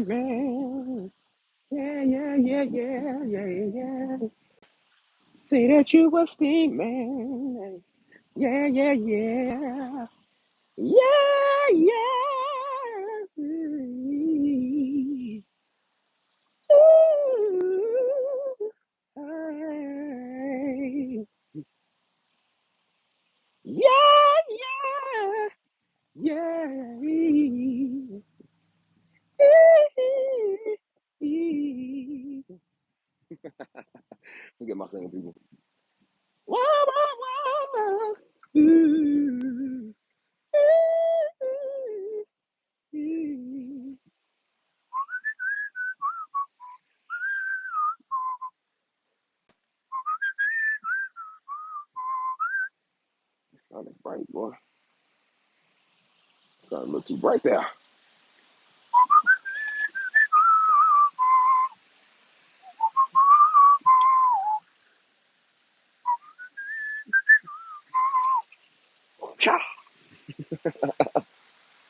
steaming. Yeah, yeah, yeah, yeah, yeah, yeah. Say that you were steaming. Yeah, yeah, yeah. Yeah, yeah. Ooh, hey. Yeah, yeah, yeah. Look at my singing people. Wah, wah, wah. Ooh, ooh. The sun is bright, boy. The sun a little too bright there. Cha.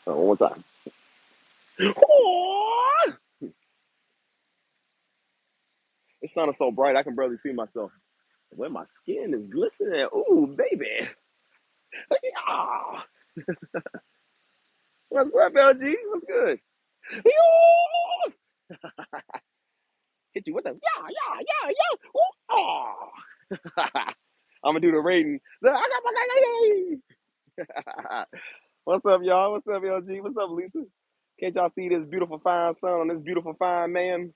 One more time. The sun is so bright I can barely see myself. Where my skin is glistening. Ooh, baby. Yeah. What's up, LG? What's good? Yoo! Hit you with a yeah, yeah, yeah, yeah. Ooh, oh. I'm gonna do the rating. What's up, y'all? What's up, LG? What's up, Lisa? Can't y'all see this beautiful fine sun on this beautiful fine man?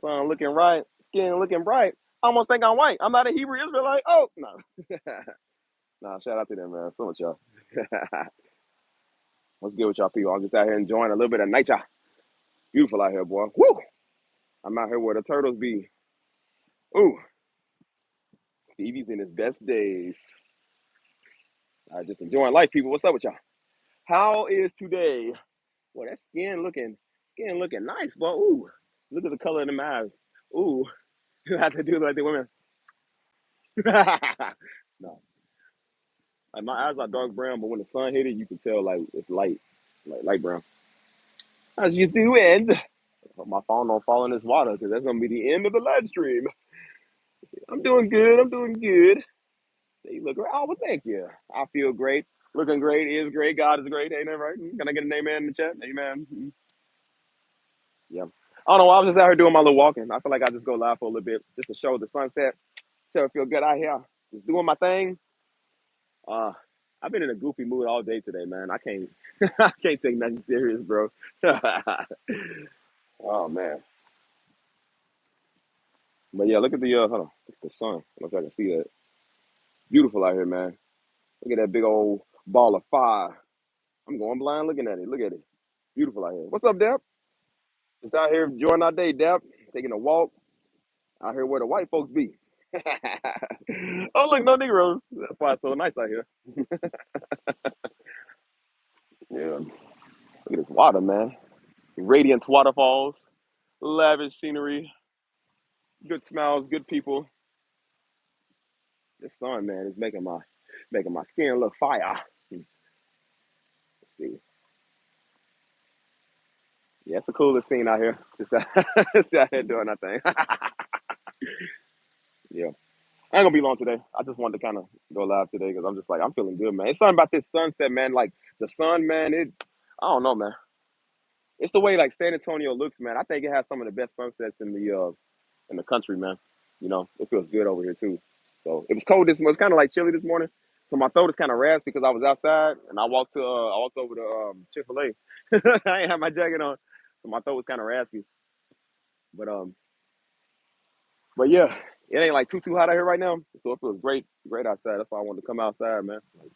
Sun looking right, skin looking bright. I almost think I'm white. I'm not a Hebrew Israelite. Oh no. Nah, shout out to them, man. So much y'all. What's good with y'all people? I'm just out here enjoying a little bit of nature. Beautiful out here, boy. Woo! I'm out here where the turtles be. Ooh, Stevie's in his best days. Just enjoying life, people. What's up with y'all? How is today? Well, that skin looking nice, boy. Ooh, look at the color of them eyes. Ooh, you have to do it like the women. No, like my eyes are dark brown, but when the sun hit it, you can tell like it's light, like light brown. How's you doing? Hope my phone don't fall in this water because that's gonna be the end of the live stream. I'm doing good. I'm doing good. So you look great. Oh, well, thank you. I feel great. Looking great is great. God is great. Ain't that right? Can I get an amen in the chat? Amen. Yeah. I don't know. I was just out here doing my little walking. I feel like I just go live for a little bit just to show the sunset. Show it feel good out here. Just doing my thing. Uh, I've been in a goofy mood all day today, man. I can't, I can't take nothing serious, bro. Oh man. But yeah, look at the hold on, look at the sun. I don't know if I can see that. Beautiful out here, man. Look at that big old ball of fire. I'm going blind looking at it. Look at it. Beautiful out here. What's up, Deb? Just out here enjoying our day, Deb. Taking a walk out here where the white folks be. Oh, look, no Negroes. That's why it's so nice out here. Yeah. Look at this water, man. Radiant waterfalls, lavish scenery, good smells, good people. This sun, man, is making my skin look fire. Let's see. Yeah, it's the coolest scene out here. Just out here doing nothing. Yeah. I ain't gonna be long today. I just wanted to kind of go live today because I'm just like I'm feeling good, man. It's something about this sunset, man. Like the sun, man. I don't know, man. It's the way like San Antonio looks, man. I think it has some of the best sunsets in the country, man. You know, it feels good over here too. So it was cold this morning. It was kind of like chilly this morning. So my throat is kind of raspy because I was outside and I walked over to Chick-fil-A. I ain't had my jacket on, so my throat was kind of raspy. But but yeah, it ain't like too hot out here right now, so it feels great outside. That's why I wanted to come outside, man. Like,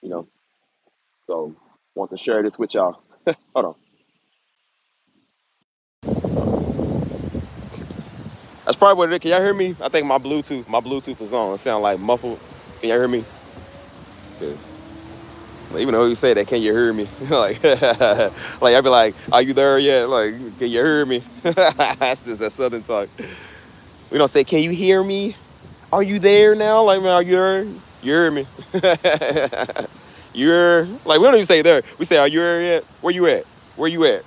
you know, so want to share this with y'all. Hold on. That's probably what it is. Can y'all hear me? I think my Bluetooth is on. It sound like muffled. Can y'all hear me? Good. Like, even though you say that, can you hear me? Like, like I'd be like, "Are you there yet?" Like, can you hear me? That's just that Southern talk. We don't say, "Can you hear me? Are you there now?" Like, man, are you there? You hear me? You're like we don't even say there. We say, "Are you there yet? Where you at? Where you at?"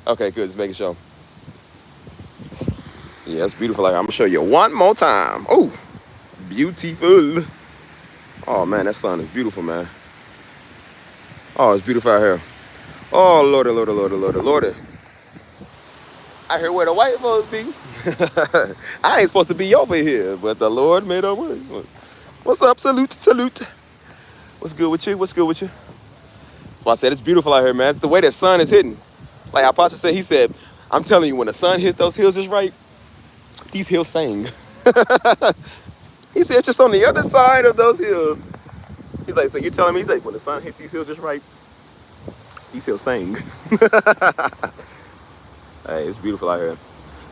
Okay, good. Just making sure. Yeah, it's beautiful. Like, I'm gonna show you one more time. Oh, beautiful. Oh man, that sun is beautiful, man. Oh, it's beautiful out here. Oh lordy, lordy, lordy, lordy, lordy. I hear where the white folks be. I ain't supposed to be over here, but the Lord made a way. What's up? Salute, salute. What's good with you? What's good with you? So I said it's beautiful out here, man. It's the way that sun is hitting. Like Apache said, he said, I'm telling you, when the sun hits those hills just right, these hills sing. He said, it's just on the other side of those hills. He's like, so you're telling me, he's like, when the sun hits these hills just right, these hills sing. Hey, it's beautiful out here.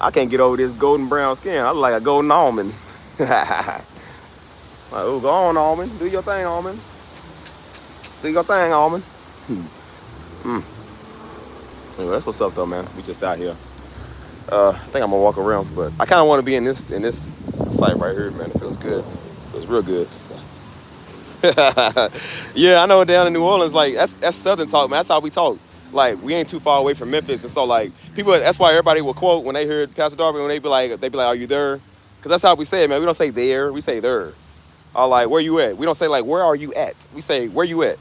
I can't get over this golden brown skin. I look like a golden almond. Like, oh, go on, almond. Do your thing, almond. Do your thing, almond. Mm. Anyway, that's what's up, though, man. We just out here. I think I'm gonna walk around, but I kind of want to be in this site right here, man. It feels good. It feels real good. Yeah, I know down in New Orleans, like that's Southern talk, man. That's how we talk. Like we ain't too far away from Memphis, and so like people. That's why everybody will quote when they heard Pastor Darby when they be like, "Are you there?" Because that's how we say it, man. We don't say there, we say there. Or like, "Where you at?" We don't say like, "Where are you at?" We say, "Where you at?"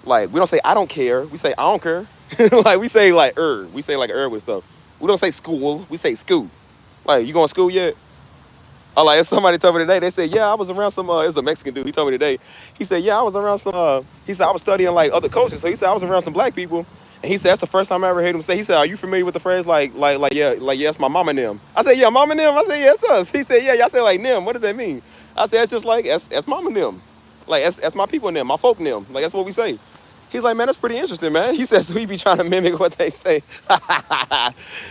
Like we don't say, "I don't care." We say, "I don't care." Like we say like We say like with stuff. We don't say school. We say school. Like you going to school yet? Oh, like somebody told me today. They said, "Yeah, I was around some." It's a Mexican dude. He told me today. He said, "Yeah, I was around some." He said, "I was studying like other cultures." So he said, "I was around some black people." And he said, "That's the first time I ever heard him say." He said, "Are you familiar with the phrase like yeah, it's my mama and them?" I said, "Yeah, mama and them." I said, "Yeah, it's us." He said, "Yeah, y'all say like them. What does that mean?" I said, "It's just like that's mama and them. Like that's my people and them, my folk and them. Like that's what we say." He's like, "Man, that's pretty interesting, man." He says, "So he be trying to mimic what they say."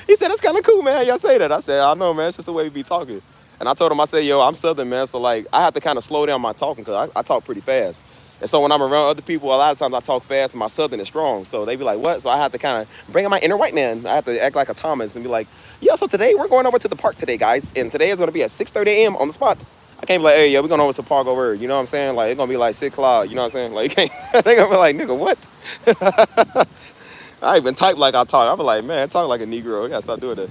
He said, "That's kind of cool, man. Y'all say that." I said, "I know, man. It's just the way we be talking." And I told him, I said, "Yo, I'm Southern, man. So like, I have to kind of slow down my talking because I talk pretty fast. And so when I'm around other people, a lot of times I talk fast and my Southern is strong. So they be like, what? So I have to kind of bring in my inner white man. I have to act like a Thomas and be like, yeah, so today we're going over to the park today, guys. And today is going to be at 6:30 a.m. on the spot. I can't be like, hey, yeah, we're going over to the park over here. You know what I'm saying? Like, it's going to be like 6 o'clock. You know what I'm saying? Like, you can't, they going to be like, nigga, what? I even type like I talk. I be like, man, talk like a Negro. I got to stop doing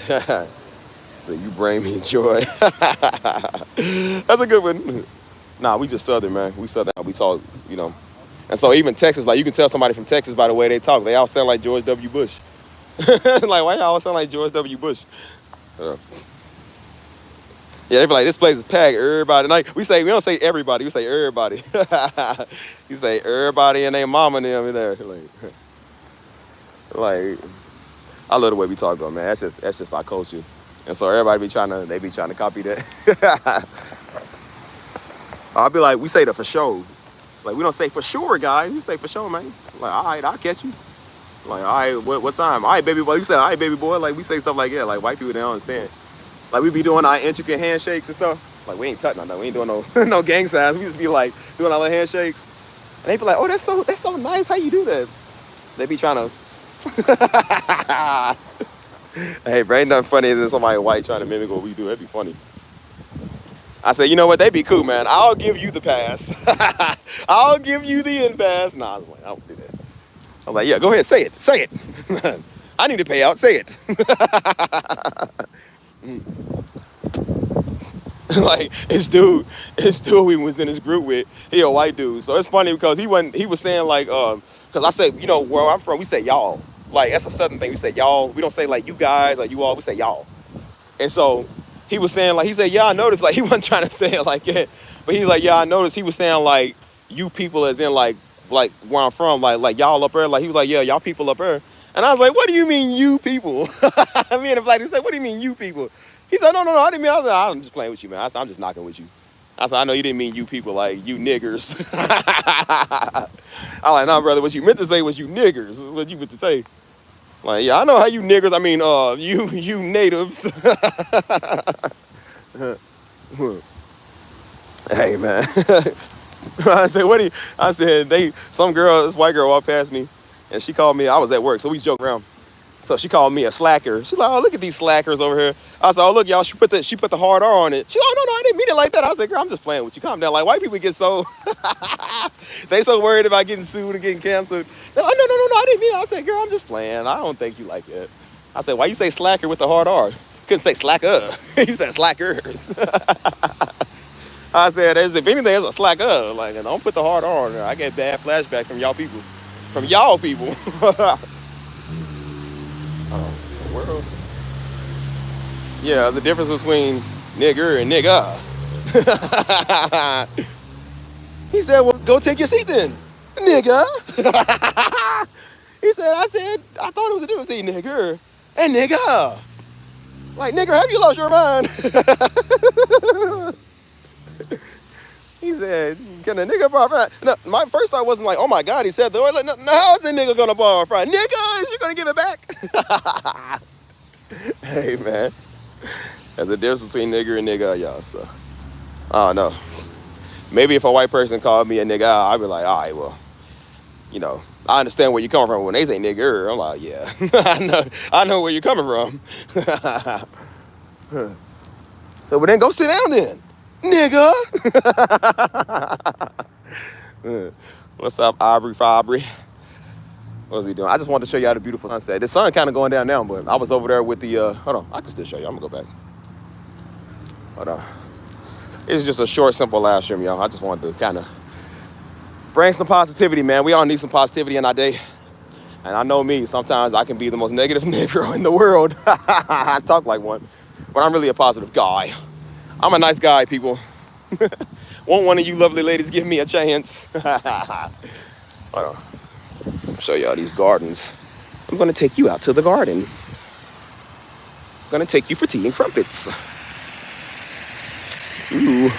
that. So you bring me joy. That's a good one. Nah, we just Southern, man. We Southern. We talk, you know. And so even Texas, like you can tell somebody from Texas by the way they talk. They all sound like George W. Bush. Like, why y'all all sound like George W. Bush? Uh, yeah, they be like, this place is packed. Everybody. Like, we don't say everybody. We say everybody. You say everybody and their mama and them in there. Like, I love the way we talk though, man. That's just our culture. And so everybody they be trying to copy that. I'll be like, we say the for sure. Like, we don't say for sure, guys. We say for sure, man. Like, all right, I'll catch you. Like, all right, what time? All right, baby boy. You say, all right, baby boy. Like, we say stuff like that. Like, white people, they don't understand. Like, we be doing our intricate handshakes and stuff. Like, we ain't touching nothing. We ain't doing no no gang signs. We just be like doing our little handshakes. And they be like, oh, that's so nice. How you do that? They be trying to. Hey, bro, ain't nothing funnier than somebody white trying to mimic what we do. That'd be funny. I said, you know what? They be cool, man. I'll give you the pass. I'll give you the in pass. Nah, I was like, I don't do that. I'm like, yeah, go ahead, say it. Say it. I need to pay out. Say it. Like this dude we was in this group with, he a white dude. So it's funny because he was saying like, because I said, you know, where I'm from, we say y'all. Like that's a southern thing. We say y'all. We don't say like you guys, like you all. We say y'all. And so he was saying like he said, yeah, I noticed. Like he wasn't trying to say it like that, but he's like, yeah, I noticed. He was saying like you people as in like where I'm from, like y'all up there. Like he was like, yeah, y'all people up there. And I was like, what do you mean you people? I mean, the black dude said, what do you mean you people? He said, no, I didn't mean. I was like, I'm just playing with you, man. I said, I'm just knocking with you. I said, I know you didn't mean you people like you niggers. I like, nah, brother, what you meant to say was you niggers. This is what you meant to say. Like, yeah, I know how you niggers. I mean, you natives. Hey, man. I said, what do you? I said, some girl, this white girl walked past me, and she called me. I was at work, so we joke around. So she called me a slacker. She's like, oh, look at these slackers over here. I said, oh, look, y'all, she put the hard R on it. She's like, oh, no, I didn't mean it like that. I was like, girl, I'm just playing with you. Calm down. Like, white people get so, they so worried about getting sued and getting canceled. They're like, no, I didn't mean it. I said, girl, I'm just playing. I don't think you like it. I said, why you say slacker with the hard R? Couldn't say slacker. He said slackers. I said, if anything, there's a slacker. Like, don't put the hard R on there. I get bad flashbacks from y'all people. From y'all people. World. Yeah, the difference between nigger and nigga. He said, well, go take your seat then, nigga. I thought it was a difference between nigger and nigga. Like, nigger, have you lost your mind? He said, can a nigga borrow a fry? No, my first thought wasn't like, oh my God, he said that. Like, no, how is that nigga gonna borrow a fry? Nigga, is you gonna give it back? Hey, man. There's a difference between nigger and nigga, y'all. So, I don't know. Maybe if a white person called me a nigga, I'd be like, all right, well, you know, I understand where you're coming from. When they say nigger, I'm like, yeah, I know where you're coming from. So, but then go sit down then, nigga. What's up, Aubrey Fabry? What are we doing? I just wanted to show y'all the beautiful sunset. The sun kind of going down now, but I was over there with the, hold on, I can still show you. I'm gonna go back. Hold on. It's just a short, simple live stream, y'all. I just wanted to kind of bring some positivity, man. We all need some positivity in our day. And I know me, sometimes I can be the most negative Negro in the world. I talk like one, but I'm really a positive guy. I'm a nice guy, people. Won't one of you lovely ladies give me a chance? Hold on. I'll show y'all these gardens. I'm gonna take you out to the garden. I'm gonna take you for tea and crumpets. Ooh.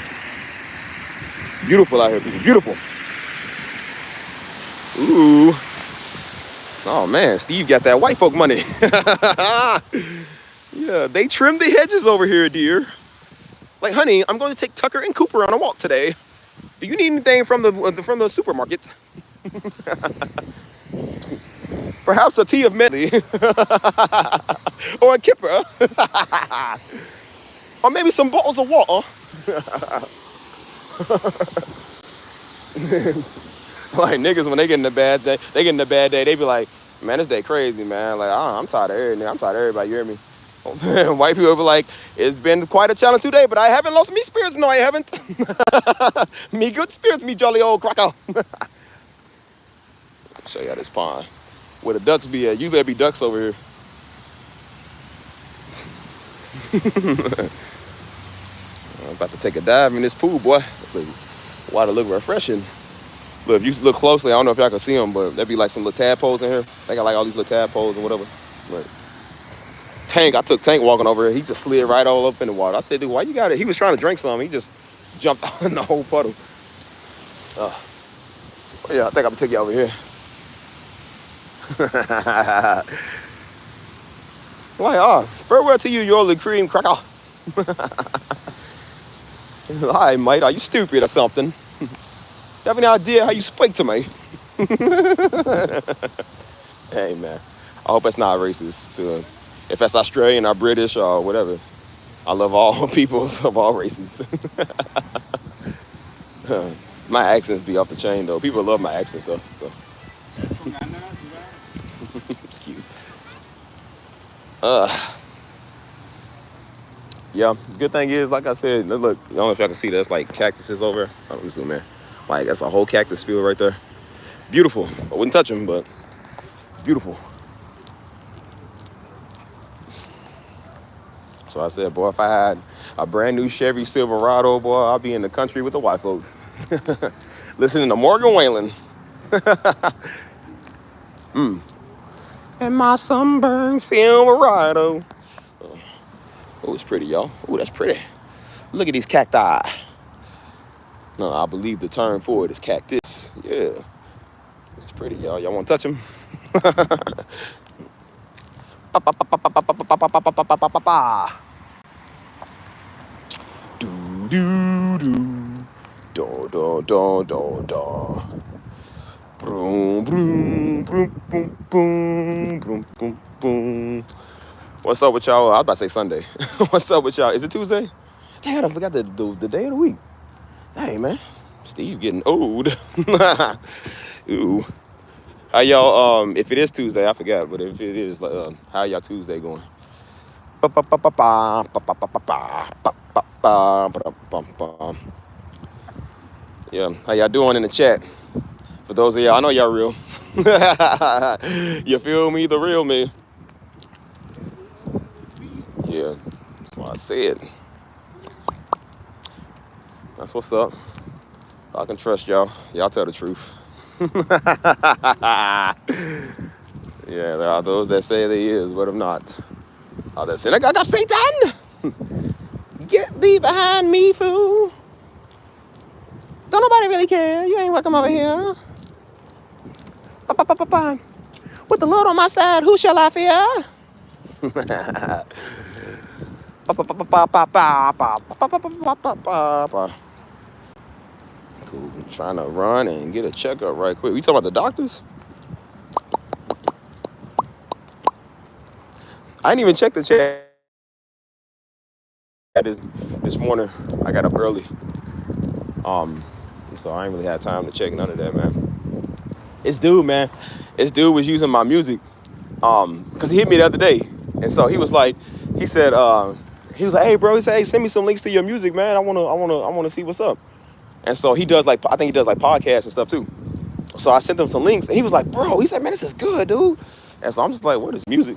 Beautiful out here, people. Beautiful. Ooh. Oh, man. Steve got that white folk money. Yeah, they trimmed the hedges over here, dear. Like, honey, I'm going to take Tucker and Cooper on a walk today. Do you need anything from the supermarket? Perhaps a tea of medley. Or a kipper. Or maybe some bottles of water. Like, niggas, when they get in a bad day, they be like, man, this day crazy, man. Like, I'm tired of everything. I'm tired of everybody, you hear me? White people be like, it's been quite a challenge today, but I haven't lost me spirits. No, I haven't. Me good spirits, me jolly old cracker. Show you how this pond. Where the ducks be at. Usually there be ducks over here. I'm about to take a dive in this pool, boy. The water look refreshing. Look, if you look closely, I don't know if y'all can see them, but there'd be like some little tadpoles in here. They got like all these little tadpoles and whatever. But I took Tank walking over here. He just slid right all up in the water. I said, dude, why you got it? He was trying to drink some. He just jumped in the whole puddle. Yeah, I think I'm gonna take you over here. Like, farewell to you, you old cream cracker. Hi, mate, are you stupid or something? You have any idea how you speak to me? Hey, man, I hope it's not racist. If that's Australian or British or whatever, I love all peoples of all races. My accents be off the chain, though. People love my accents, though. So. It's cute. Yeah, good thing is, like I said, look, I don't know if y'all can see that's like cactuses over there. Let me zoom in. Like, that's a whole cactus field right there. Beautiful. I wouldn't touch them, but beautiful. So I said, boy, if I had a brand new Chevy Silverado, boy, I'll be in the country with the white folks. Listening to Morgan Wallen. And my sunburned Silverado. Oh, it's pretty, y'all. Oh, that's pretty. Look at these cacti. No, I believe the term for it is cactus. Yeah. It's pretty, y'all. Y'all want to touch them? Do do do. Do do do do do. Broom broom broom broom boom, boom, boom, boom. What's up with y'all? I was about to say Sunday. What's up with y'all? Is it Tuesday? Dang, I forgot the day of the week. Dang, man. Steve getting old. Ooh. How y'all, if it is Tuesday, I forgot, but if it is, how y'all Tuesday going? Yeah, how y'all doing in the chat? For those of y'all, I know y'all real. You feel me? The real me. Yeah, that's why I said. That's what's up. I can trust y'all. Y'all tell the truth. Yeah, there are those that say they is, but I'm not. Others say, I got Satan! Get thee behind me, fool. Don't nobody really care. You ain't welcome over here. Ba-ba-ba-ba-ba. With the Lord on my side, who shall I fear? Cool. Trying to run and get a checkup right quick. We talking about the doctors? I didn't even check the chat this morning. I got up early. Um, so I ain't really had time to check none of that, man. This dude, man. This dude was using my music. Cause he hit me the other day. And so he said, he was like, hey bro, he said, hey, send me some links to your music, man. I wanna see what's up. And so he does I think he does like podcasts and stuff too. So I sent him some links and he was like, bro, he said, man, this is good, dude. And so I'm just like, what is music?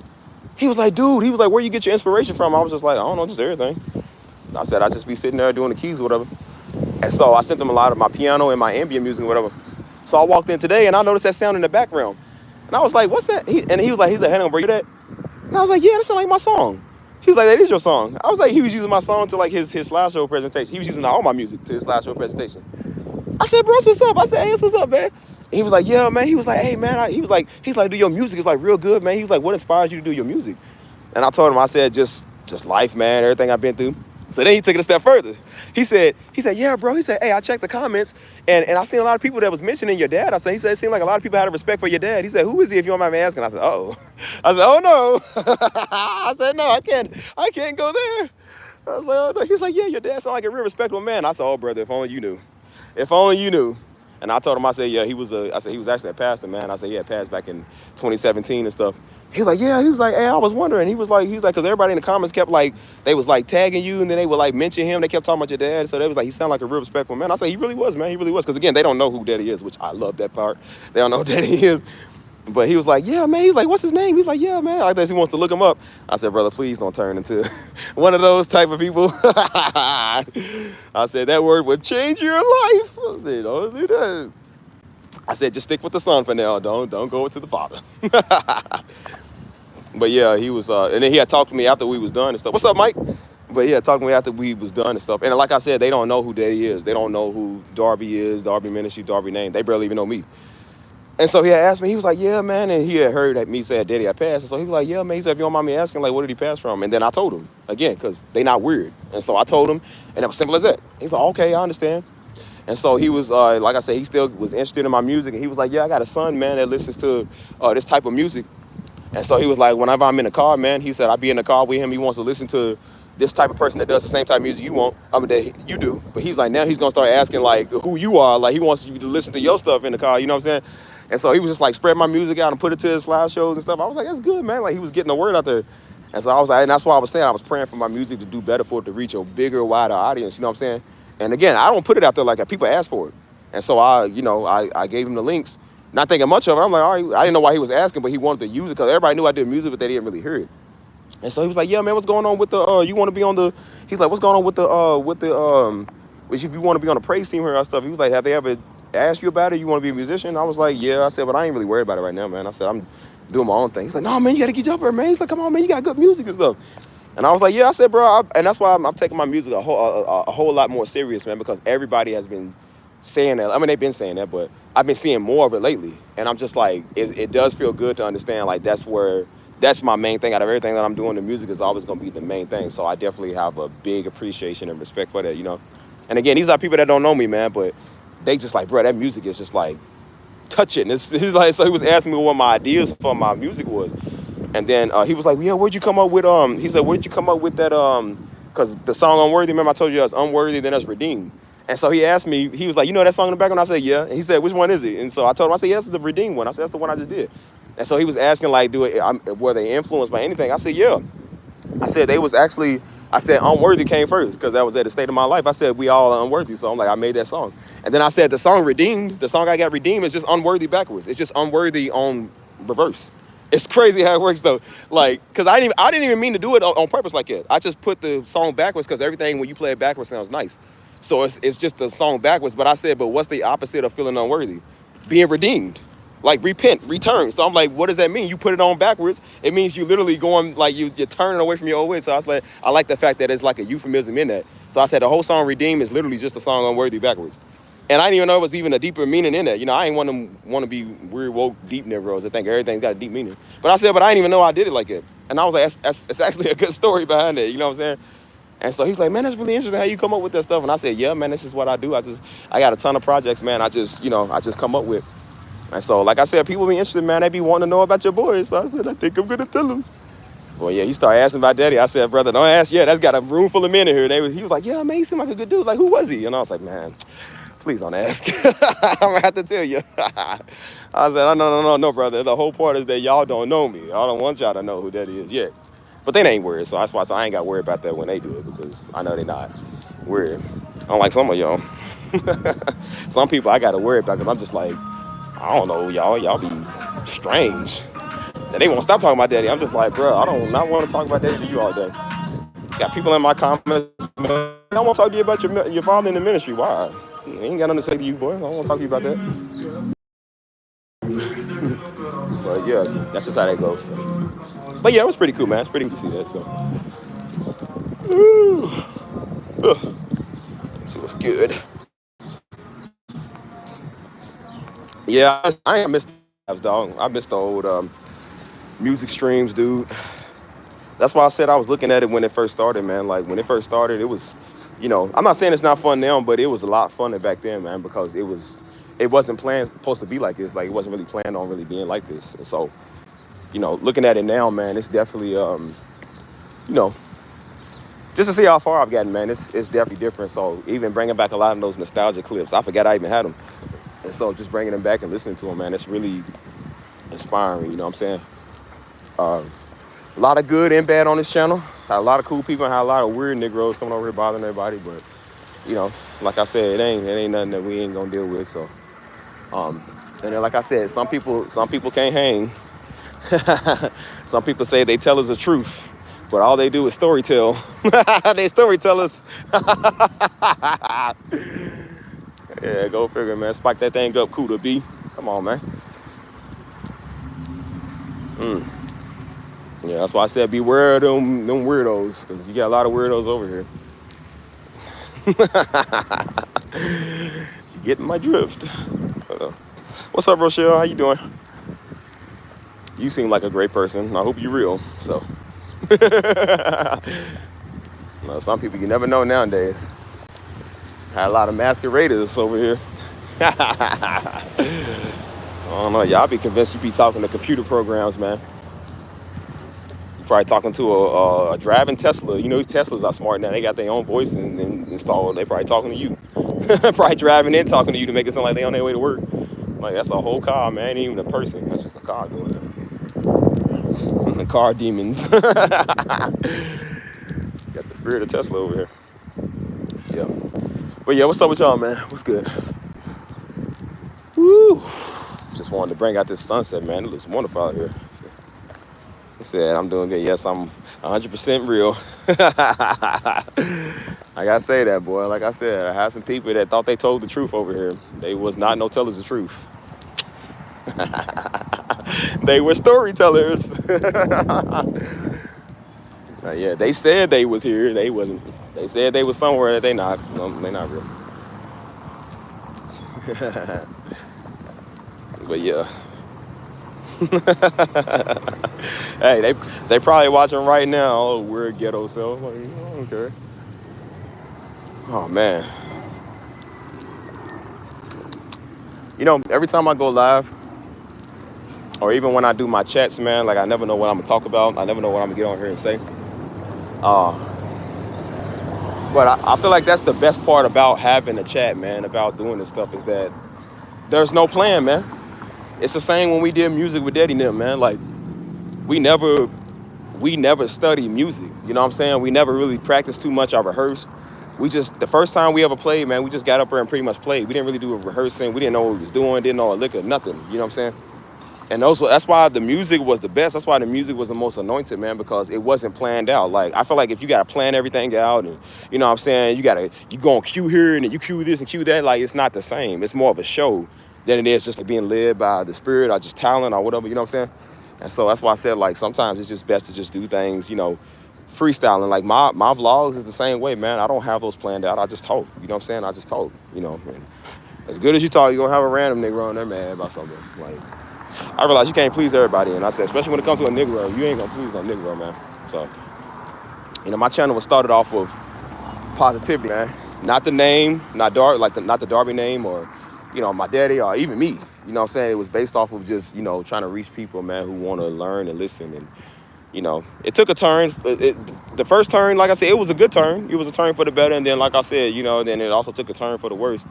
He was like, dude, he was like, where you get your inspiration from? I was just like, I don't know, just everything. I said, I just be sitting there doing the keys or whatever. And so I sent him a lot of my piano and my ambient music or whatever. So I walked in today and I noticed that sound in the background. And I was like, what's that? He was like, hey, bro, you that? And I was like, yeah, that sounds like my song. He was like, that is your song. I was like, he was using my song to like his slideshow presentation. He was using all my music to his slideshow presentation. I said, bro, what's up? I said, hey, what's up, man? And he was like, yeah, man. He was like, hey, man. He's like, dude, your music is like real good, man. He was like, what inspires you to do your music? And I told him, I said, just life, man, everything I've been through. So then he took it a step further. He said, yeah, bro. He said, hey, I checked the comments and I seen a lot of people that was mentioning your dad. He said, it seemed like a lot of people had a respect for your dad. He said, who is he if you don't mind me asking? I said, oh. I said, oh no. I said, no, I can't go there. I was like, oh no. He's like, yeah, your dad sound like a real respectable man. I said, oh brother, if only you knew. If only you knew. And I told him, I said, yeah, I said, he was actually a pastor, man. I said, he had passed back in 2017 and stuff. He was like, yeah, he was like, hey, I was wondering. He was like, because everybody in the comments kept like, they was like tagging you and then they would like mention him. They kept talking about your dad. So they was like, he sounded like a real respectful man. I said, he really was, man. He really was. Because again, they don't know who daddy is, which I love that part. They don't know who daddy is. But he was like, yeah, man. He's like, what's his name? He's like, yeah, man. I guess he wants to look him up. I said, brother, please don't turn into one of those type of people. I said, that word would change your life. I said, don't do that. I said, just stick with the son for now. Don't go to the father. But yeah, he was, and then he had talked to me after we was done and stuff. What's up, Mike? But yeah, talked to me after we was done and stuff. And like I said, they don't know who Daddy is. They don't know who Darby is, Darby Ministry, Darby name. They barely even know me. And so he had asked me, he was like, yeah, man. And he had heard that me say Daddy I passed. And so he was like, yeah, man. He said, if you don't mind me asking, like, what did he pass from? And then I told him, again, because they not weird. And so I told him, and it was simple as that. He's like, okay, I understand. And so he was, like I said, he still was interested in my music. And he was like, yeah, I got a son, man, that listens to this type of music. And so he was like, whenever I'm in the car, man, he said, I be in the car with him. He wants to listen to this type of person that does the same type of music you want. I mean, that you do. But he's like, now he's going to start asking, like, who you are. Like, he wants you to listen to your stuff in the car. You know what I'm saying? And so he was just, like, spread my music out and put it to his slideshows and stuff. I was like, that's good, man. Like, he was getting the word out there. And so I was like, and that's why I was saying I was praying for my music to do better, for it to reach a bigger, wider audience. You know what I'm saying? And again, I don't put it out there like people ask for it. And so I gave him the links, not thinking much of it. I'm like, all right, I didn't know why he was asking, but he wanted to use it because everybody knew I did music, but they didn't really hear it. And so he was like, yeah, man, what's going on with the, you want to be on the, he's like, what's going on which if you want to be on the praise team here or stuff. He was like, have they ever asked you about it? You want to be a musician? I was like, yeah. I said, but I ain't really worried about it right now, man. I said, I'm doing my own thing. He's like, no, man, you got to get up there, man. He's like, come on, man, you got good music and stuff. And I was like, yeah. I said, bro, and that's why I'm taking my music a whole lot more serious, man, because everybody has been saying that. I mean, they've been saying that, but I've been seeing more of it lately. And I'm just like, it does feel good to understand, like, that's my main thing out of everything that I'm doing. The music is always going to be the main thing. So I definitely have a big appreciation and respect for that, you know. And again, these are people that don't know me, man, but they just like, bro, that music is just like, touch it. And he's like, so he was asking me what my ideas for my music was. And then he was like, yeah, where'd you come up with, he said, where'd you come up with that, because the song Unworthy, remember I told you that's Unworthy, then that's Redeemed. And so he asked me, he was like, you know that song in the background? I said, yeah. And he said, which one is it? And so I told him, I said, yeah, that's the Redeemed one. I said, that's the one I just did. And so he was asking, like, were they influenced by anything? I said, yeah. I said they was actually, I said Unworthy came first because that was at the state of my life. I said we all are unworthy, so I'm like, I made that song. And then I said the song Redeemed, the song I got redeemed is just Unworthy backwards. It's just Unworthy on reverse. It's crazy how it works though. Like, cause I didn't even mean to do it on purpose like that. I just put the song backwards because everything when you play it backwards sounds nice. So it's just the song backwards. But I said, but what's the opposite of feeling unworthy? Being redeemed. Like repent, return. So I'm like, what does that mean? You put it on backwards. It means you literally going like you're turning away from your old ways. So I was like, I like the fact that it's like a euphemism in that. So I said the whole song Redeem is literally just a song Unworthy backwards. And I didn't even know it was even a deeper meaning in that. You know, I ain't want to be weird, woke, deep Negroes. I think everything's got a deep meaning. But I said, but I didn't even know I did it like that. And I was like, it's actually a good story behind it. You know what I'm saying? And so he's like, man, that's really interesting how you come up with that stuff. And I said, yeah, man, this is what I do. I got a ton of projects, man. I just come up with. And so, like I said, people be interested, man. They be wanting to know about your boys. So I said, I think I'm going to tell them. Well, yeah, he started asking about Daddy. I said, brother, don't ask yet. That's got a room full of men in here. He was like, yeah, man, he seemed like a good dude. Like, who was he? And I was like, man, please don't ask. I'm going to have to tell you. I said, no, brother. The whole part is that y'all don't know me. I don't want y'all to know who Daddy is yet. But they ain't worried. So that's why I ain't got to worry about that when they do it because I know they not worried. Unlike some of y'all. Some people I got to worry about because I'm just like, I don't know, y'all. Y'all be strange. And they won't stop talking about Daddy. I'm just like, bro, I don't not want to talk about Daddy to you all day. Got people in my comments, man, I don't want to talk to you about your father in the ministry. Why? He ain't got nothing to say to you, boy. I don't want to talk to you about that. But yeah, that's just how that goes. So. But yeah, it was pretty cool, man. It's pretty cool to see that. So, so it's good. Yeah, I ain't missed the dog. I missed the old music streams, dude. That's why I said I was looking at it when it first started, man. Like when it first started, it was, I'm not saying it's not fun now, but it was a lot funner back then, man, because it wasn't supposed to be like this. Like it wasn't really planned on really being like this. And so, looking at it now, man, it's definitely, you know, just to see how far I've gotten, man, it's definitely different. So even bringing back a lot of those nostalgia clips, I forgot I even had them. And so just bringing them back and listening to them, man, it's really inspiring. You know what I'm saying? A lot of good and bad on this channel. Had a lot of cool people and had a lot of weird Negroes coming over here bothering everybody. But, like I said, it ain't nothing that we ain't gonna deal with. So, and then like I said, some people can't hang. Some people say they tell us the truth, but all they do is story tell. They storytellers. Yeah, go figure, man. Spike that thing up, cool to be. Come on, man. Yeah, that's why I said beware of them weirdos, because you got a lot of weirdos over here. You getting my drift. What's up, Rochelle? How you doing? You seem like a great person. I hope you're real. So, some people you never know nowadays. Had a lot of masqueraders over here. I don't know. Y'all be convinced you be talking to computer programs, man. You probably talking to a driving Tesla. You know, these Teslas are smart now. They got their own voice and installed. They probably talking to you. Probably driving in talking to you to make it sound like they on their way to work. Like that's a whole car, man. Ain't even a person. That's just a car doing it. The car demons. Got the spirit of Tesla over here. Yeah. But yeah, what's up with y'all, man? What's good? Woo. Just wanted to bring out this sunset, man. It looks wonderful out here. He said, I'm doing good. Yes, I'm 100% real. I gotta say that, boy. Like I said, I had some people that thought they told the truth over here. They was not no tellers of truth. They were storytellers. Yeah, they said they was here. They wasn't. They said they was somewhere that they not. No, they not real. But yeah. Hey, they probably watching right now. Oh, we're a ghetto self. Like, I don't care. Oh man. Every time I go live, or even when I do my chats, man, like I never know what I'm gonna talk about. I never know what I'm gonna get on here and say. Uh, but I feel like that's the best part about having a chat, man, about doing this stuff is that there's no plan, man. It's the same when we did music with Daddy and them, man. Like we never we never studied music. You know what I'm saying? We never really practiced too much. I rehearsed. We just the first time we ever played, man, we just got up there and pretty much played. We didn't really do a rehearsing. We didn't know what we was doing. Didn't know a lick of nothing. You know what I'm saying? And that's why the music was the best. That's why the music was the most anointed, man, because it wasn't planned out. Like I feel like if you gotta plan everything out, and you know what I'm saying, you go on cue here and then you cue this and cue that, like it's not the same. It's more of a show than it is just like being led by the spirit or just talent or whatever. You know what I'm saying? And so that's why I said like sometimes it's just best to just do things, freestyling. Like my vlogs is the same way, man. I don't have those planned out. I just talk. You know what I'm saying? I just talk. And as good as you talk, you're gonna have a random nigga on there mad about something. Like I realize you can't please everybody, and I said, especially when it comes to a Negro, you ain't gonna please no Negro, man. So, my channel was started off of positivity, man. Not the name, not the Darby name, or my daddy, or even me. You know what I'm saying? It was based off of just trying to reach people, man, who want to learn and listen. And it took a turn. The first turn, like I said, it was a good turn. It was a turn for the better, and then, like I said, then it also took a turn for the worst.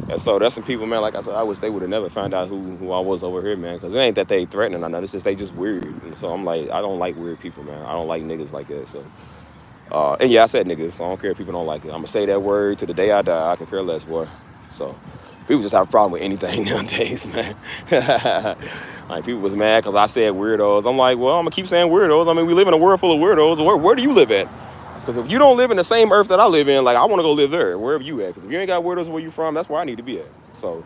And so that's some people, man. Like I said, I wish they would have never found out who I was over here, man. Because it ain't that they threatening or nothing. It's just they just weird. And so I'm like, I don't like weird people, man. I don't like niggas like that. So, and yeah, I said niggas. So I don't care if people don't like it. I'm gonna say that word to the day I die. I can care less, boy. So people just have a problem with anything nowadays, man. Like people was mad because I said weirdos. I'm like, well, I'm gonna keep saying weirdos. I mean, we live in a world full of weirdos. Where do you live at? Because if you don't live in the same earth that I live in, like I want to go live there, wherever you at. Because if you ain't got weirdos where you from, that's where I need to be at. So,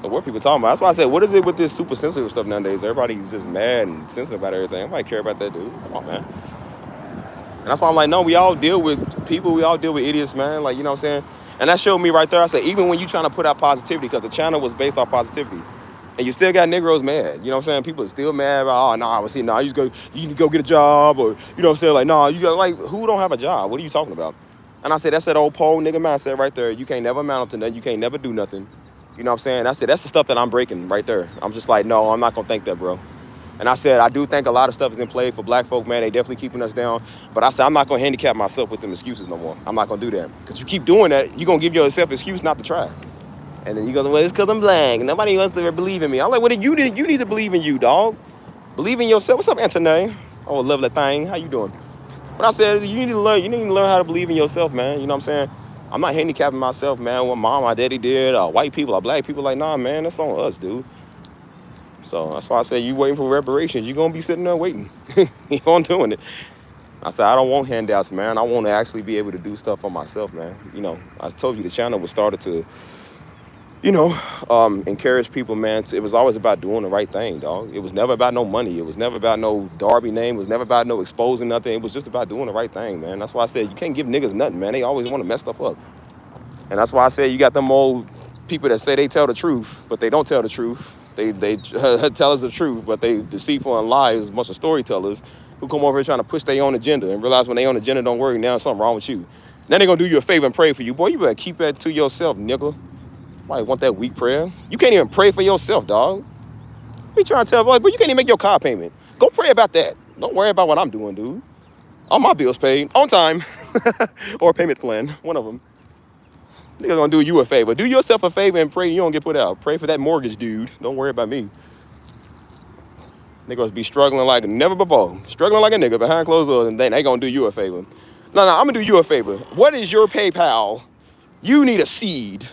what people talking about? That's why I said, what is it with this super sensitive stuff nowadays? Everybody's just mad and sensitive about everything. Nobody care about that, dude. Come on, man. And that's why I'm like, no, we all deal with people. We all deal with idiots, man. Like, you know what I'm saying? And that showed me right there. I said, even when you trying to put out positivity, because the channel was based off positivity, and you still got Negroes mad. You know what I'm saying? People are still mad about, oh, no, I was saying, no, you need to go get a job, or, you know what I'm saying? Like, no, you got, like, who don't have a job? What are you talking about? And I said, that's that old pole nigga mindset right there. You can't never amount up to nothing. You can't never do nothing. You know what I'm saying? I said, that's the stuff that I'm breaking right there. I'm just like, no, I'm not going to think that, bro. And I said, I do think a lot of stuff is in play for black folk, man. They definitely keeping us down. But I said, I'm not going to handicap myself with them excuses no more. I'm not going to do that. Because you keep doing that, you're going to give yourself an excuse not to try. And then you go, well, it's because I'm black. Nobody wants to believe in me. I'm like, well, then you need to believe in you, dog. Believe in yourself. What's up, Anthony? Oh, lovely thing. How you doing? But I said, you need to learn. You need to learn how to believe in yourself, man. You know what I'm saying? I'm not handicapping myself, man. What mom, my daddy did, white people, or black people, like, nah, man, that's on us, dude. So that's why I said, you waiting for reparations. You're going to be sitting there waiting. Keep on doing it. I said, I don't want handouts, man. I want to actually be able to do stuff for myself, man. I told you the channel was started to encourage people, man. It was always about doing the right thing, dog. It was never about no money. It was never about no Darby name. It was never about no exposing nothing. It was just about doing the right thing, man. That's why I said you can't give niggas nothing, man. They always want to mess stuff up. And that's why I said you got them old people that say they tell the truth, but they don't tell the truth. They tell us the truth, but they deceitful and lies. A bunch of storytellers who come over here trying to push their own agenda and realize when their own agenda don't work, now something wrong with you. Then they gonna do you a favor and pray for you. Boy, you better keep that to yourself, nigga. Why want that weak prayer? You can't even pray for yourself, dog. We trying to tell, boy, but you can't even make your car payment. Go pray about that. Don't worry about what I'm doing, dude. All my bills paid on time, or a payment plan, one of them. Nigga gonna do you a favor. Do yourself a favor and pray you don't get put out. Pray for that mortgage, dude. Don't worry about me. Niggas be struggling like never before. Struggling like a nigga behind closed doors, and then they gonna do you a favor. No, I'm gonna do you a favor. What is your PayPal? You need a seed.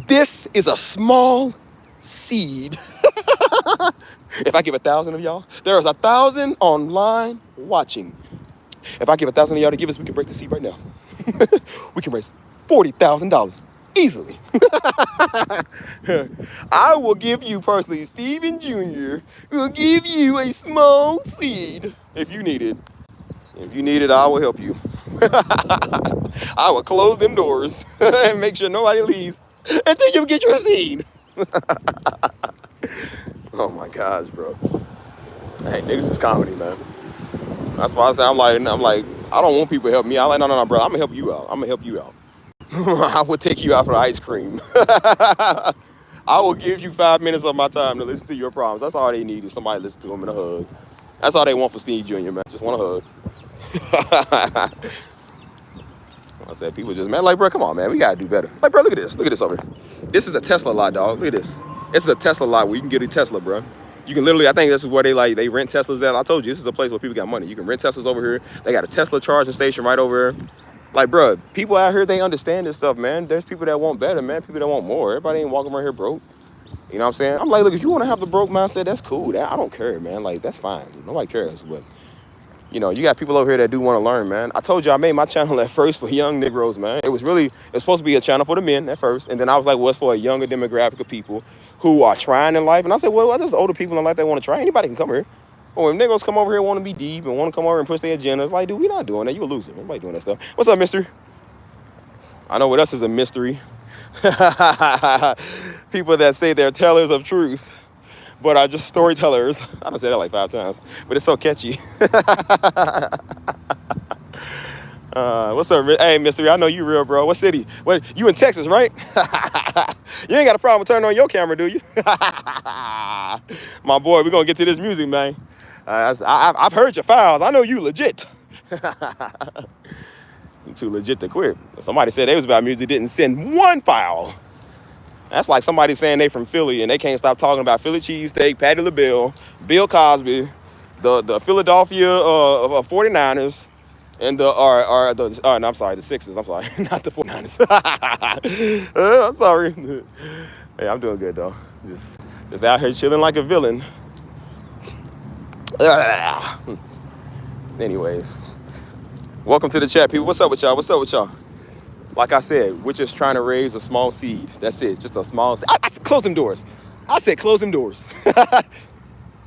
This is a small seed. If I give 1,000 of y'all, there is 1,000 online watching. If I give 1,000 of y'all to give us, we can break the seed right now. We can raise $40,000 easily. I will give you personally, Steven Jr. will give you a small seed if you need it. If you need it, I will help you. I will close them doors and make sure nobody leaves until you get your seed. Oh my gosh, bro. Hey, niggas is comedy, man. That's why I say I'm like, I don't want people to help me. I'm like, no, bro. I'm gonna help you out. I'm gonna help you out. I would take you out for ice cream. I will give you 5 minutes of my time to listen to your problems. That's all they need is somebody to listen to them and a hug. That's all they want for Steve Jr., man. Just want a hug. I said, people just, man, like, bro, come on, man. We got to do better. Like, bro, look at this. Look at this over here. This is a Tesla lot, dog. Look at this. This is a Tesla lot where you can get a Tesla, bro. You can literally, I think this is where they rent Teslas at. I told you, this is a place where people got money. You can rent Teslas over here. They got a Tesla charging station right over here. Like, bro, people out here, they understand this stuff, man. There's people that want better, man. People that want more. Everybody ain't walking around here broke. You know what I'm saying? I'm like, look, if you want to have the broke mindset, that's cool. I don't care, man. Like, that's fine. Nobody cares. But, you know, you got people over here that do want to learn, man. I told you I made my channel at first for young Negroes, man. It was supposed to be a channel for the men at first. And then I was like, well, it's for a younger demographic of people who are trying in life. And I said, well, there's older people in life that want to try. Anybody can come here. Or when Negroes come over here and want to be deep and want to come over and push their agendas, like, dude, we not doing that. You a loser. Nobody doing that stuff. What's up, mister? I know what else is a mystery. People that say they're tellers of truth, but are just storytellers. I done said that like 5 times, but it's so catchy. What's up? Hey, mystery, I know you real, bro. What city? What, you in Texas, right? You ain't got a problem with turning on your camera, do you? My boy, we're going to get to this music, man. I've heard your files. I know you legit. You too legit to quit. Somebody said they was about music, didn't send one file. That's like somebody saying they from Philly and they can't stop talking about Philly cheesesteak, Patti LaBelle, Bill Cosby, the Philadelphia 49ers, and the I'm sorry, the Sixers. I'm sorry, not the 49ers. I'm sorry. Hey, I'm doing good though. Just out here chilling like a villain. Anyways, welcome to the chat, people. What's up with y'all? What's up with y'all? Like I said, we're just trying to raise a small seed. That's it, just a small seed. I close them doors. I said close them doors.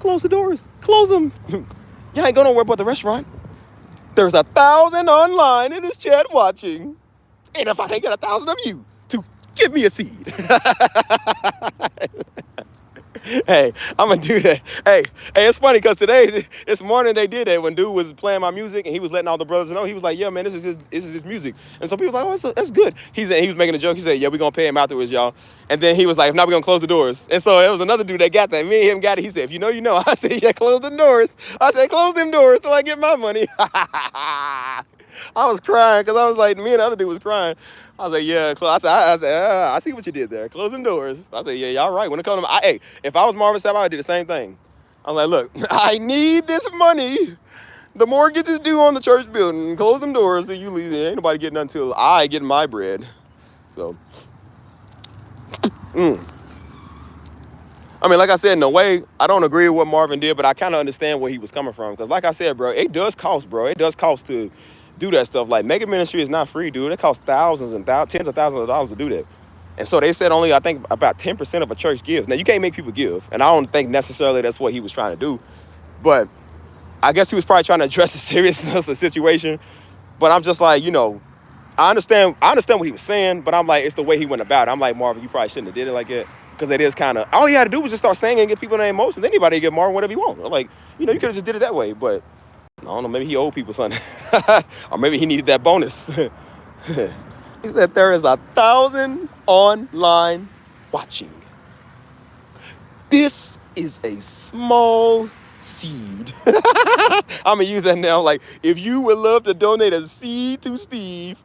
Close the doors. Close them. Y'all ain't going nowhere but the restaurant. There's 1,000 online in this chat watching. And if I can't get 1,000 of you to give me a seed. Hey, I'm gonna do that. Hey, it's funny because this morning they did that when dude was playing my music and he was letting all the brothers know. He was like, "Yeah, man, this is his music." And some people were like, "Oh, that's good." He was making a joke. He said, "Yeah, we gonna pay him afterwards, y'all." And then he was like, "If not, we gonna close the doors." And so it was another dude that got that. Me and him got it. He said, "If you know, you know." I said, "Yeah, close the doors." I said, "Close them doors till I get my money." I was crying because I was like, me and the other dude was crying. I was like, yeah, I said, I see what you did there. Closing doors. I said, yeah, y'all right. When it comes to hey, if I was Marvin Sapp, I would do the same thing. I was like, look, I need this money. The mortgage is due on the church building. Close them doors so you leave. Ain't nobody getting until I get my bread. So, I mean, like I said, in a way, I don't agree with what Marvin did, but I kind of understand where he was coming from. Because like I said, bro, it does cost, bro. It does cost to do that stuff. Like, mega ministry is not free, dude. It costs thousands and tens of thousands of dollars to do that. And so they said only, I think, about 10% of a church gives. Now, you can't make people give. And I don't think necessarily that's what he was trying to do. But I guess he was probably trying to address the seriousness of the situation. But I'm just like, you know, I understand what he was saying, but I'm like, it's the way he went about it. I'm like, Marvin, you probably shouldn't have did it like that. Because it is kind of, all you had to do was just start singing and get people their emotions. Anybody can get Marvin whatever you want. Like, you know, you could have just did it that way. But I don't know, maybe he owed people something. Or maybe he needed that bonus. He said there is 1,000 online watching. This is a small seed. I'm going to use that now. Like, if you would love to donate a seed to Steve,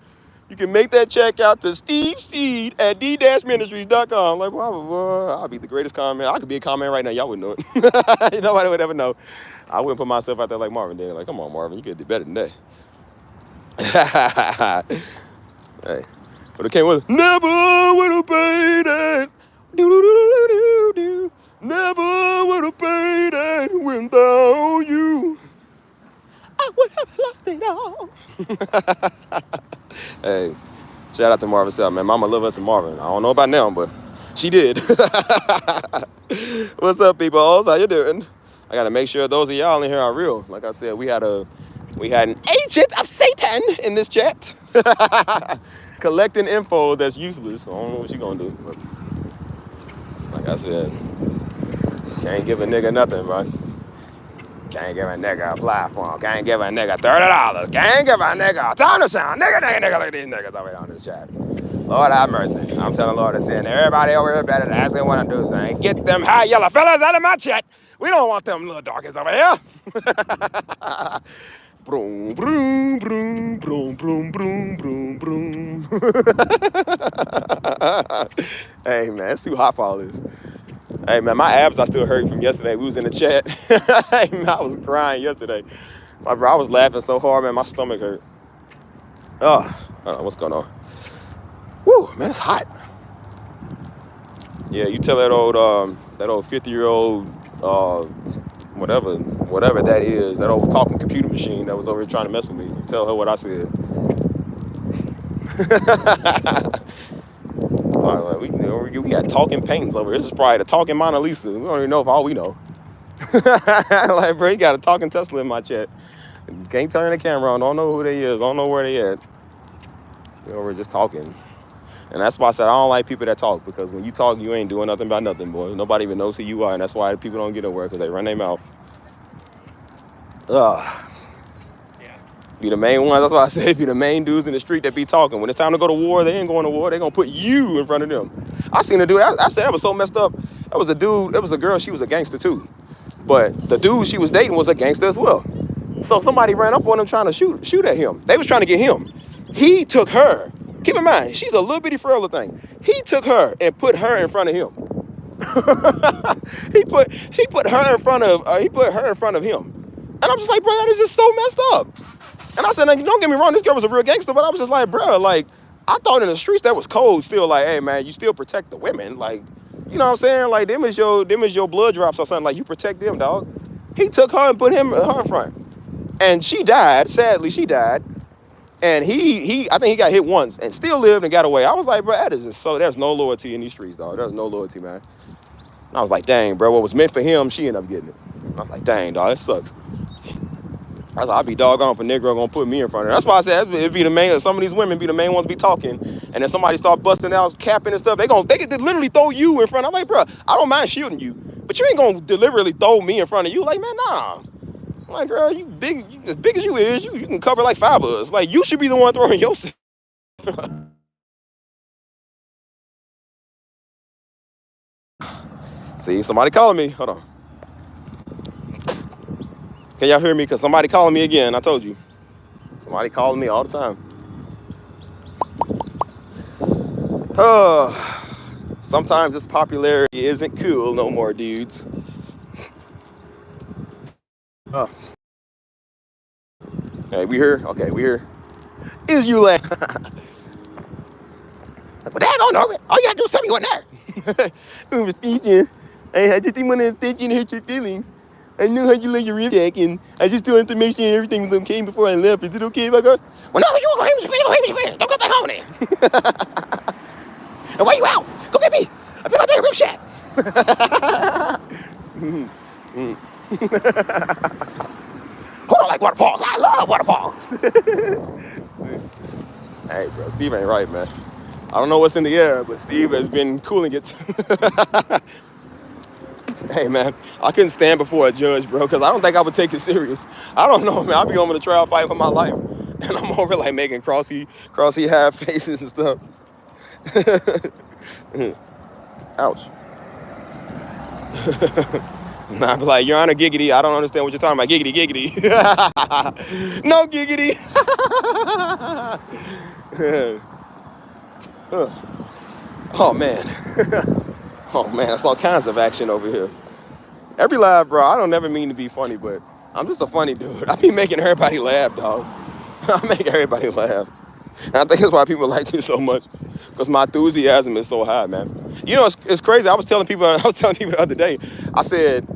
you can make that check out to steveseed@d-ministries.com. Like, blah, blah, blah. I'll be the greatest comment. I could be a comment right now. Y'all wouldn't know it. Nobody would ever know. I wouldn't put myself out there like Marvin did. Like, come on, Marvin. You could do better than that. Hey. But it came with, never would have paid it. Do-do-do-do-do-do. Never would have paid it without you. I would have lost it all. Hey, shout out to Marvin Sapp, man. Mama love us and Marvin. I don't know about now, but she did. What's up, people? How you doing? I gotta make sure those of y'all in here are real. Like I said, we had an agent of Satan in this chat. Collecting info that's useless. I don't know what she gonna do. But like I said, can't give a nigga nothing, right? Can't give a nigga a platform. Can't give a nigga $30. Can't give a nigga a ton of sound. Nigga. Look at these niggas over here on this chat. Lord have mercy. I'm telling Lord to send everybody over here better than asking what I'm doing. Saying, get them high yellow fellas out of my chat. We don't want them little darkies over here. Broom, broom, broom, broom, broom, broom, broom, broom. Hey, man, it's too hot for all this. Hey, man, my abs I still hurt from yesterday. We was in the chat. Hey, man, I was crying yesterday. I was laughing so hard, man, my stomach hurt. Oh, what's going on? Woo, man, it's hot. Yeah, you tell that old 50-year-old whatever that is, that old talking computer machine that was over here trying to mess with me. Tell her what I said. We got talking paintings over here. This is probably the talking Mona Lisa. We don't even know if all we know. Like, bro, you got a talking Tesla in my chat. Can't turn the camera on. Don't know who they is. Don't know where they at. We're just talking. And that's why I said I don't like people that talk, because when you talk, you ain't doing nothing about nothing, boy. Nobody even knows who you are, and that's why people don't get nowhere, because they run their mouth. Be the main ones. That's why I said be the main dudes in the street that be talking. When it's time to go to war, they ain't going to war. They gonna put you in front of them. I seen a dude. I said that was so messed up. That was a dude. That was a girl. She was a gangster too, but the dude she was dating was a gangster as well. So somebody ran up on him trying to shoot at him. They was trying to get him. He took her. Keep in mind, she's a little bitty frail thing. He took her and put her in front of him. he put her in front of him. And I'm just like, bro, that is just so messed up. And I said, now, don't get me wrong, this girl was a real gangster, but I was just like, bro, like, I thought in the streets that was cold still, like, hey, man, you still protect the women. Like, you know what I'm saying? Like, them is your blood drops or something. Like, you protect them, dog. He took her and put her in front. And she died. Sadly, she died. And I think he got hit once and still lived and got away. I was like, bro, that is just so, there's no loyalty in these streets, dog. There's no loyalty, man. And I was like, dang, bro, what was meant for him, she ended up getting it. I was like, dang, dog, that sucks. I was like, I'd be doggone if a nigga gonna put me in front of her. That's why I said it'd be the main. Some of these women be the main ones be talking, and then somebody start busting out capping and stuff. They could literally throw you in front. I'm like, bro, I don't mind shooting you, but you ain't gonna deliberately throw me in front of you. Like, man, nah. I'm like, girl, you big, as big as you is, you can cover like 5 of us. Like, you should be the one throwing yourself. See, somebody calling me. Hold on. Can y'all hear me? Because somebody calling me again. I told you. Somebody calling me all the time. Sometimes this popularity isn't cool no more, dudes. Okay, we here? Okay, we here. Is you like? Well, daggone Norbert. All you gotta do is tell me what there. I was thinking, I just didn't want to hurt your feelings. I knew how you like your rib back, and I just wanted to make sure everything was okay before I left. Is it okay if I go? Well, no, you go ahead with your friends. Don't go back home then. And why you out? Go get me. I been out there rib shack. Hold on, like waterfalls. I love waterfalls. Hey, bro, Steve ain't right, man. I don't know what's in the air, but Steve has been cooling it. Hey, man, I couldn't stand before a judge, bro, because I don't think I would take it serious. I don't know, man. I'll be over the trial fight for my life, and I'm over like making crossy half faces and stuff. Ouch. Nah, I'd be like, Your Honor, giggity. I don't understand what you're talking about. Giggity, giggity. No giggity. Oh, man. Oh, man, that's all kinds of action over here. Every live, bro, I don't never mean to be funny, but I'm just a funny dude. I be making everybody laugh, dog. I make everybody laugh. And I think that's why people like me so much, because my enthusiasm is so high, man. You know, it's crazy. I was telling people the other day, I said,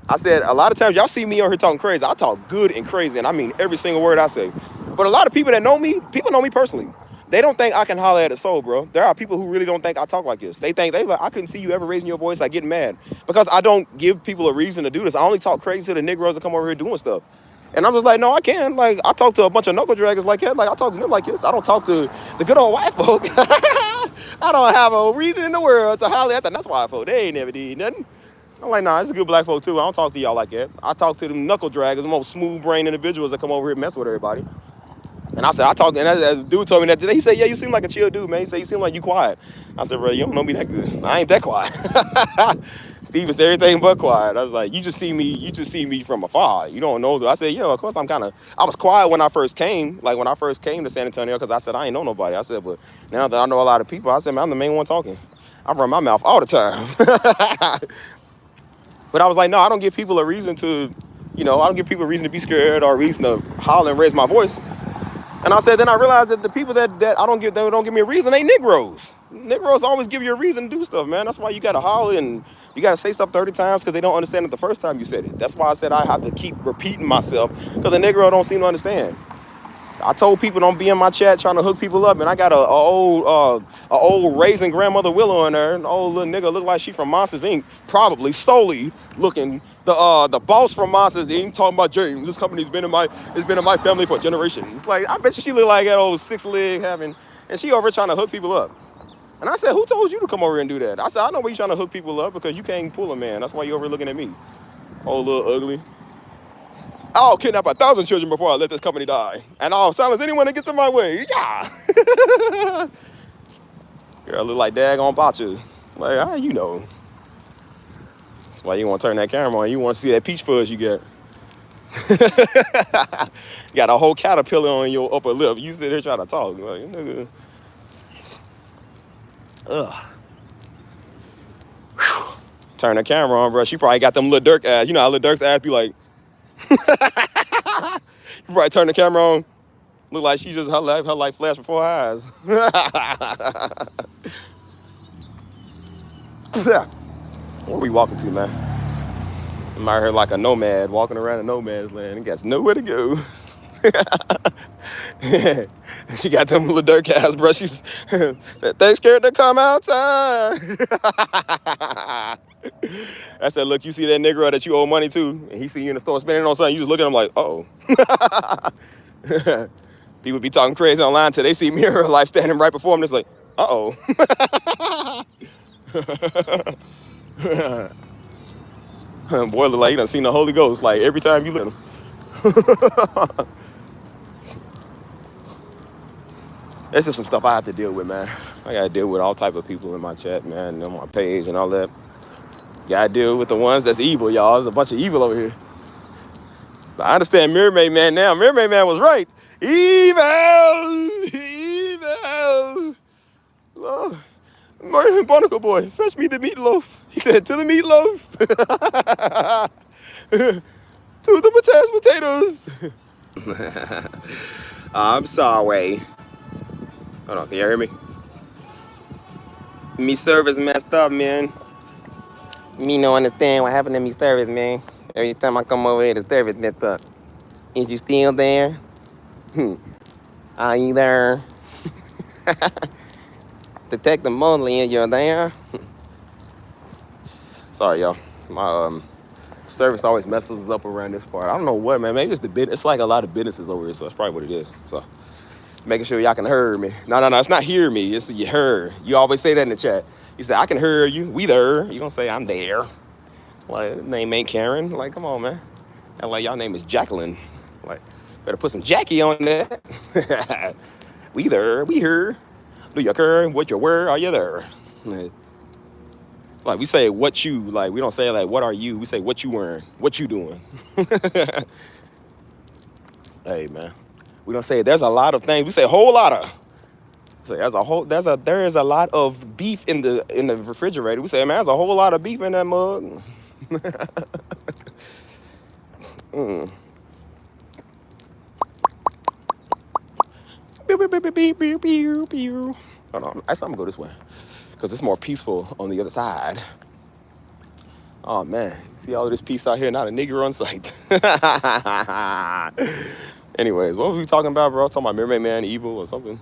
a lot of times y'all see me on here talking crazy. I talk good and crazy, and I mean every single word I say. But a lot of people that know me, people know me personally. They don't think I can holler at a soul, bro. There are people who really don't think I talk like this. They think like, I couldn't see you ever raising your voice, like getting mad, because I don't give people a reason to do this. I only talk crazy to the Negroes that come over here doing stuff. And I'm just like, no, I can. Like, I talk to a bunch of knuckle draggers like that. Like, I talk to them like this. I don't talk to the good old white folk. I don't have a reason in the world to holler at them. That's white folk. They ain't never did nothing. I'm like, nah, it's a good black folk too. I don't talk to y'all like that. I talk to them knuckle draggers, the most smooth brain individuals that come over here and mess with everybody. And I said, I talked, and a dude told me that today. He said, yeah, you seem like a chill dude, man. He said, you seem like you quiet. I said, bro, you don't know me that good. I ain't that quiet. Steve is everything but quiet. I was like, you just see me from afar. You don't know. I said, yeah, of course I was quiet when I first came, like when I first came to San Antonio, because I said, I ain't know nobody. I said, but now that I know a lot of people, I said, man, I'm the main one talking. I run my mouth all the time. But I was like, no, I don't give people a reason to, I don't give people a reason to be scared or a reason to holler and raise my voice. And I said, then I realized that the people that I don't give, that don't give me a reason, they Negroes. Negroes always give you a reason to do stuff, man. That's why you gotta holler and you gotta say stuff 30 times because they don't understand it the first time you said it. That's why I said I have to keep repeating myself because the Negro don't seem to understand. I told people don't be in my chat trying to hook people up, and I got a old raisin grandmother Willow in there. An old little nigga look like she from Monsters Inc. Probably solely looking the boss from Monsters Inc. Talking about James. This company's been in my family for generations. Like I bet you she look like that old 6-leg having, and she over trying to hook people up. And I said, who told you to come over here and do that? I said, I know why you trying to hook people up because you can't pull a man. That's why you over looking at me, old little ugly. I'll kidnap 1,000 children before I let this company die. And I'll silence anyone that gets in my way. Yeah. Girl, look like daggone Bacha. Like, you know. That's why you want to turn that camera on. You want to see that peach fuzz you got. You got a whole caterpillar on your upper lip. You sit there trying to talk. Like, nigga. Ugh. Whew. Turn the camera on, bro. She probably got them Lil Durk ass. You know how Lil Durk's ass be like. You probably turn the camera on. Look like she just her life flashed before her eyes. Where we walking to, man? I'm out here like a nomad, walking around a nomad's land and got nowhere to go. She got them little dirt ass brushes. They scared to come outside. I said, look, you see that Negro that you owe money to, and he see you in the store spending on something, you just look at him like, uh-oh. People be talking crazy online till they see me in real life standing right before them. It's like, uh-oh. Boy, look like he done seen the Holy Ghost like every time you look at him. That's just some stuff I have to deal with, man. I gotta deal with all type of people in my chat, man, and on my page and all that. Gotta deal with the ones that's evil, y'all. There's a bunch of evil over here. But I understand Mermaid Man now. Mermaid Man was right. Evil! Evil! Oh, Martin Barnacle boy, fetch me the meatloaf. He said, to the meatloaf. To the potatoes. I'm sorry. Hold on, can you hear me? Me service messed up, man. Me don't understand what happened to me service, man. Every time I come over here, the service messed up. Is you still there? Are you there? Detective Monley, you're there? Sorry, y'all. My service always messes us up around this part. I don't know what, man. Maybe it's the bit. It's like a lot of businesses over here, so that's probably what it is. So, making sure y'all can hear me. No, it's not hear me. It's you heard. You always say that in the chat. You say, I can hear you. We there. You don't say, I'm there. Like, name ain't Karen. Like, come on, man. And like, y'all name is Jacqueline. Like, better put some Jackie on that. We there. We here. Do you care? What you were? Are you there? Like, we say, what you, like, we don't say, like, what are you? We say, what you wearing? What you doing? Hey, man. We don't say, there's a lot of things. We say, a whole lot of. So there is a lot of beef in the refrigerator. We say, man, there's a whole lot of beef in that mug. Hold on, I'm gonna go this way because it's more peaceful on the other side. Oh man, see all of this peace out here, not a nigger on sight. Anyways, what was we talking about, bro? I was talking about Mermaid Man evil or something.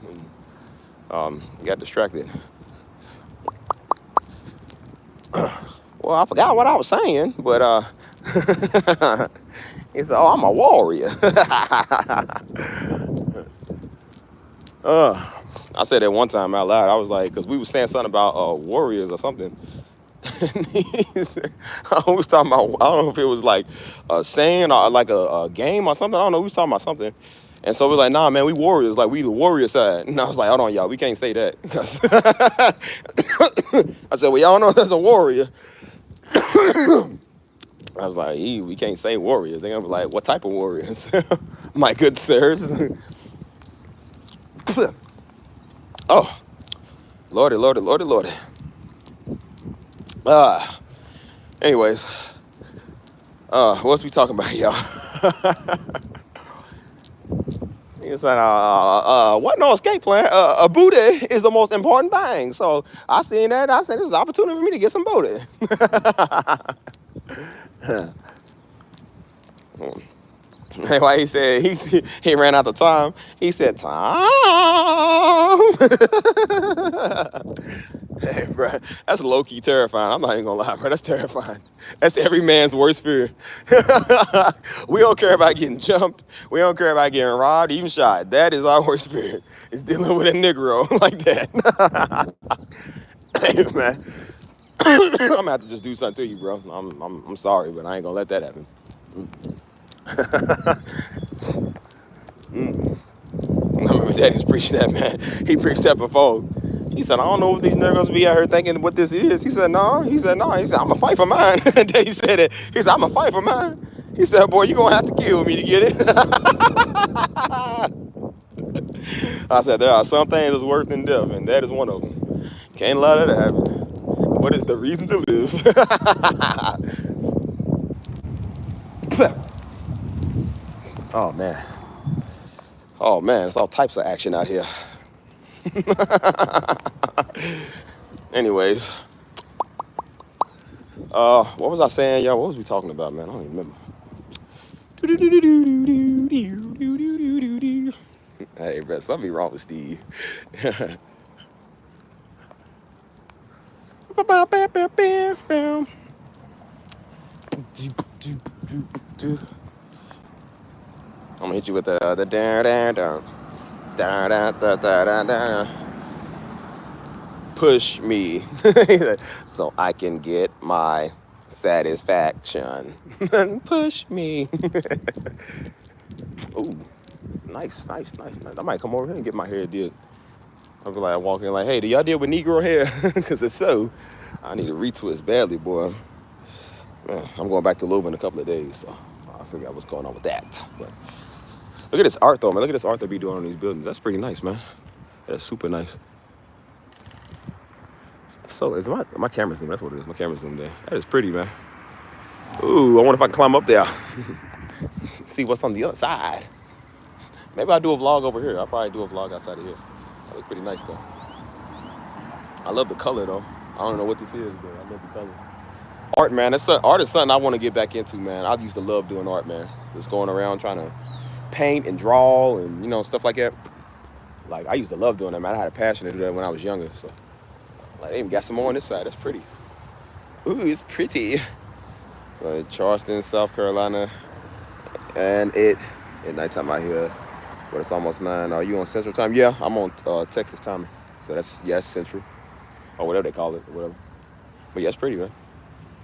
Got distracted. Well, I forgot what I was saying, but he said, "Oh, I'm a warrior." I said that one time out loud. I was like, because we were saying something about warriors or something. I was talking about, I don't know if it was like a saying or like a game or something. I don't know. We was talking about something. And so we're like, nah, man, we warriors. Like, we the warrior side. And I was like, hold on, y'all, we can't say that. I said, well, y'all know there's a warrior. I was like, we can't say warriors. They're gonna be like, what type of warriors? My good sirs. Oh, lordy, lordy, lordy, lordy. Anyways, what's we talking about, y'all? It's like, what no escape plan? A booty is the most important thing. So I seen that. I said, this is an opportunity for me to get some booty. Like he said, he ran out of time. He said, time. Hey, bro, that's low-key terrifying. I'm not even gonna lie, bro. That's terrifying. That's every man's worst fear. We don't care about getting jumped. We don't care about getting robbed, even shot. That is our worst fear. Is dealing with a Negro like that. Hey, man. I'm gonna have to just do something to you, bro. I'm sorry, but I ain't gonna let that happen. I remember Daddy's preaching that, man. He preached that before. He said, I don't know what these niggas be out here thinking what this is. He said, no. He said, no. He said, I'm going to fight for mine. Daddy said it. He said, I'm going to fight for mine. He said, boy, you're going to have to kill me to get it. I said, there are some things that's worse than death, and that is one of them. Can't allow that to happen. What is the reason to live? Oh, man. Oh, man. It's all types of action out here. Anyways, what was I saying, y'all? What was we talking about, man? I don't even remember. Hey, bro, something wrong with Steve. I'm gonna hit you with the push me so I can get my satisfaction. Push me. Ooh, nice. I might come over here and get my hair did. I'll be like walking like, hey, do y'all deal with Negro hair? Because if so, I need a retwist badly, boy. Man, I'm going back to Louisville in a couple of days, so I'll figure out what's going on with that. But look at this art, though, man. Look at this art they be doing on these buildings. That's pretty nice, man. That's super nice. So, is my camera zoom? That's what it is. My camera zoom there. That is pretty, man. Ooh, I wonder if I can climb up there. See what's on the other side. Maybe I'll do a vlog over here. I'll probably do a vlog outside of here. That looks pretty nice, though. I love the color, though. I don't know what this is, but I love the color. Art, man. Art is something I want to get back into, man. I used to love doing art, man. Just going around trying to paint and draw and, stuff like that. Like, I used to love doing that, man. I had a passion to do that when I was younger, so. Like, they even got some more on this side. That's pretty. Ooh, it's pretty. So, Charleston, South Carolina. And at nighttime out here. But it's almost 9. Are you on Central Time? Yeah, I'm on Texas time. So, that's Central. Or whatever they call it, or whatever. But, yeah, it's pretty, man.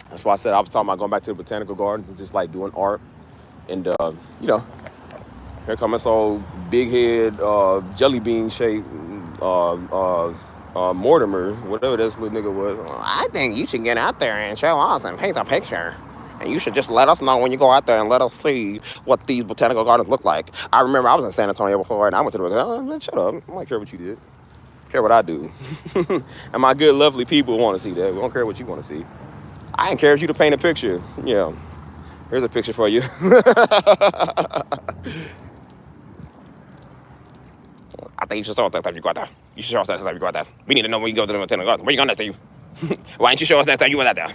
That's why I said I was talking about going back to the botanical gardens and just, like, doing art. And, here comes this old big head, jelly bean shaped Mortimer, whatever this little nigga was. I think you should get out there and show us and paint a picture. And you should just let us know when you go out there and let us see what these botanical gardens look like. I remember I was in San Antonio before and I went to the shut up. I don't care what you did. I care what I do. And my good, lovely people want to see that. We don't care what you want to see. I encourage you to paint a picture. Yeah. Here's a picture for you. I think you should show us next time you go out there. You should show us next time you go out there. We need to know when you go to the botanical gardens. Where you going next time? Why didn't you show us next time you went out there?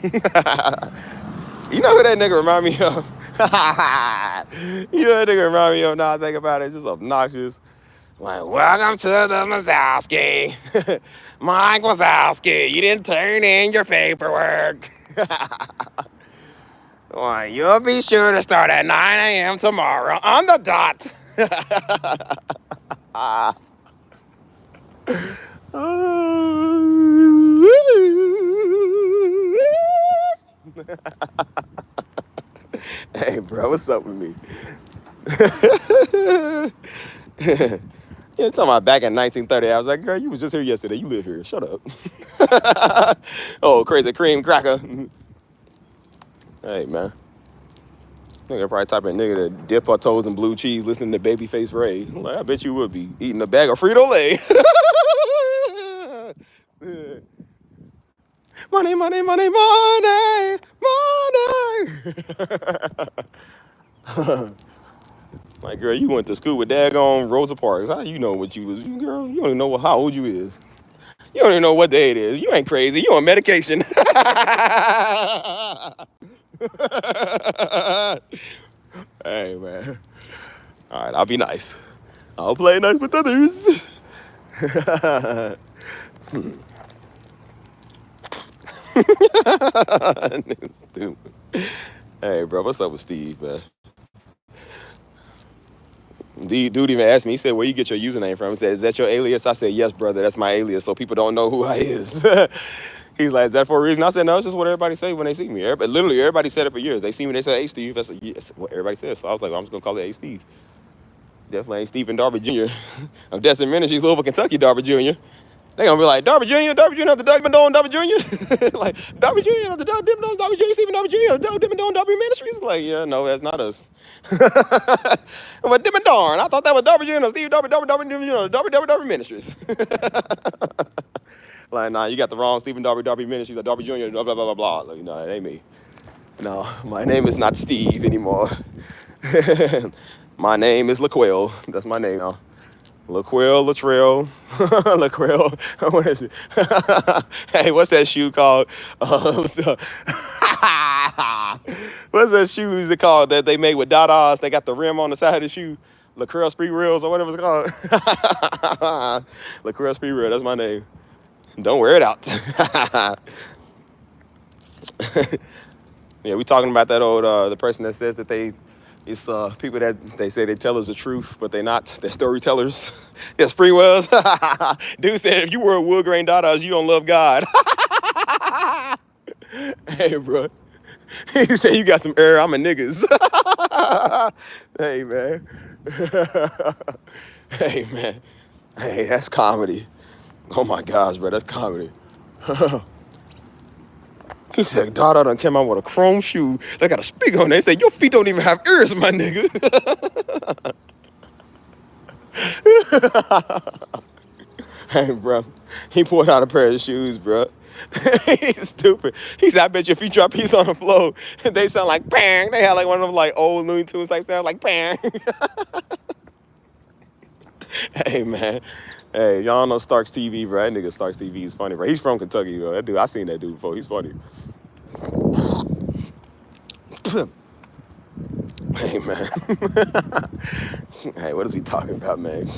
You know who that nigga remind me of? You know who that nigga remind me of? Now I think about it. It's just obnoxious. Like, welcome to the Wazowski. Mike Wazowski, you didn't turn in your paperwork. Well, you'll be sure to start at 9 a.m. tomorrow on the dot. Hey, bro, what's up with me? You're talking about back in 1930. I was like, girl, you was just here yesterday. You live here. Shut up. Oh, crazy cream cracker. Hey, man. Nigga probably type of nigga that dip our toes in blue cheese listening to Babyface Ray. I'm like, I bet you would be eating a bag of Frito-Lay. Money, money, money, money, money. Like, girl, you went to school with daggone Rosa Parks. How you know what you was? Girl, you don't even know how old you is. You don't even know what day it is. You ain't crazy. You on medication. Hey, man. All right, I'll be nice. I'll play nice with others. Stupid. Hey, bro, what's up with Steve, man? Dude even asked me, he said, where you get your username from? He said, is that your alias? I said, yes, brother, that's my alias, so people don't know who I is. He's like, is that for a reason? I said, no, it's just what everybody say when they see me. Literally, everybody said it for years. They see me, they say, hey, Steve. That's what everybody says. So I was like, well, I'm just going to call it Hey, Steve. Definitely ain't Stephen Darby Jr. of Destin Ministries, Louisville, Kentucky, Darby Jr. They gonna be like, Darby Jr., of the Doug Dimmadome, Darby Jr. Like, Darby Jr. of the Doug Dimmadome, Darby Jr., Stephen Darby Jr. of the Doug Dimmadome, Darby Ministries. Like, yeah, no, that's not us. But Dimmadome, I thought that was Darby Jr., Steve Darby, Darby Jr., Darby Ministries. Like, nah, you got the wrong Stephen Darby Ministries, or Darby Jr., blah, blah, blah, blah, blah. Like, no, it ain't me. No, my name is not Steve anymore. My name is LaQuell. That's my name now. LaQuell, Latrell, LaQuell. What is it? Hey, what's that shoe called? What's that shoe called that they made with Dadas? They got the rim on the side of the shoe. LaQuell Speed Rails or whatever it's called. LaQuell Speed Rail, that's my name. Don't wear it out. Yeah, we talking about that old the person that says that it's people that they say they tell us the truth, but they're not. They're storytellers. Yes, Sprewells. Dude said if you wear wood grain Dadas, you don't love God. Hey, bro. He said you got some air. I'm a niggas. Hey, man. Hey, man. Hey, that's comedy. Oh my gosh, bro, that's comedy. He said, Dada done came out with a chrome shoe. They got a speaker on there. They said, your feet don't even have ears, my nigga. Hey, bro. He pulled out a pair of shoes, bro. He's stupid. He said, I bet you if you drop these on the floor, they sound like bang. They had like one of them like old Looney Tunes type sound like bang. Hey, man. Hey, y'all know Starks TV, bro. That nigga Starks TV is funny, bro. He's from Kentucky, bro. That dude, I seen that dude before. He's funny. Hey, man. Hey, what is we talking about, man?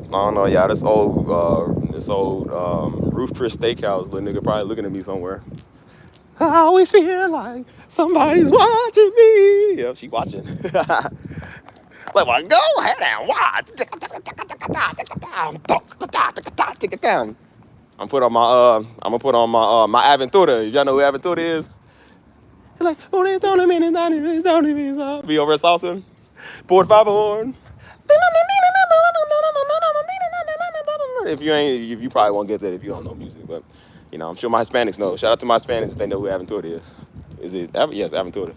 I don't know, y'all. This old Ruth Chris Steakhouse little nigga probably looking at me somewhere. I always feel like somebody's watching me. Yep, she watching. Like, well, go ahead and watch. Take it down. I'm gonna put on my Aventura. If y'all know who Aventura is. He's like, oh, there's only minutes, be over at Salsa. Por favor. If you probably won't get that if you don't know music, but you know, I'm sure my Hispanics know. Shout out to my Hispanics if they know who Aventura is. Is it? Yes, Aventura.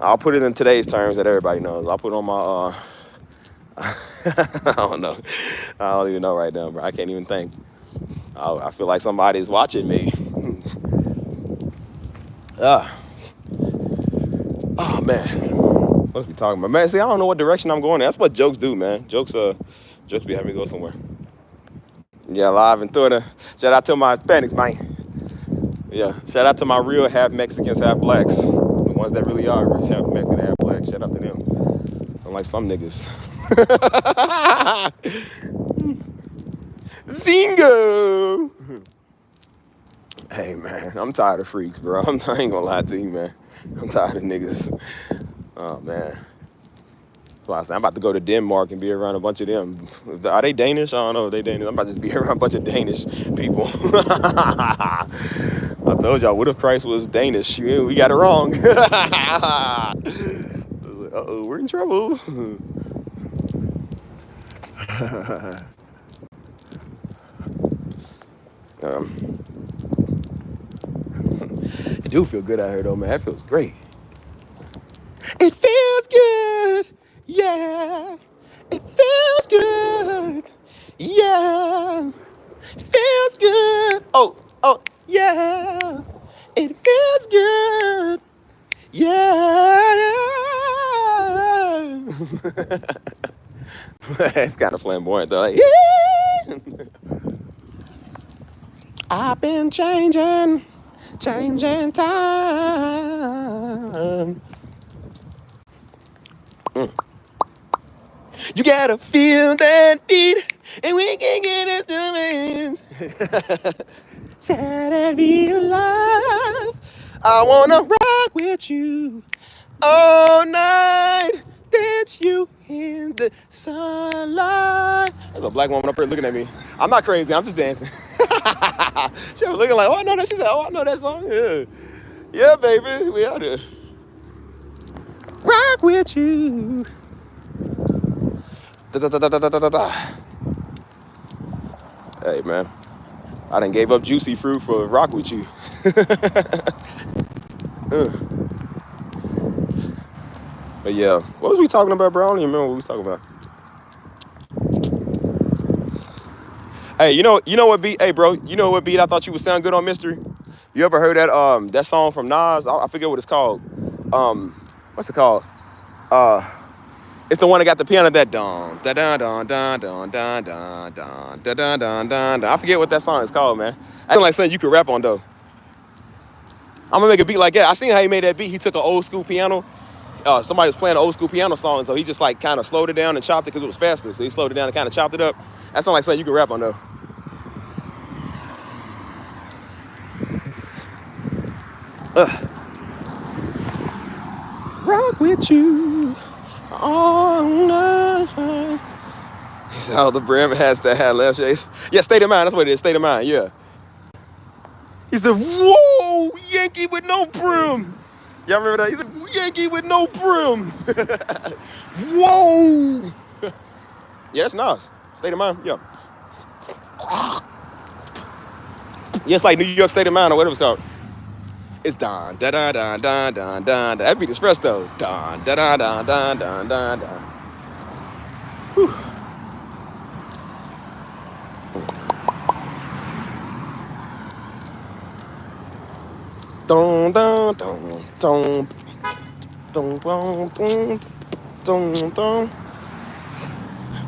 I'll put it in today's terms that everybody knows. I'll put on my I don't know. I don't even know right now, bro. I can't even think. I feel like somebody's watching me. Oh man, what are we talking about, man? See, I don't know what direction I'm going in. That's what jokes do, man. Jokes be having me go somewhere. Yeah, live in Twitter. Shout out to my Hispanics, man. Yeah, shout out to my real half Mexicans, half blacks. The ones that really are half Mexican, half black. Shout out to them. Unlike some niggas. Zingo! Hey, man, I'm tired of freaks, bro. I ain't gonna lie to you, man. I'm tired of niggas. Oh, man. That's why I say I'm about to go to Denmark and be around a bunch of them. Are they Danish? I don't know if they Danish. I'm about to just be around a bunch of Danish people. I told y'all, what if Christ was Danish? We got it wrong. Uh-oh, we're in trouble. um, it do feel good out here though, man. That feels great. It feels good. Yeah. It feels good. Yeah. It feels good. Oh, yeah. It feels good. Yeah. It's kind of flamboyant though. Like, yeah. I've been changing time. You gotta feel that beat, and we can get it to me. Try to be alive. I wanna rock with you all night. Dance you in the sunlight. There's a black woman up here looking at me. I'm not crazy. I'm just dancing. She was looking like, oh, I know that. She said, oh, I know that song. Yeah, yeah, baby, we out here. Rock with you. Da, da, da, da, da, da, da. Hey, man. I done gave up juicy fruit for rock with you. But yeah, what was we talking about, bro? I don't even remember what we was talking about. Hey, you know what beat? Hey, bro, you know what beat I thought you would sound good on Mystery? You ever heard that song from Nas? I forget what it's called. What's it called? It's the one that got the piano that dun da dun dun dun dun dun dun dun da dun dun dun. I forget what that song is called, man. I feel like something you could rap on though. I'm gonna make a beat like that. I seen how he made that beat. He took an old school piano. Somebody was playing an old school piano song, so he just like kind of slowed it down and chopped it because it was faster. So he slowed it down and kind of chopped it up. That sounds like something you could rap on though. Rock with you all night. He said, "Oh, the brim has to have left shades." Yeah, State of Mind. That's what it is. State of Mind. Yeah. He said, "Whoa, Yankee with no brim." Y'all remember that? He said, "Yankee with no brim." Whoa. Yeah, that's Nas. State of Mind. Yeah. Yeah, it's like New York State of Mind or whatever it's called. It's don da da da da da da. That beat is fresh though. Don da da da da da da da. Whew. Dun dun dun dun dun dun dun dun.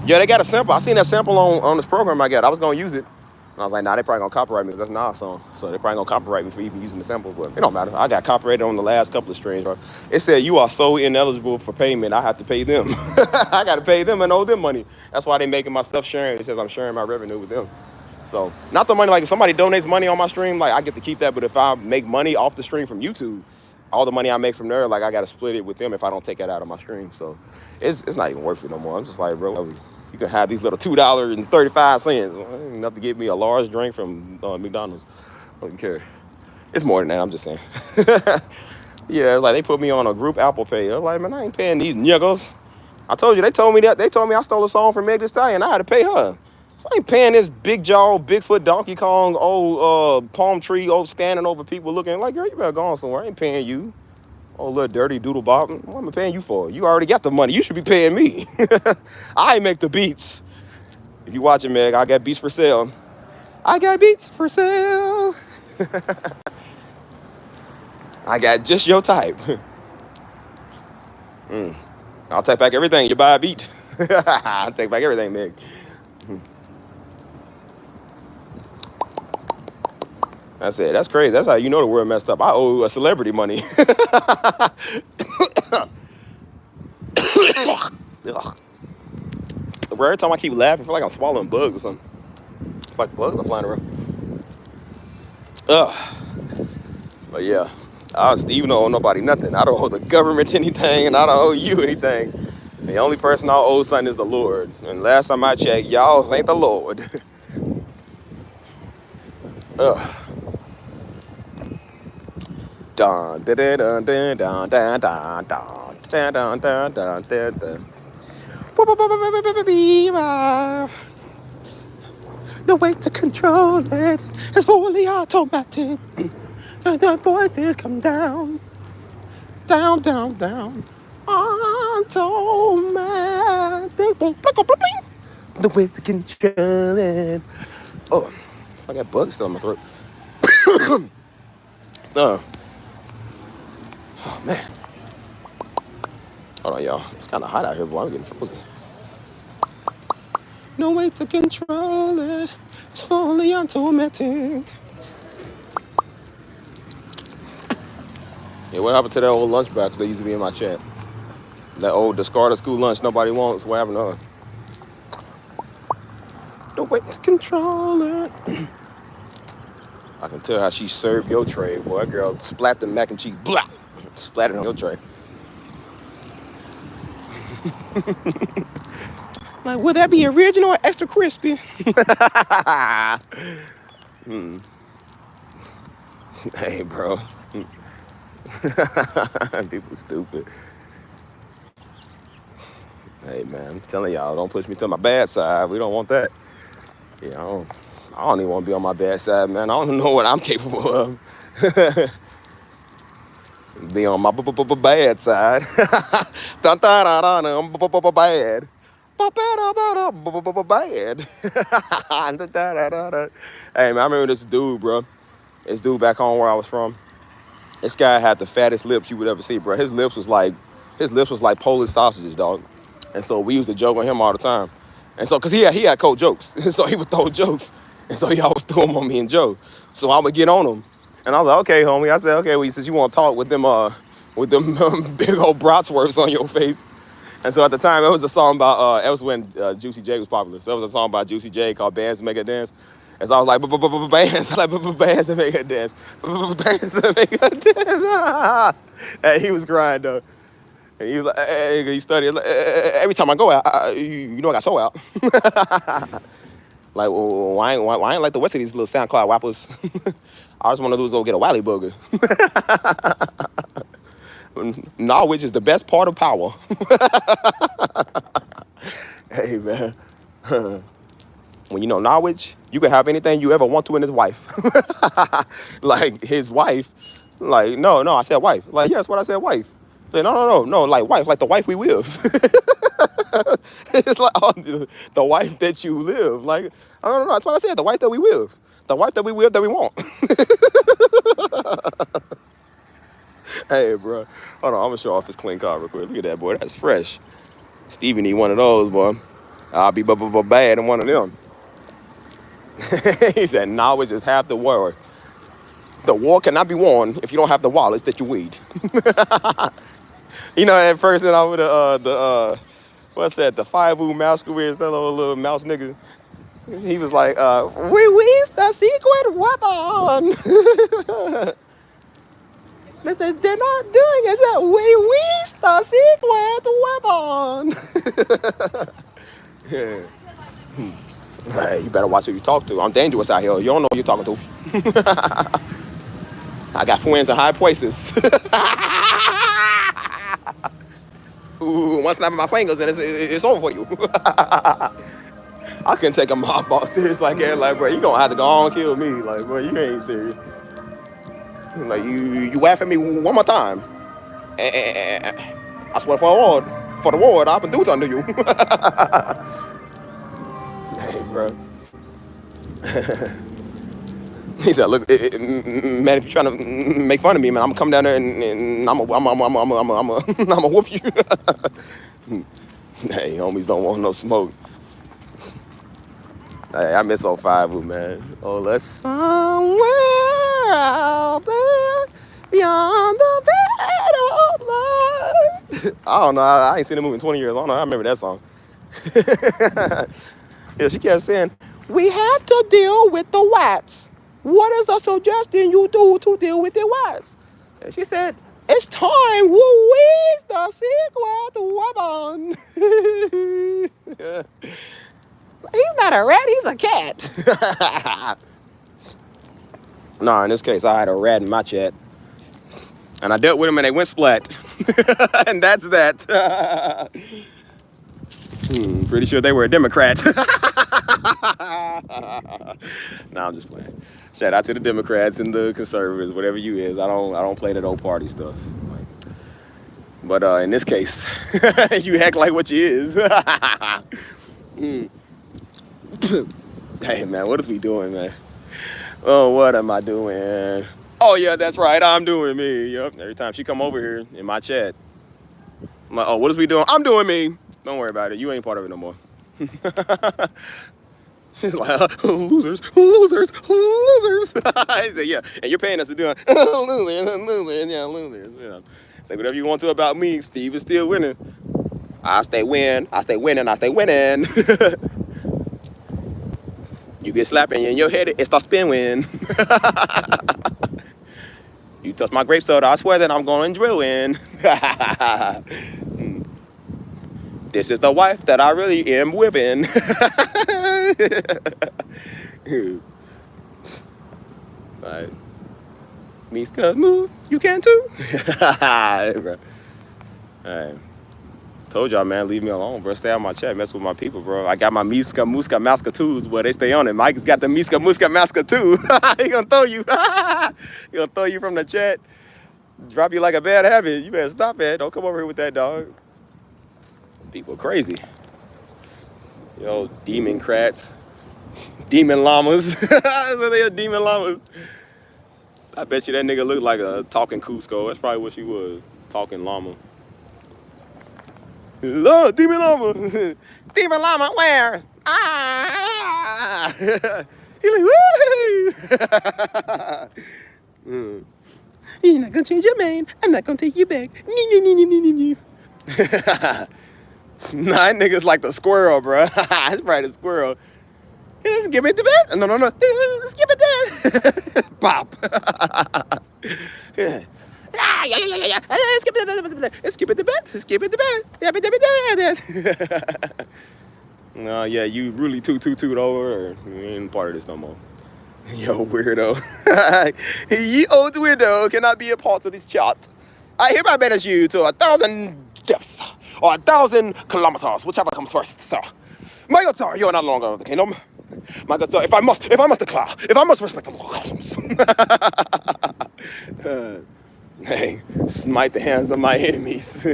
Yeah, they got a sample. I seen that sample on this program I got. I was gonna use it. And I was like, nah, they probably gonna copyright me because that's Nas song. So they probably gonna copyright me for even using the sample, but it don't matter. I got copyrighted on the last couple of streams, bro. It said you are so ineligible for payment, I have to pay them. I gotta pay them and owe them money. That's why they making my stuff sharing. It says I'm sharing my revenue with them. So not the money, like if somebody donates money on my stream, like I get to keep that. But if I make money off the stream from YouTube, all the money I make from there, like I gotta split it with them if I don't take that out of my stream. So it's not even worth it no more. I'm just like, bro, you can have these little $2.35 enough to get me a large drink from McDonald's. I don't care. It's more than that. I'm just saying. Yeah, it's like they put me on a group Apple Pay. I'm like, man, I ain't paying these niggas. I told you, they told me that. They told me I stole a song from Meg Thee Stallion. I had to pay her. So I ain't paying this big jaw, Bigfoot, Donkey Kong, old palm tree, old standing over people looking like, girl, you better go on somewhere. I ain't paying you. Oh, little dirty doodle bob. What am I paying you for? You already got the money. You should be paying me. I make the beats. If you watching, Meg, I got beats for sale. I got beats for sale. I got just your type. I'll take back everything. You buy a beat. I'll take back everything, Meg. That's it. That's crazy. That's how you know the world messed up. I owe a celebrity money. Bro, every time I keep laughing, I feel like I'm swallowing bugs or something. It's like bugs are flying around. But yeah, Steve don't owe nobody nothing. I don't owe the government anything, and I don't owe you anything. The only person I owe something is the Lord. And last time I checked, y'all ain't the Lord. Dun dun dun dun dun dun dun dun dun dun dun dun. The way to control it is fully automatic. And the voices come down, down, down, down. Automatic. The way to control it. Oh, I got bugs still in my throat. Oh man. Hold on, y'all. It's kind of hot out here, boy. I'm getting frozen. No way to control it. It's fully automatic. Yeah, what happened to that old lunchbox that used to be in my chat? That old discarded school lunch nobody wants. What happened to her? No way to control it. I can tell how she served your tray, boy. That girl splat the mac and cheese. Blah! Splattered on your tray. Like, would that be original or extra crispy? Hey, bro. People stupid. Hey, man, I'm telling y'all, don't push me to my bad side. We don't want that. Yeah, I don't even want to be on my bad side, man. I don't know what I'm capable of. Be on my bad side. Bad. Bad. Hey, man, I remember this dude, bro. This dude back home where I was from. This guy had the fattest lips you would ever see, bro. His lips was like Polish sausages, dog. And so we used to joke on him all the time. And so, cause he had cold jokes, and so he would throw jokes, and so he always threw them on me and Joe. So I would get on him, and I was like, okay, homie. I said, okay, well, since you want to talk with them big old bratwursts on your face. And so at the time, it was a song about, it was when Juicy J was popular. So it was a song by Juicy J called Bands to Make a Dance. And so I was like, bands, like bands to make a dance. Bands to make a dance. And he was crying, though. And he was like, hey, you study. Every time I go out, you know I got soul out. Like, well, why ain't like the rest of these little SoundCloud rappers? I just want to do is go get a Wally burger. Knowledge is the best part of power. Hey, man. When you know knowledge, you can have anything you ever want to in his wife. Like, his wife. Like, no, I said wife. Like, yes, what I said, wife. Like, no, like wife, like the wife we live. It's like the wife that you live. Like, I don't know, that's what I said, the wife that we live. The wife that we live that we want. Hey, bro. Hold on, I'm gonna show off his clean car real quick. Look at that, boy. That's fresh. Stevie need one of those, boy. I'll be bad in one of them. He said, knowledge is half the war. The war cannot be won if you don't have the wallet that you need. You know, at first, I with what's that? The 5-Woo mouse squid, that little mouse nigga. He was like, we used the secret weapon. They said, they're not doing it. Said, we used the secret weapon. Yeah. Hey, you better watch who you talk to. I'm dangerous out here. You don't know who you're talking to. I got friends in high places. Ooh, one snap of my fingers and it's over for you. I couldn't take a mob boss serious like that. Like, bro, you gonna have to go on and kill me. Like, bro, you ain't serious. Like, you laugh at me one more time. I swear for the ward, I've been doing something to you. Hey, bro. He said, "Look, man, if you're trying to make fun of me, man, I'm gonna come down there and I'm gonna whoop you." Hey, homies don't want no smoke. Hey, I miss 05, man. Oh, let's somewhere out there beyond the battle line. I don't know. I ain't seen the movie in 20 years. I don't know. I remember that song. Yeah, she kept saying, "We have to deal with the whites. What is the suggestion you do to deal with the whites?" And she said, "It's time we use the secret weapon." He's not a rat, he's a cat. Nah, in this case, I had a rat in my chat. And I dealt with him and they went splat. And that's that. Pretty sure they were Democrats. Nah, I'm just playing. Shout out to the Democrats and the conservatives, whatever you is. I don't play that old party stuff. But in this case, you act like what you is. Mm. Hey man, what is we doing, man? Oh, what am I doing? Oh yeah, that's right. I'm doing me. Yep. Every time she come over here in my chat, I'm like, oh, what is we doing? I'm doing me. Don't worry about it. You ain't part of it no more. She's like, losers, losers, losers. He said, yeah, and you're paying us to do it. Losers, losers, yeah, losers. Yeah. Say whatever you want to about me. Steve is still winning. I stay winning. I stay winning. I stay winning. You get slapping in your head, it starts spinning. You touch my grape soda, I swear that I'm going to drill in. This is the wife that I really am whipping. Right. Miska, move, you can too. Alright. Told y'all, man, leave me alone, bro. Stay out my chat, mess with my people, bro. I got my Miska Muska Maska 2s, but they stay on it. Mike's got the Miska Muska Maska 2. He gonna throw you. He gonna throw you from the chat. Drop you like a bad habit. You better stop it. Don't come over here with that, dog. People crazy. Yo, demon crats. Demon llamas. That's what they are, demon llamas. I bet you that nigga looked like a talking Cusco. That's probably what she was. Talking llama. Look, demon llama. Demon llama, where? Ah! He's like, woo! You're not gonna change your mind. I'm not gonna take you back. Nah, that nigga's like the squirrel, bro. It's probably the squirrel. Skip it to bed. No. Skip it then. Pop. Skip it to bed. Skip it to bed. No, yeah, you really toot over, or you ain't part of this no more. Yo, weirdo. You old weirdo cannot be a part of this chat. I hereby banish you to 1,000 deaths, or 1,000 kilometers, whichever comes first, sir. My God, sir, you are not longer of the kingdom. My God, sir, if I must declare, if I must respect the law cosmos. Hey, smite the hands of my enemies.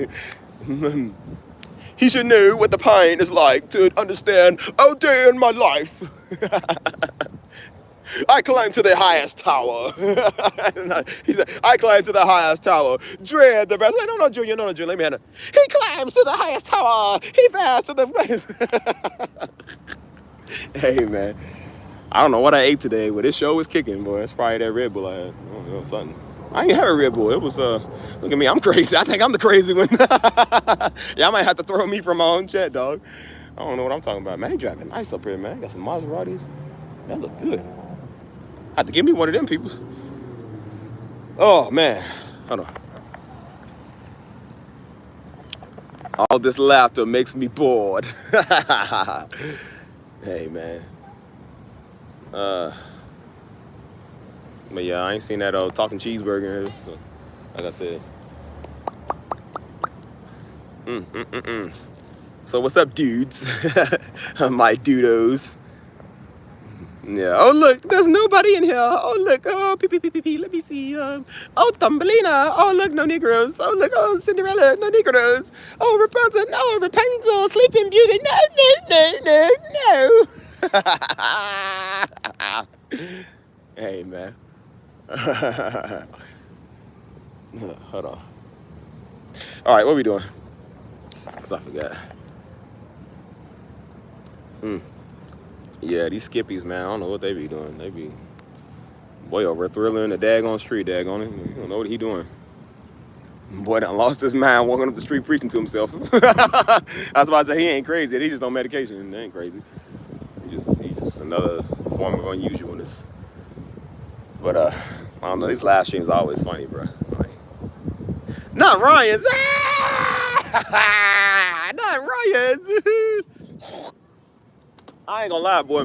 He should know what the pain is like to understand a day in my life. I climb to the highest tower. He said, I climb to the highest tower. Dread the rest. No, Junior, let me handle it. He climbs to the highest tower. He fast to the place. Hey, man. I don't know what I ate today, but this show was kicking, boy. It's probably that Red Bull I had. I don't know, something. I ain't had a Red Bull. It was, look at me. I'm crazy. I think I'm the crazy one. Y'all might have to throw me from my own chat, dog. I don't know what I'm talking about. Man, they driving nice up here, man. Got some Maseratis. That look good. Have to give me one of them peoples. Oh, man. Hold on. All this laughter makes me bored. Hey, man. But yeah, I ain't seen that talking cheeseburger here. So, like I said. So what's up, dudes? My dudos. Yeah. Oh look, there's nobody in here. Oh look. Oh pee. Let me see. Oh Thumbelina. Oh look, no Negroes. Oh look. Oh Cinderella. No Negroes. Oh Rapunzel. No Rapunzel. Sleeping Beauty. No. Hey man. Hold on. All right, what are we doing? Cause I forgot. Yeah, these skippies, man. I don't know what they be doing. They be boy over Thriller in the daggone street, daggone it. You don't know what he doing. Boy done lost his mind walking up the street preaching to himself. I was about to say he ain't crazy. He just on medication. They ain't crazy. He's just another form of unusualness. But I don't know. These live streams are always funny, bro. Like, not Ryan's. Not Ryan's. I ain't gonna lie, boy.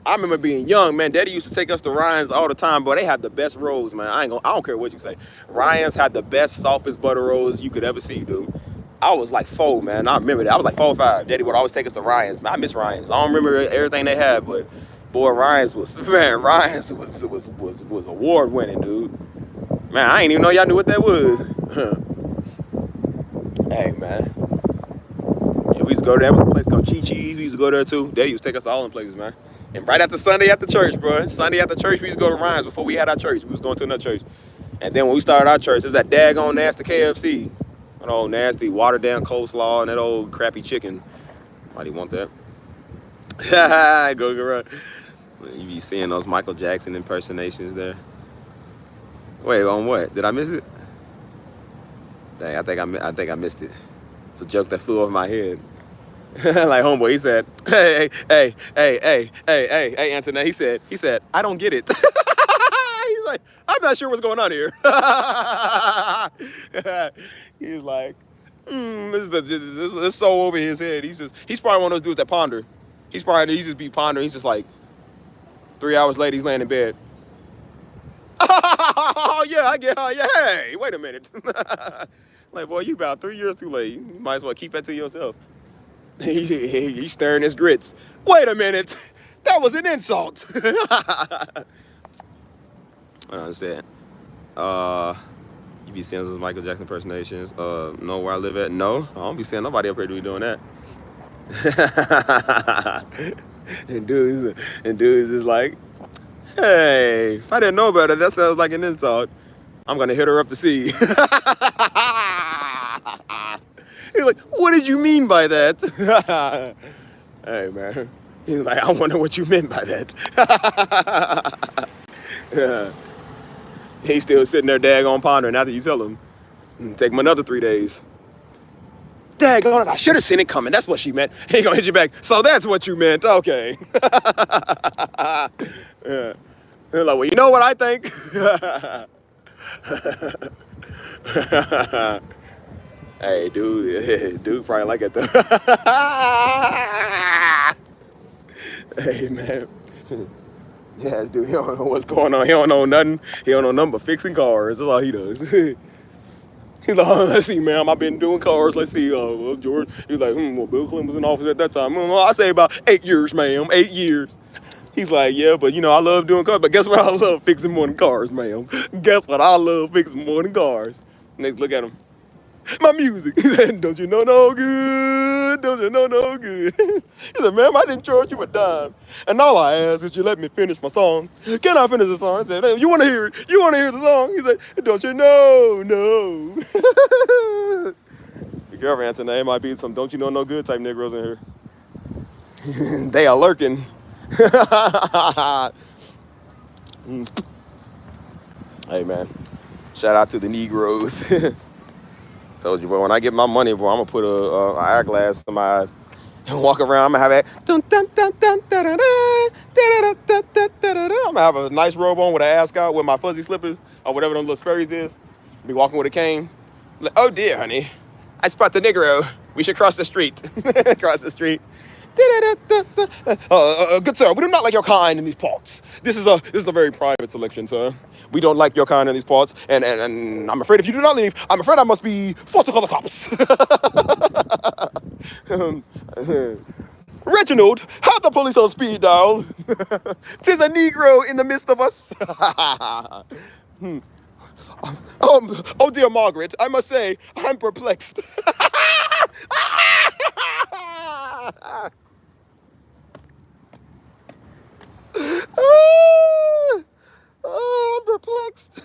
I remember being young, man. Daddy used to take us to Ryan's all the time, boy. They had the best rolls, man. I don't care what you say. Ryan's had the best, softest butter rolls you could ever see, dude. I was like 4, man. I remember that. I was like 4 or 5. Daddy would always take us to Ryan's. Man, I miss Ryan's. I don't remember everything they had, but boy, Ryan's was man. Ryan's was award winning, dude. Man, I ain't even know y'all knew what that was. Hey, man. Yeah, we used to go there. There was a place called Chi Chi's. We used to go there too. Daddy used to take us all in places, man. And right after Sunday after church, bro. Sunday after church, we used to go to Ryan's before we had our church. We was going to another church. And then when we started our church, it was that daggone nasty KFC. That old nasty watered down coleslaw and that old crappy chicken. Why do you want that? Go run. You be seeing those Michael Jackson impersonations there. Wait, on what? Did I miss it? Dang, I think I missed it. It's a joke that flew over my head. Like homeboy, he said, hey, Antoinette. He said, I don't get it. He's like, I'm not sure what's going on here. He's like, this is so over his head. He's probably one of those dudes that ponder. He just be pondering. He's just like, 3 hours later, he's laying in bed. Oh yeah, I get. Yeah, hey, wait a minute. Like, boy, you about 3 years too late. You might as well keep that to yourself. He's stirring his grits. Wait a minute, that was an insult. I understand. You be seeing those Michael Jackson impersonations. Know where I live at? No, I don't be seeing nobody up here doing that. and dudes is like, hey, if I didn't know about it, that sounds like an insult. I'm gonna hit her up to see. He's like, what did you mean by that? Hey, man. He's like, I wonder what you meant by that. Yeah. He's still sitting there daggone pondering after you tell him. Take him another 3 days. Daggone it, I should have seen it coming. That's what she meant. He gonna hit you back. So that's what you meant. Okay. Yeah. He's like, well, you know what I think? Hey, dude probably like it though. Hey, man. Yeah, dude, he don't know what's going on. He don't know nothing. He don't know nothing but fixing cars. That's all he does. He's like, oh, let's see, ma'am. I've been doing cars. Let's see, well, George. He's like, well, Bill Clinton was in office at that time. I say about 8 years, ma'am. 8 years. He's like, yeah, but you know, I love doing cars. But guess what? I love fixing more than cars, ma'am. Guess what? I love fixing more than cars. Next, look at him. My music. He said, don't you know no good? Don't you know no good? He said, ma'am, I didn't charge you a dime. And all I ask is you let me finish my song. Can I finish the song? I said, hey, you want to hear it? You want to hear the song? He said, don't you know? No. Be careful, Anthony. There might be some don't you know no good type Negroes in here. They are lurking. Hey, man. Shout out to the Negroes. Told you, boy, when I get my money, boy, I'm gonna put a eyeglass in my eye and walk around. I'm gonna have I'm gonna have a nice robe on with an ascot with my fuzzy slippers or whatever them little Sperry's is. Be walking with a cane. Like, oh dear, honey, I spot the Negro. We should cross the street. Cross the street. Good sir, we do not like your kind in these parts. This is a very private selection, sir. We don't like your kind in these parts, and I'm afraid if you do not leave, I'm afraid I must be forced to call the cops. Reginald, have the police on speed dial. 'Tis a Negro in the midst of us. Oh dear Margaret, I must say, I'm perplexed. I'm perplexed.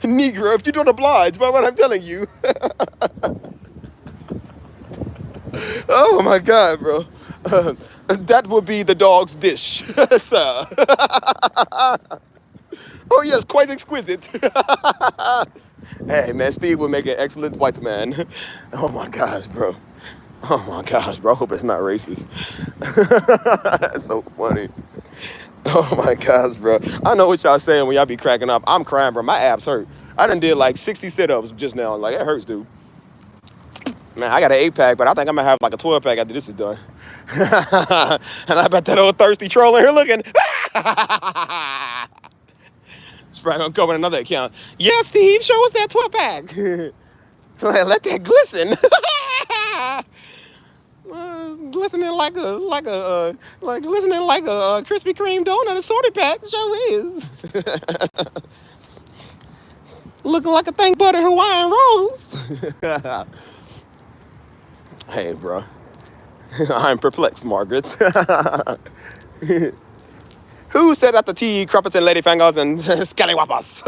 Negro, if you don't oblige by what I'm telling you. Oh my God, bro. That would be the dog's dish, sir. Oh yes, quite exquisite. Hey man, Steve would make an excellent white man. Oh my gosh, bro. Oh my gosh, bro. I hope it's not racist. That's so funny. Oh my gosh, bro. I know what y'all saying when y'all be cracking up. I'm crying, bro. My abs hurt. I done did like 60 sit-ups just now. Like, it hurts, dude. Man, I got an 8-pack, but I think I'm gonna have like a 12-pack after this is done. And I bet that old thirsty troll in here looking. probably gonna come with another account. Yeah, Steve, show us that 12-pack. Let that glisten. Glistening like glistening like a Krispy Kreme donut assorted pack. Sure is. Looking like a thank butter Hawaiian rolls. Hey, bro. I'm perplexed, Margaret. Who said that the tea, crumpets, and ladyfingers and scallywappers?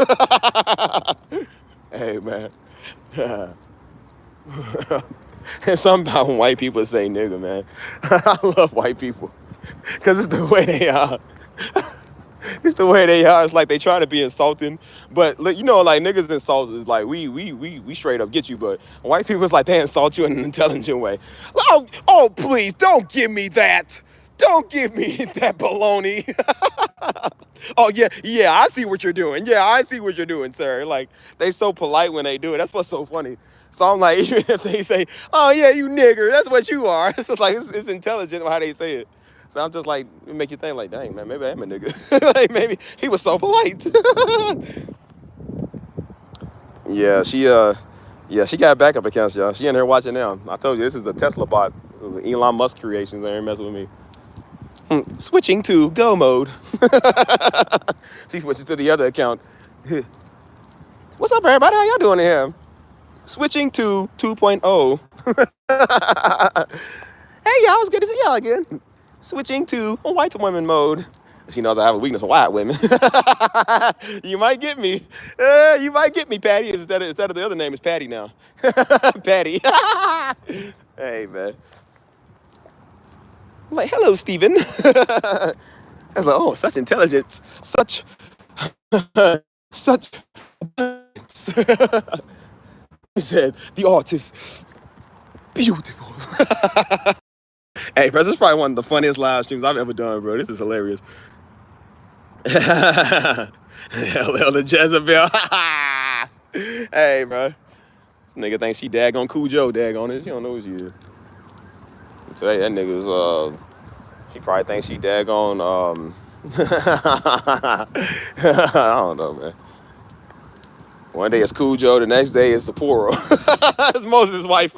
Hey, man. And something about when white people say nigga, man. I love white people. Because it's the way they are. It's the way they are. It's like they try to be insulting, but look, you know, like niggas insult is like we straight up get you, but white people is like they insult you in an intelligent way. Oh, please don't give me that. Don't give me that baloney. Oh yeah, I see what you're doing. Yeah, I see what you're doing, sir. Like they so polite when they do it. That's what's so funny. So I'm like, even if they say, oh yeah, you nigger, that's what you are. It's just like it's intelligent how they say it. So I'm just like, it make you think like, dang, man, maybe I am a nigga. Like, maybe he was so polite. Yeah, she got backup accounts, y'all. She in there watching now. I told you, this is a Tesla bot. This is an Elon Musk creation. They ain't messing with me. Switching to go mode. She switches to the other account. What's up, everybody? How y'all doing in here? Switching to 2.0. Hey, y'all, it's good to see y'all again. Switching to a white woman mode. She knows I have a weakness for white women. You might get me. You might get me, Patty. Instead of the other name is Patty now. Patty. Hey, man. I'm like, hello, Steven. I was like, oh, such intelligence. Such. He said, the artist. Beautiful. Hey, bro, this is probably one of the funniest live streams I've ever done, bro. This is hilarious. Hell, the Jezebel. Hey, bro. This nigga thinks she daggone Cujo, daggone it. She don't know who she is. Today, that nigga's, she probably thinks she daggone, I don't know, man. One day it's Cujo, the next day it's Sapporo. It's Moses' wife.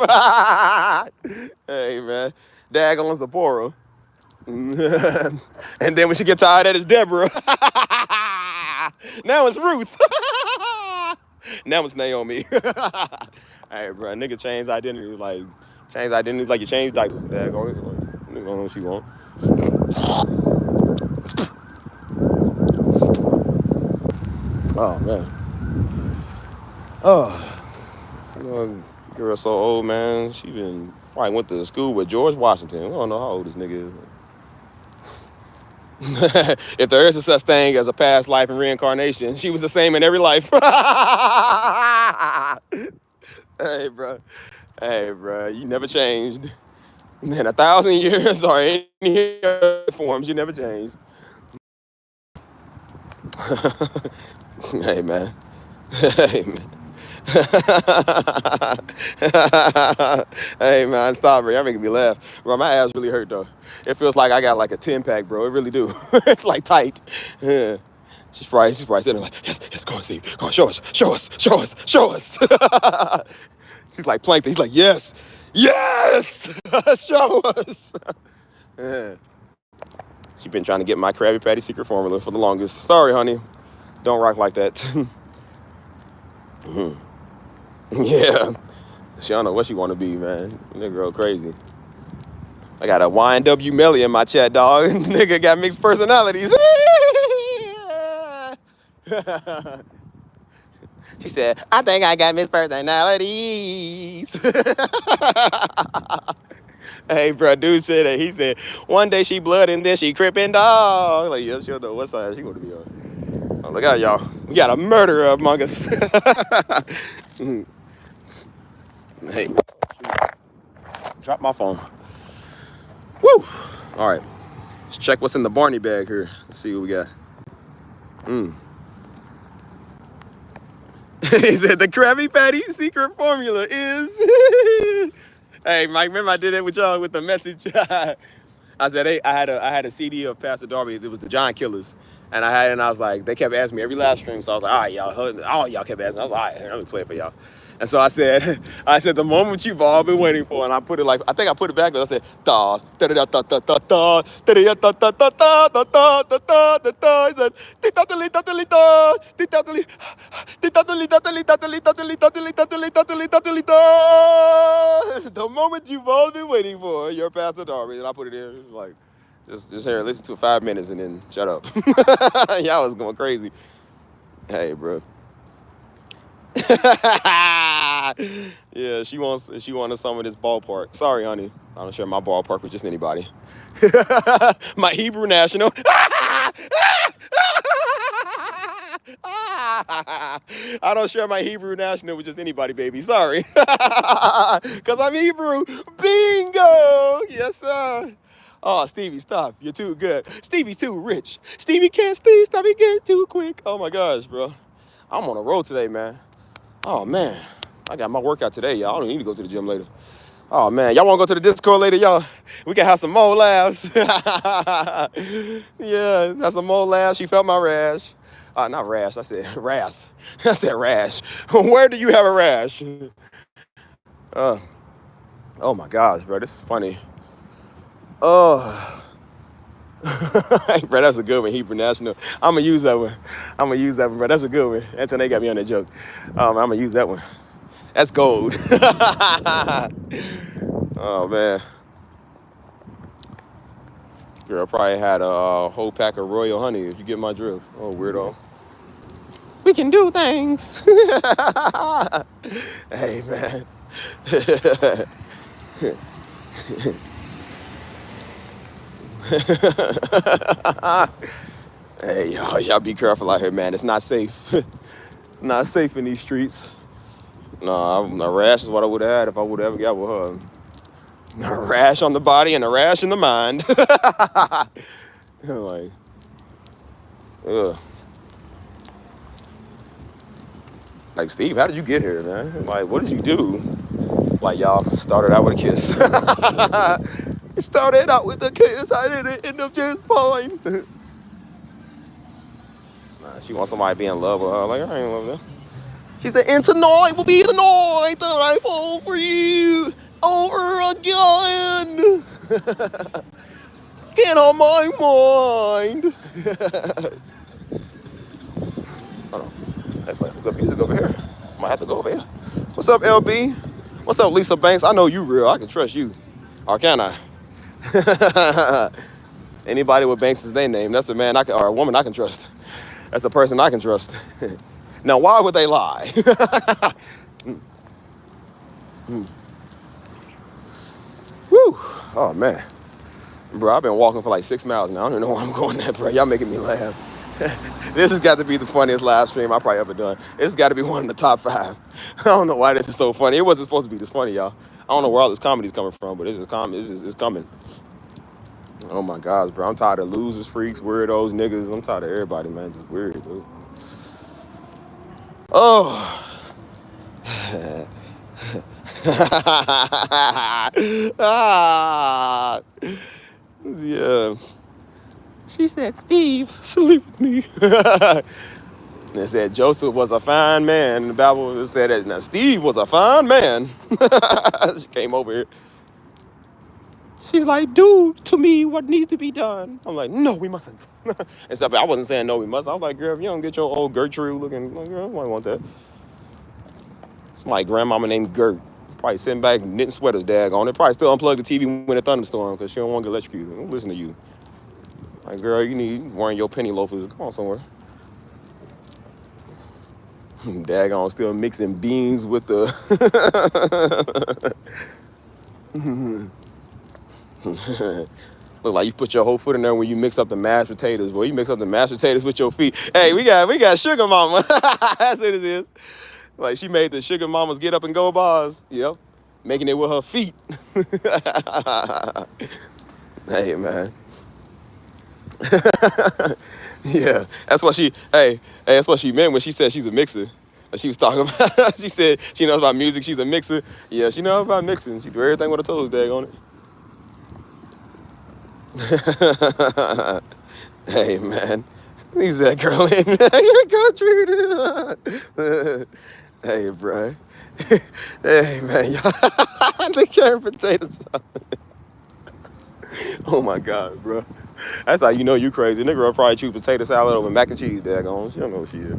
Hey, man. Daggone Sapporo. And then when she gets tired, that is Deborah. Now it's Ruth. Now it's Naomi. Hey, bro, nigga change identities like you change diapers. Daggone it. Nigga don't know what she want. Oh, man. Oh. You know, girl so old, man. She probably went to school with George Washington. We don't know how old this nigga is. If there is a such thing as a past life and reincarnation, she was the same in every life. Hey, bro. Hey, bro. You never changed. In 1,000 years or any other forms, you never changed. Hey, man. Hey, man. Hey, man, stop, bro. Y'all making me laugh. Bro, my ass really hurt, though. It feels like I got like a 10-pack, bro. It really do. It's like tight. Yeah. She's probably sitting there like, yes, go on, Steve. Go on, show us. She's like Plankton. He's like, yes, show us. Yeah. She's been trying to get my Krabby Patty secret formula for the longest. Sorry, honey. Don't rock like that. Yeah. She don't know what she want to be, man. That girl crazy. I got a YNW Melly in my chat, dog. Nigga got mixed personalities. She said, I think I got mixed personalities. Hey, bro, dude said that. He said, one day she blood and then she crippin' dog. Like, yeah, she'll know what side she want to be on. Oh, look out, y'all. We got a murderer among us. Hey, drop my phone. Woo! All right, let's check what's in the Barney bag here. Let's see what we got. He said the Krabby Patty secret formula is. Hey, Mike, remember I did it with y'all with the message. I said, hey, I had a CD of Pastor Darby. It was the Giant Killers. And I was like, they kept asking me every live stream. So I was like, all right, y'all. All y'all kept asking. I was like, all right, let me play it for y'all. And so I said, I said, the moment you've all been waiting for, and I put it like, I think I put it back, but I said, da da da da da da da da da da da da da da da da da da. He said, "Titatali, tatali, da, titatali, titatali, tatali, tatali, tatali, tatali, tatali, tatali, tatali, da." The moment you've all been waiting for, your Pastor Darby, and I put it in. It was like, just here, listen to 5 minutes, and then shut up. Y'all was going crazy. Hey, bro. Yeah, she wanted some of this ballpark. Sorry, honey. I don't share my ballpark with just anybody. My Hebrew national. I don't share my Hebrew national with just anybody, baby. Sorry. Because I'm Hebrew. Bingo. Yes, sir. Oh, Stevie, stop. You're too good. Stevie's too rich. Stevie can't stop. He get too quick. Oh, my gosh, bro. I'm on a roll today, man. Oh, man. I got my workout today, y'all. I don't need to go to the gym later. Oh, man. Y'all want to go to the Discord later, y'all? We can have some more laughs. Yeah, have some more laughs. She felt my rash. Not rash. I said wrath. I said rash. Where do you have a rash? Oh, my gosh, bro. This is funny. Oh. Bro, that's a good one, Hebrew National. I'm going to use that one. Bro. That's a good one. Antoine got me on that joke. I'm going to use that one. That's gold. Oh, man. Girl probably had a whole pack of Royal Honey, if you get my drift. Oh, weirdo. We can do things. Hey, man. Hey, y'all be careful out here, man. It's not safe. It's not safe in these streets. No, a rash is what I would have had if I would have ever got with her. A rash on the body and a rash in the mind. Like, ugh. Like, Steve, how did you get here, man? Like, what did you do? Like, y'all started out with a kiss. It started out with a kiss. I didn't end up just fine. Nah, she wants somebody to be in love with her. Like, I ain't love that. She said, and tonight will be the night that I fall for you over again. Get on my mind. Hold on. Hey, play some good music over here. Might have to go over here. What's up, LB? What's up, Lisa Banks? I know you real. I can trust you. Or can I? Anybody with Banks is their name, that's a man or a woman I can trust. That's a person I can trust. Now, why would they lie? Woo! Oh, man. Bro, I've been walking for like 6 miles now. I don't even know where I'm going at, bro. Y'all making me laugh. This has got to be the funniest live stream I've probably ever done. It's got to be one in the top 5. I don't know why this is so funny. It wasn't supposed to be this funny, y'all. I don't know where all this comedy's coming from, but it's just it's coming. Oh my gosh, bro. I'm tired of losers, freaks, weirdos, niggas. I'm tired of everybody, man. Just weird, dude. Oh. Ah. Yeah. She said, Steve, sleep with me. And it said Joseph was a fine man. And the Bible said that now Steve was a fine man. She came over here. She's like, do to me what needs to be done. I'm like, no, we mustn't. And stuff. I wasn't saying no, we must. I was like, girl, if you don't get your old Gertrude looking, like, girl, I want that. It's my grandmama named Gert. Probably sitting back knitting sweaters, daggone it. Probably still unplug the TV when a thunderstorm because she don't want to get electrocuted. Don't listen to you. Like, girl, you need wearing your penny loafers. Come on somewhere. Daggone, still mixing beans with the. Look like you put your whole foot in there when you mix up the mashed potatoes. Boy, you mix up the mashed potatoes with your feet. Hey, we got Sugar Mama. That's what it is. Like she made the Sugar Mama's get up and go bars. Yep. Making it with her feet. Hey, man. Yeah. That's what that's what she meant when she said she's a mixer. She was talking about, she said she knows about music, she's a mixer. Yeah, she knows about mixing. She do everything with her toes, dag on it. Hey, man. He said, girl, in your country. Hey, bro. Hey, man. The carrot potatoes. Oh, my God, bro. That's how you know you crazy. Nigga will probably choose potato salad over mac and cheese, daggone. She don't know what she is.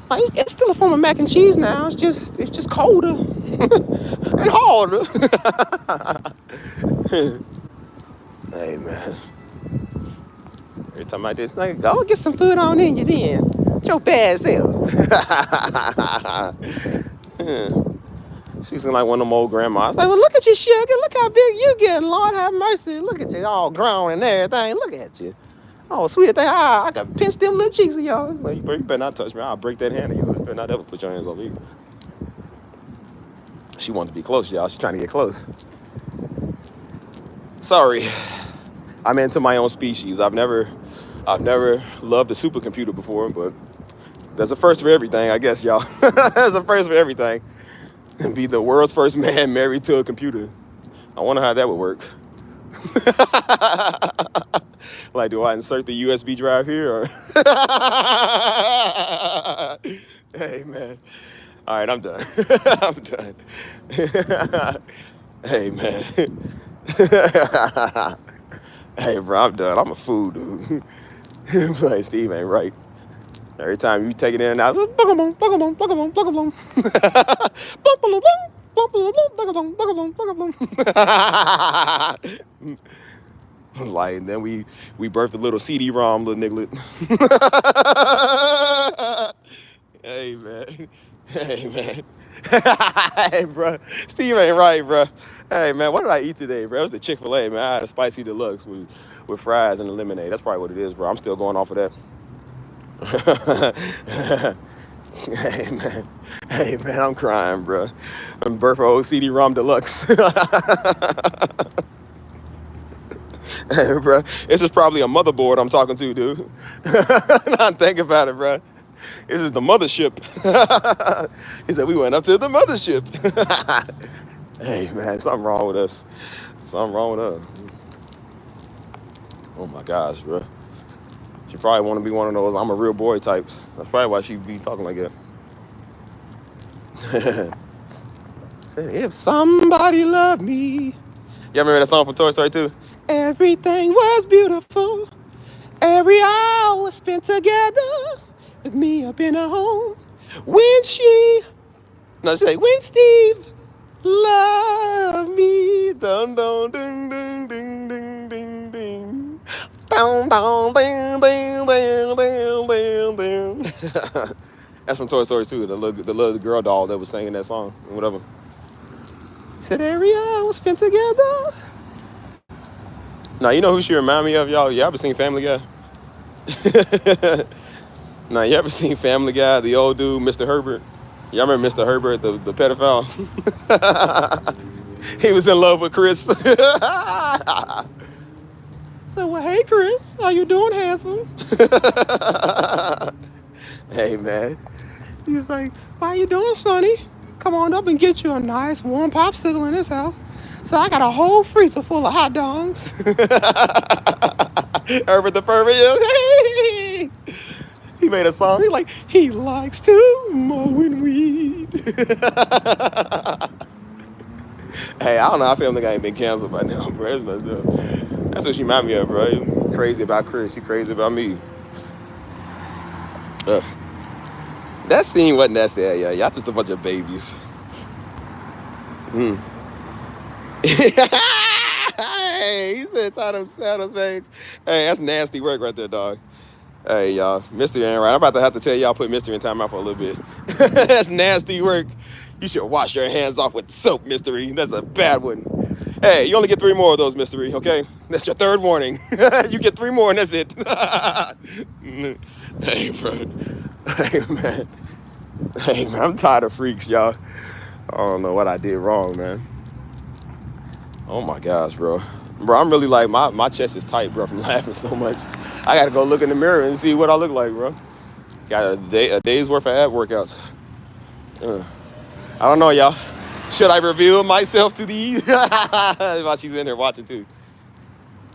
Like, it's still a form of mac and cheese now. It's just colder and harder. Hey, man. Every time I did, like, go get some food on in you then. It's your bad self. She's like one of them old grandmas. Like, well, look at you, sugar. Look how big you getting. Lord have mercy. Look at you, all grown and everything. Look at you. Oh, sweet thing. I can pinch them little cheeks of yours. Like, you better not touch me. I'll break that hand of yours. You better not ever put your hands on me. She wants to be close, y'all. She's trying to get close. Sorry. I'm into my own species. I've never loved a supercomputer before, but there's a first for everything, I guess, y'all. There's a first for everything. And be the world's first man married to a computer. I wonder how that would work. Like, do I insert the USB drive here or? Hey, man. All right, I'm done. I'm done. Hey, man. Hey, bro, I'm done. I'm a fool, dude. Like, Steve ain't right. Every time you take it in and out, like, then we birthed a little CD-ROM, little niglet. Hey, man. Hey, man. Hey, bro. Steve ain't right, bro. Hey, man, what did I eat today, bro? It was the Chick-fil-A, man. I had a spicy deluxe with fries and a lemonade. That's probably what it is, bro. I'm still going off of that. Hey, man. Hey, man, I'm crying, bro. I'm birth for old CD-ROM deluxe. Hey, bro, this is probably a motherboard I'm talking to, dude. Now think about it, bro. This is the mothership. He said we went up to the mothership. Hey, man, something wrong with us. Something wrong with us. Oh my gosh, bro. She probably want to be one of those I'm a real boy types. That's probably why she be talking like that. Said, if somebody loved me. Y'all remember that song from Toy Story 2? Everything was beautiful. Every hour spent together with me up in her home. When Steve loved me. Dun dun ding ding ding ding ding ding. Dun dun ding ding ding ding ding ding. That's from Toy Story 2, the little girl doll that was singing that song, or whatever. He said every hour spent together. Now, you know who she remind me of, y'all? You ever seen Family Guy? Now, you ever seen Family Guy, the old dude, Mr. Herbert? Y'all remember Mr. Herbert, the pedophile? He was in love with Chris. So, well, hey, Chris, how you doing, handsome? Hey, man. He's like, how you doing, Sonny? Come on up and get you a nice warm popsicle in this house. So I got a whole freezer full of hot dogs. Herbert the Pervert, yeah. He made a song. He's like, he likes to mow and weed. Hey, I don't know. I feel like I ain't been canceled by now, bro. That's what she remind me of, bro. You crazy about Chris. You crazy about me. That scene wasn't that sad, yeah. Y'all just a bunch of babies. Hey, he said, tie them saddlebags. Hey, that's nasty work right there, dog. Hey, y'all, Mystery ain't right. I'm about to have to tell y'all put Mystery in timeout for a little bit. That's nasty work. You should wash your hands off with soap, Mystery. That's a bad one. Hey, you only get 3 more of those, Mystery, okay? That's your 3rd warning. You get 3 more and that's it. Hey, bro. Hey, man. Hey, man, I'm tired of freaks, y'all. I don't know what I did wrong, man. Oh, my gosh, bro. Bro, I'm really like, my chest is tight, bro, from laughing so much. I got to go look in the mirror and see what I look like, bro. Got a day's worth of ab workouts. I don't know, y'all. Should I reveal myself to the... While she's in there watching, too.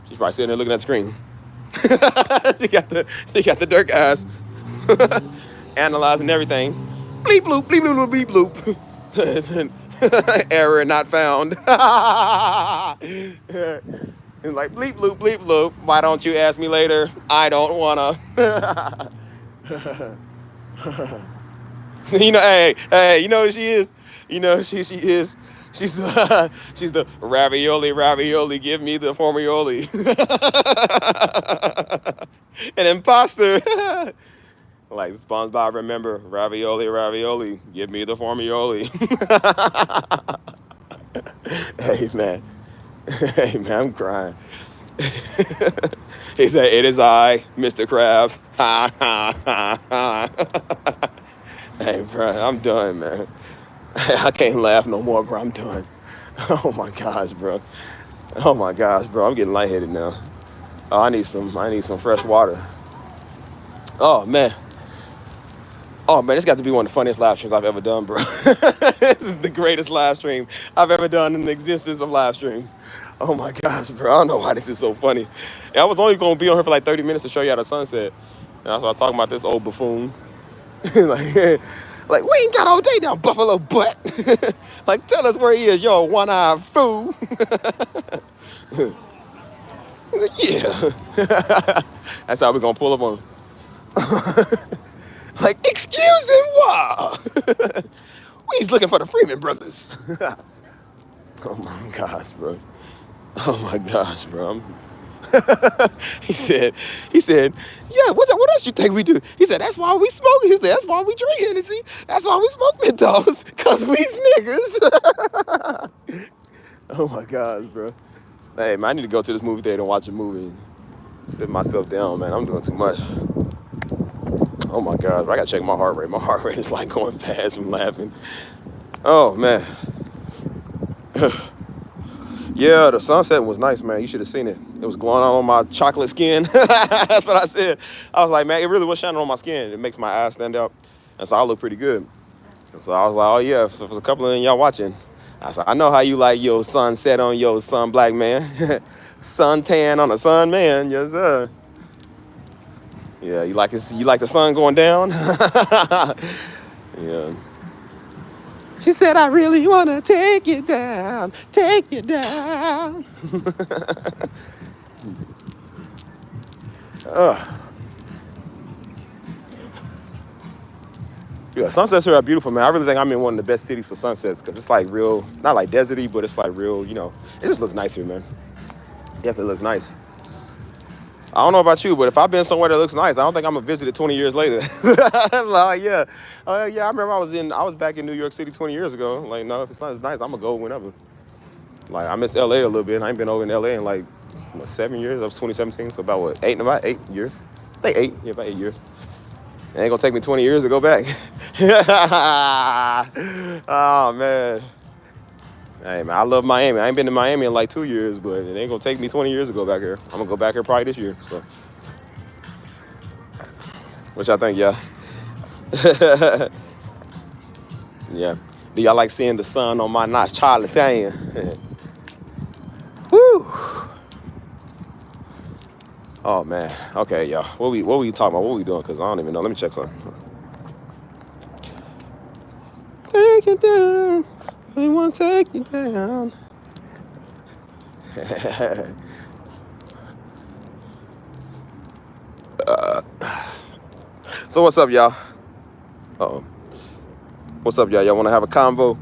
She's probably sitting there looking at the screen. she got the Dirk eyes. Analyzing everything. Bleep bloop, bleep bloop, bleep bloop. Error not found. It's like bleep bloop, bleep bloop. Why don't you ask me later? I don't wanna. Hey, you know who she is? You know who she is? She's she's the ravioli, give me the formioli. An imposter. Like SpongeBob, remember, ravioli, give me the formioli. Hey man, hey man, I'm crying. He said, "It is I, Mr. Krabs." Ha ha ha ha. Hey, bro, I'm done, man. I can't laugh no more, bro. I'm done. Oh my gosh, bro. Oh my gosh, bro. I'm getting lightheaded now. Oh, I need some fresh water. Oh man. Oh man, this got to be one of the funniest live streams I've ever done, bro. This is the greatest live stream I've ever done in the existence of live streams. Oh my gosh, bro. I don't know why this is so funny. And I was only gonna be on here for like 30 minutes to show you how the sunset. And I started talking about this old buffoon. like, like, we ain't got all day now, buffalo butt. Like, tell us where he is, yo, one-eyed fool. He's like, yeah. That's how we're gonna pull up on him. Like, excuse him, why? We's looking for the Freeman brothers. Oh my gosh, bro. Oh my gosh, bro. he said, yeah, what else you think we do? He said, that's why we smoke. He said, that's why we drink Hennessy. That's why we smoke Mentos, because we's niggas. Oh my gosh, bro. Hey, man, I need to go to this movie theater and watch a movie. Sit myself down, man. I'm doing too much. Oh my gosh, I gotta check my heart rate. My heart rate is like going fast. I'm laughing. Oh man. Yeah, the sunset was nice, man. You should have seen it. It was glowing on my chocolate skin. That's what I said. I was like, man, it really was shining on my skin. It makes my eyes stand out. And so I look pretty good. And so I was like, oh yeah, if there's a couple of y'all watching. I said, I know how you like your sunset on your sun black man. Suntan on a sun man, yes sir. Yeah, you like the sun going down? Yeah. She said, I really want to take you down. Yeah, sunsets here are beautiful, man. I really think I'm in one of the best cities for sunsets because it's like real, not like deserty, but it's like real, it just looks nice here, man. Definitely looks nice. I don't know about you, but if I've been somewhere that looks nice, I don't think I'm gonna visit it 20 years later. Like, yeah, I remember I was back in New York City 20 years ago. Like, no, if it's not nice, I'm gonna go whenever. Like, I miss LA a little bit. I ain't been over in LA in like 7 years. That was 2017, so about 8 years. I think 8, yeah, about 8 years. It ain't gonna take me 20 years to go back. Oh man. Hey man, I love Miami. I ain't been to Miami in like 2 years, but it ain't gonna take me 20 years to go back here. I'm gonna go back here probably this year. So, what y'all think, y'all? Yeah. Do y'all like seeing the sun on my notch, Charlie saying? Woo. Oh man. Okay, y'all. What we talking about? What we doing? Cause I don't even know. Let me check something. Take it down. We want to take you down. So what's up, y'all? Uh-oh. What's up, y'all? Y'all want to have a convo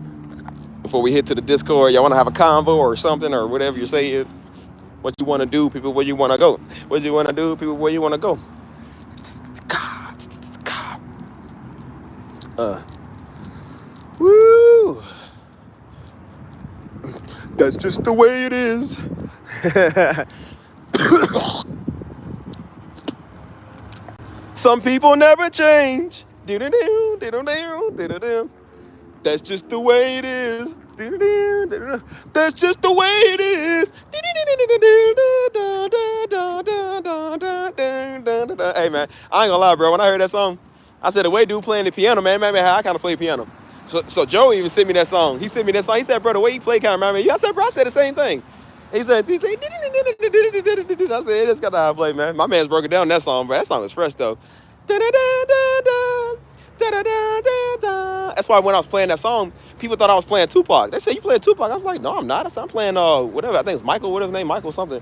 before we hit to the Discord? Y'all want to have a convo or something or whatever you say it? What you want to do, people? Where you want to go? What you want to do, people? Where you want to go? Woo! That's just the way it is. Some people never change. That's just the way it is. That's just the way it is. Hey man, I ain't gonna lie, bro. When I heard that song, I said the way dude playing the piano, man, remember how I kind of play piano. So Joey even sent me that song. He sent me that song. He said, bro, the way he played kind of reminded me. I said, bro, I said the same thing. He said, I said, it is kind of how I play, man. My man's broke it down that song, but that song is fresh though. That's why when I was playing that song, people thought I was playing Tupac. They said, you playing Tupac? I was like, no, I'm not. I said, I'm playing whatever. I think it's Michael, whatever his name, Michael something.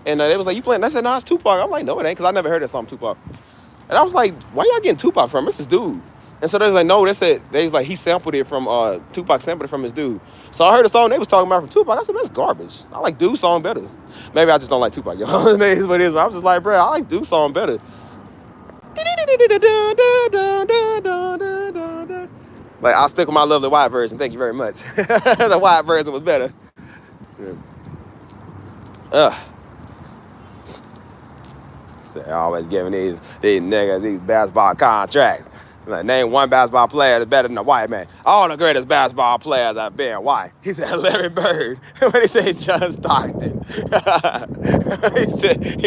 And they was like, you playing? I said, no, it's Tupac. I'm like, no, it ain't, because I never heard that song, Tupac. And I was like, why y'all getting Tupac from? It's this dude. And so they was like, no, they was like, he sampled it from, Tupac sampled it from his dude. So I heard a song they was talking about from Tupac. I said, that's garbage. I like Dude's song better. Maybe I just don't like Tupac, yo. Maybe it's what it is. But I was just like, bro, I like Dude's song better. Like, I'll stick with my lovely white version. Thank you very much. The white version was better. Yeah. So always giving these niggas these basketball contracts. Like, name one basketball player that's better than a white man. All the greatest basketball players have been white. He said Larry Bird. What he say? John Stockton. he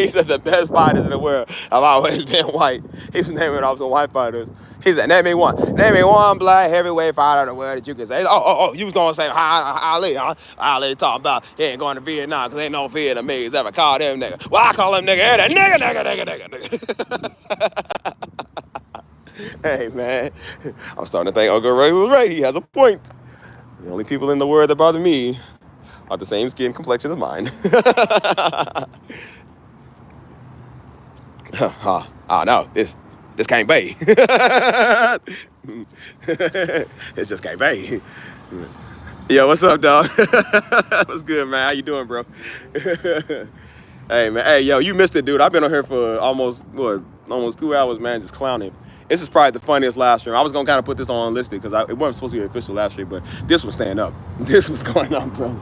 said the best fighters in the world have always been white. He was naming off some white fighters. He said, name me one black heavyweight fighter in the world that you can say. Oh, you was gonna say Ali, huh? Ali talking about he ain't going to Vietnam because ain't no Vietnamese ever called him nigga. Well, I call him nigga, nigga. Hey, man, I'm starting to think Uncle Ray was right. He has a point. The only people in the world that bother me are the same skin complexion as mine. Oh, no, this can't be. It's just can't be. Yo, what's up, dog? What's good, man? How you doing, bro? Hey, man. Hey, yo, you missed it, dude. I've been on here for almost 2 hours, man, just clowning. This is probably the funniest live stream. I was going to kind of put this on unlisted because it wasn't supposed to be an official live stream, but this was staying up. This was going on, bro.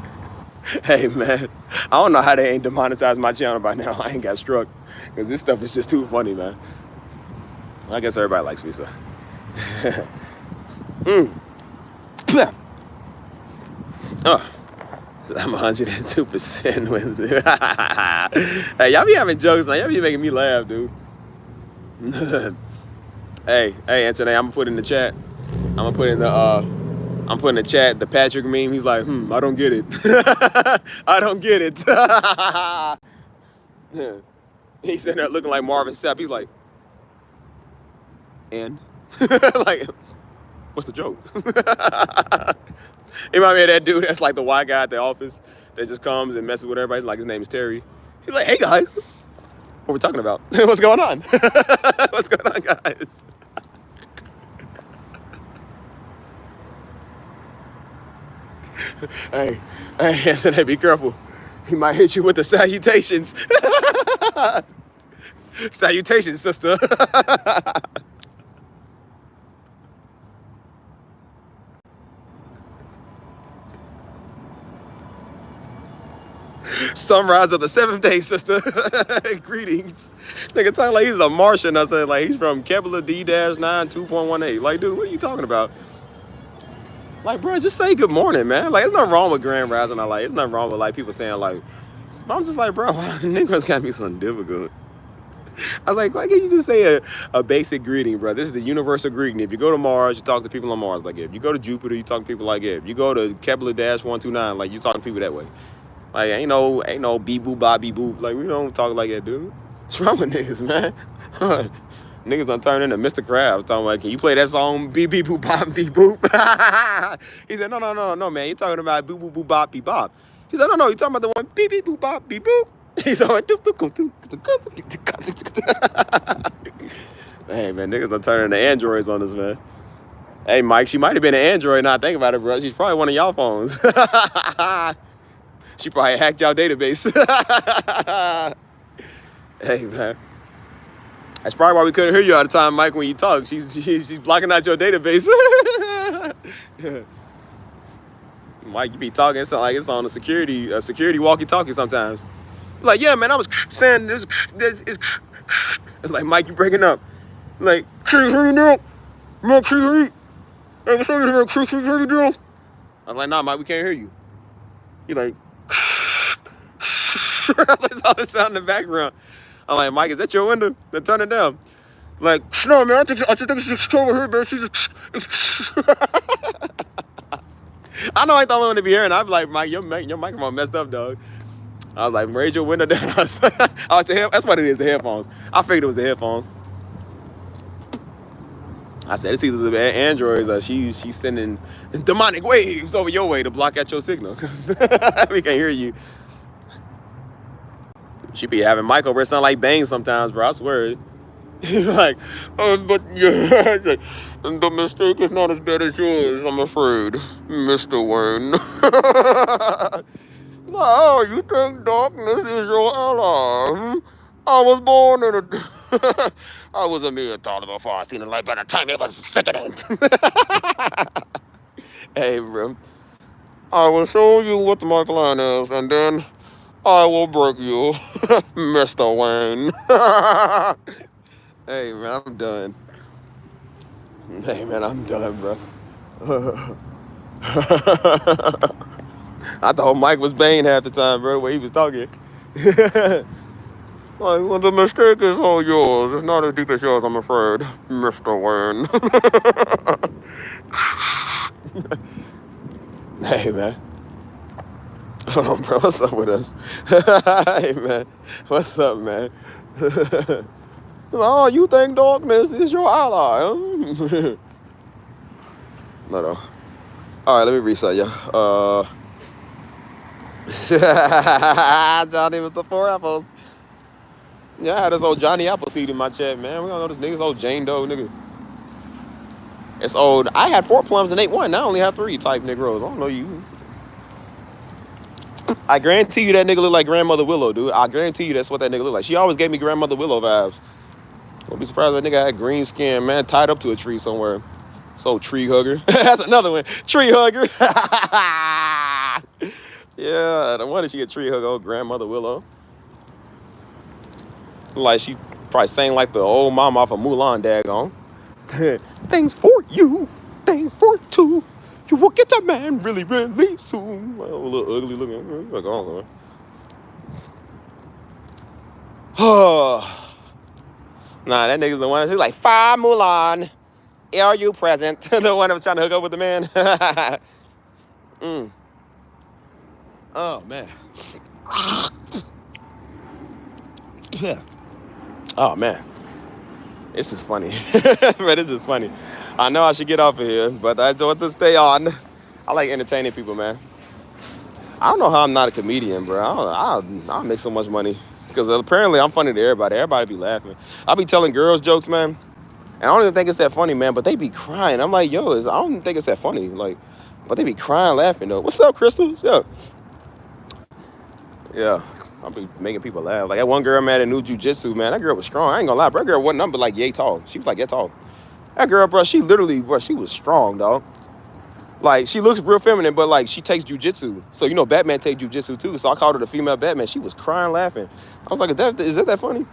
Hey, man. I don't know how they ain't demonetized my channel by now. I ain't got struck because this stuff is just too funny, man. I guess everybody likes me, so. I'm 102% with it. Hey, y'all be having jokes now. Y'all be making me laugh, dude. Hey, Anthony, I'm gonna put in the chat. I'm putting the chat, the Patrick meme. He's like, I don't get it. I don't get it. He's sitting there looking like Marvin Sapp. He's like, and? Like, what's the joke? It might be that dude that's like the white guy at the office that just comes and messes with everybody. Like, his name is Terry. He's like, hey, guys. What are we talking about? What's going on? What's going on, guys? Hey, Anthony, be careful. He might hit you with the salutations. Salutations, sister. Sunrise of the 7th day, sister. Greetings. Nigga talking like he's a Martian. I said, like, he's from Kepler D-9 2.18. Like, dude, what are you talking about? Like, bro, just say good morning, man. Like, there's nothing wrong with Grand Rising. It's nothing wrong with, like, people saying, like, I'm just like, bro, niggas gotta be something difficult. I was like, why can't you just say a basic greeting, bro? This is the universal greeting. If you go to Mars, you talk to people on Mars like it. If you go to Jupiter, you talk to people like it. If you go to Kepler-129, like, you talk to people that way. Like, ain't no beep boop bop beep boop. Like, we don't talk like that, dude. What's wrong with niggas, man? Niggas done turn into Mr. Krabs. Talking about, can you play that song? Beep beep boop bop beep boop. He said, no, man. You're talking about boop boop boop bop beep bop. He said, no, you're talking about the one beep beep boop bop beep boop. He's like, hey, man, niggas done turn into androids on us, man. Hey, Mike, she might have been an android. Now think about it, bro. She's probably one of y'all phones. She probably hacked y'all database. Hey, man. That's probably why we couldn't hear you all the time, Mike, when you talk. She's blocking out your database. Mike, you be talking, it sound like it's on a security walkie-talkie sometimes. Like, yeah, man, I was saying this. It's like, Mike, you breaking up. Like, can you hear me now? Man, can you hear me? Hey, what's up, man? Can you hear me now? I was like, nah, Mike, we can't hear you. He like, that's all the sound in the background. I'm like, Mike, is that your window? Then turn it down. Like, no, man, I just think it's just over here, man. She's just... I know I ain't the only one to be hearing. I'm like, Mike, your microphone messed up, dog. I was like, raise your window down. That's what it is, the headphones. I figured it was the headphones. I said, it's either the androids or she's sending demonic waves over your way to block out your signal. We can't hear you. She be having mic over it sound like Bang sometimes, bro. I swear. Like, but yeah, the mistake is not as bad as yours, I'm afraid, Mr. Wayne. No, you think darkness is your ally? I was born in a... I was a mere thought before I seen the light by the time it was sickening. Hey, bro. I will show you what my plan is, and then I will break you, Mr. Wayne. Hey, man, I'm done. Hey, man, I'm done, bro. I thought Mike was Bane half the time, bro, the way he was talking. Like, well, the mistake is all yours. It's not as deep as yours, I'm afraid, Mr. Wayne. Hey, man. Hold on, bro. What's up with us? Hey, man. What's up, man? Oh, you think darkness is your ally? No. All right, let me reset you. Johnny with the 4 apples. Yeah, I had this old Johnny Appleseed in my chat, man. We don't know this nigga's old Jane Doe nigga. It's old. I had 4 plums and ate 1. Now I only have 3 type Negroes. I don't know you. I guarantee you that nigga look like Grandmother Willow, dude. I guarantee you that's what that nigga look like. She always gave me Grandmother Willow vibes. Don't be surprised that nigga had green skin, man, tied up to a tree somewhere. So tree hugger. That's another one. Tree hugger. Yeah, no wonder she get tree hugger, old Grandmother Willow. Like she probably sang like the old mom off of Mulan, daggone. Things for you, things for two. You will get a man really, really soon. Well, a little ugly looking. Like on Nah, that nigga's the one. He's like, Fa Mulan, are you present? The one that was trying to hook up with the man. Oh man. Oh man. This is funny. Man, this is funny. I know I should get off of here, but I want to stay on. I like entertaining people, man. I don't know how I'm not a comedian, bro. I'll make so much money. Because apparently I'm funny to everybody. Everybody be laughing. I be telling girls jokes, man. And I don't even think it's that funny, man. But they be crying. I'm like, yo, I don't even think it's that funny. Like, but they be crying, laughing, though. What's up, Crystal? What's up? Yeah. I'll be making people laugh. Like that one girl, man, that knew jujitsu, man. That girl was strong. I ain't gonna lie, bro. That girl wasn't number like yay tall. She was like yay tall. That girl, bro, she literally, bro, she was strong, dog. Like, she looks real feminine, but like she takes jujitsu. So, you know, Batman takes jujitsu too. So I called her the female Batman. She was crying, laughing. I was like, is that funny?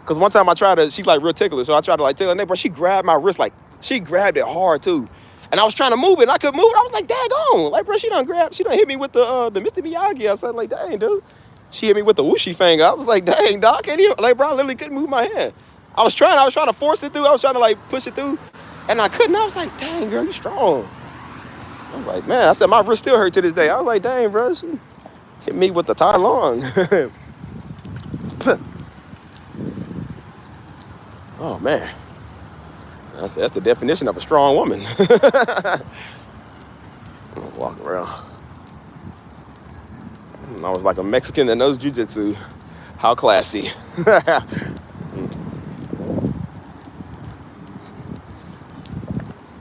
Because one time I tried to, she's like real ticklish. So I tried to like tell her, bro, she grabbed my wrist, like, she grabbed it hard too. And I was trying to move it, and I couldn't move it. I was like, daggone. Like, bro, she done hit me with the Mr. Miyagi or something like, dang, dude. She hit me with the whooshy finger. I was like, dang, dog, can't even, like, bro, I literally couldn't move my hand. I was trying to force it through. I was trying to, like, push it through. And I couldn't. I was like, dang, girl, you strong. I was like, man, I said, my wrist still hurt to this day. I was like, dang, bro, she hit me with the Tai Long. Oh, man. That's the definition of a strong woman. Walk around. I was like a Mexican that knows jujitsu. How classy.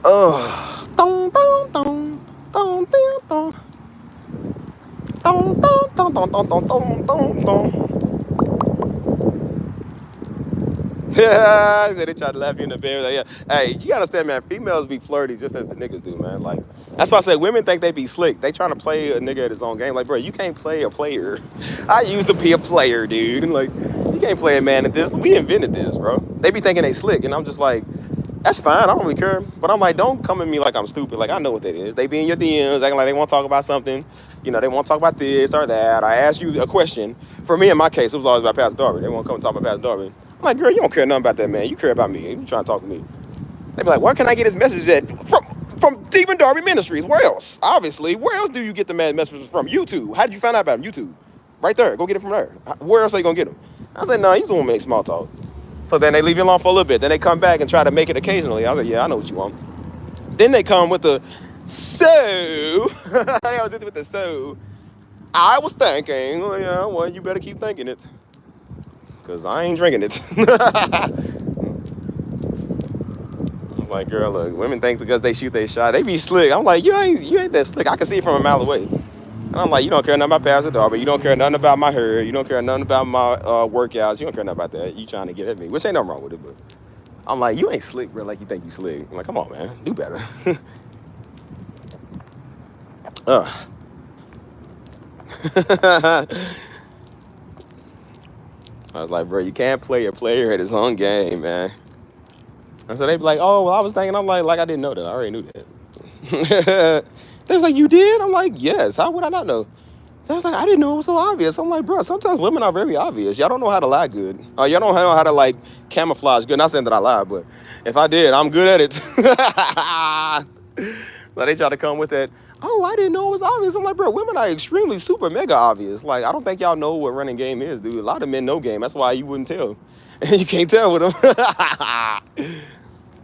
Oh, dong, dong, dong, dong, dong, dong, dong, dong, dong, dong, dong, dong, dong. Yeah, they tried to laugh you in the bed. Like, yeah. Hey, you gotta understand, man. Females be flirty just as the niggas do, man. Like, that's why I say women think they be slick. They trying to play a nigga at his own game. Like, bro, you can't play a player. I used to be a player, dude. Like, you can't play a man at this. We invented this, bro. They be thinking they slick, and I'm just like, that's fine. I don't really care. But I'm like, don't come at me like I'm stupid. Like, I know what that is. They be in your DMs acting like they want to talk about something. You know, they want to talk about this or that. I asked you a question. For me, in my case, it was always about Pastor Darby. They want to come and talk about Pastor Darby. I'm like, girl, you don't care nothing about that, man. You care about me. You trying to talk to me. They be like, where can I get his message at? From Stephen Darby Ministries. Where else? Obviously. Where else do you get the messages from? YouTube. How did you find out about him? YouTube. right there. Go get it from there. Where else are you gonna get them? I said, no, you just want to make small talk. So then they leave you alone for a little bit. Then they come back and try to make it occasionally. I was like, yeah, I know what you want. Then they come with the so. They always hit with the so. I was thinking, oh yeah, well, you better keep thinking it. Because I ain't drinking it. I was like, girl, look, women think because they shoot they shot, they be slick. I'm like, you ain't that slick. I can see it from a mile away. And I'm like, you don't care nothing about Pastor Darby. You don't care nothing about my hair. You don't care nothing about my workouts. You don't care nothing about that. You trying to get at me, which ain't nothing wrong with it. But I'm like, you ain't slick, bro, like you think you slick. I'm like, come on, man. Do better. I was like, bro, you can't play a player at his own game, man. And so they be like, oh, well, I was thinking, I'm like I didn't know that. I already knew that. They was like, you did? I'm like, yes. How would I not know? They was like, I didn't know it was so obvious. I'm like, bro, sometimes women are very obvious. Y'all don't know how to lie good. Y'all don't know how to, like, camouflage good. Not saying that I lie, but if I did, I'm good at it. So they try to come with that, oh, I didn't know it was obvious. I'm like, bro, women are extremely super mega obvious. Like, I don't think y'all know what running game is, dude. A lot of men know game. That's why you wouldn't tell. And you can't tell with them.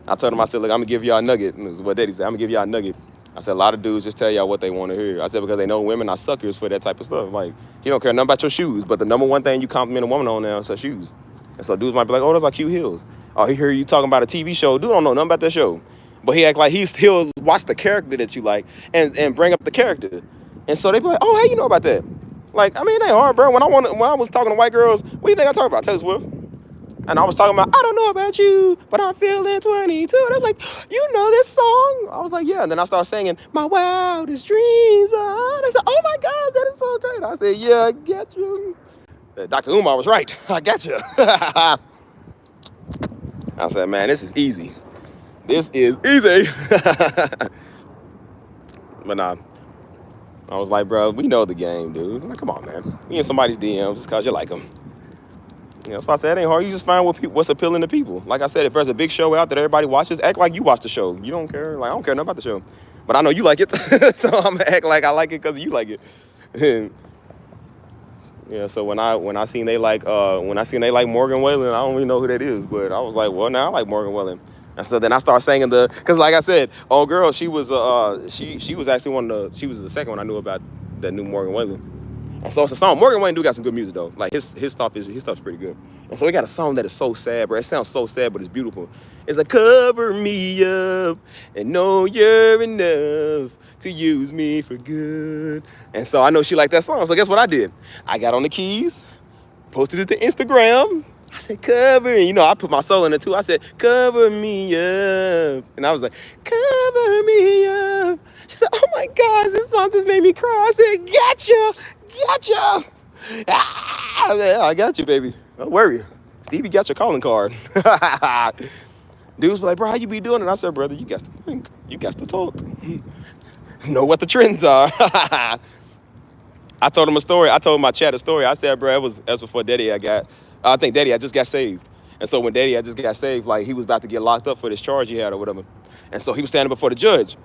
I told him, I said, look, I'm going to give y'all a nugget. And this is what Daddy said. I'm going to give y'all a nugget. I said, a lot of dudes just tell y'all what they want to hear. I said, because they know women are suckers for that type of stuff. Like, you don't care nothing about your shoes, but the number one thing you compliment a woman on now is her shoes. And so dudes might be like, oh, those are cute heels. Oh, he hear you talking about a TV show. Dude don't know nothing about that show. But he act like he'll watch the character that you like and bring up the character. And so they be like, oh, how you know about that? Like, I mean, it ain't hard, bro. When I was talking to white girls, what do you think I talk about? Taylor Swift. And I was talking about, I don't know about you, but I'm feeling 22. And I was like, you know this song? I was like, yeah. And then I started singing, my wildest dreams are. They said, oh my gosh, that is so great. I said, yeah, I get you. Dr. Umar was right. I got you. I said, man, this is easy. This is easy. But nah, I was like, bro, we know the game, dude. Like, come on, man. You in somebody's DMs just because you like them. You know, that's why I said it ain't hard. You just find what's appealing to people. Like I said, if there's a big show out that everybody watches, act like you watch the show. You don't care. Like, I don't care nothing about the show. But I know you like it. So I'm going to act like I like it because you like it. Yeah, so when I seen they like Morgan Wallen, I don't really know who that is, but I was like, well, now I like Morgan Wallen. And so then I started singing because like I said, oh girl, she was she was actually she was the second one I knew about that new Morgan Wallen. And so it's a song. Morgan Wallen do got some good music though. Like his stuff's pretty good. And so he got a song that is so sad, bro. It sounds so sad, but it's beautiful. It's like, cover me up and know you're enough to use me for good. And so I know she liked that song. So guess what I did? I got on the keys, posted it to Instagram. I said, cover, and I put my soul in it too. I said, cover me up. And I was like, cover me up. She said, oh my gosh, this song just made me cry. I said, gotcha. Ah, I got you, baby. Don't worry. Stevie got your calling card. Dudes were like, bro, how you be doing it? I said, brother, you got to think. You got to talk. Know what the trends are. I told him a story. I told my chat a story. I said, bro, that was before Daddy I think Daddy had just got saved. And so when Daddy had just got saved, like he was about to get locked up for this charge he had or whatever. And so he was standing before the judge.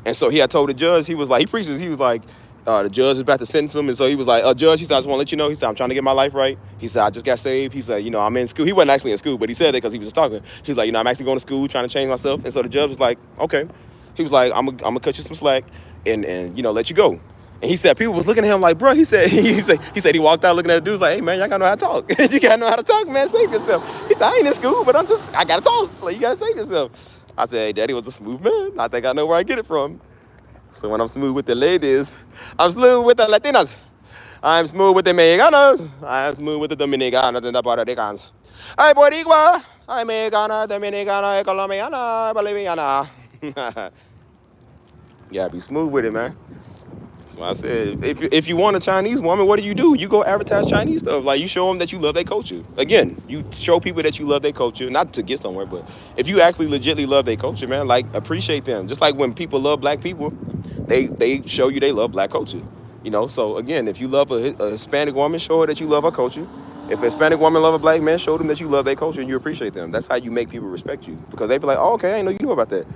And so he had told the judge, he was like, he preaches, he was like, the judge is about to sentence him. And so he was like, judge, he said, I just want to let you know. He said, I'm trying to get my life right. He said, I just got saved. He said, I'm in school. He wasn't actually in school, but he said that because he was just talking. He's like, I'm actually going to school, trying to change myself. And so the judge was like, okay. He was like, I'm gonna cut you some slack and let you go. And he said people was looking at him like, bro, he said he walked out looking at the dudes like, hey man, y'all gotta know how to talk. You gotta know how to talk, man, save yourself. He said, I ain't in school, but I gotta talk. Like, you gotta save yourself. I said, hey, Daddy was a smooth man. I think I know where I get it from. So when I'm smooth with the ladies, I'm smooth with the Latinas. I'm smooth with the Mexicanos. I'm smooth with the Dominicanos and the Puerto Ricans. Ay, Boricua, ay, Mexicana, Dominicana, Colombiana, Boliviana. Yeah, be smooth with it, man. So I said, if you want a Chinese woman, what do? You go advertise Chinese stuff. Like, you show them that you love their culture. Again, you show people that you love their culture, not to get somewhere, but if you actually legitimately love their culture, man, like, appreciate them. Just like when people love black people, they show you they love black culture. So again, if you love a Hispanic woman, show her that you love her culture. If a Hispanic woman love a black man, show them that you love their culture and you appreciate them. That's how you make people respect you. Because they be like, oh, okay, I didn't know you knew about that.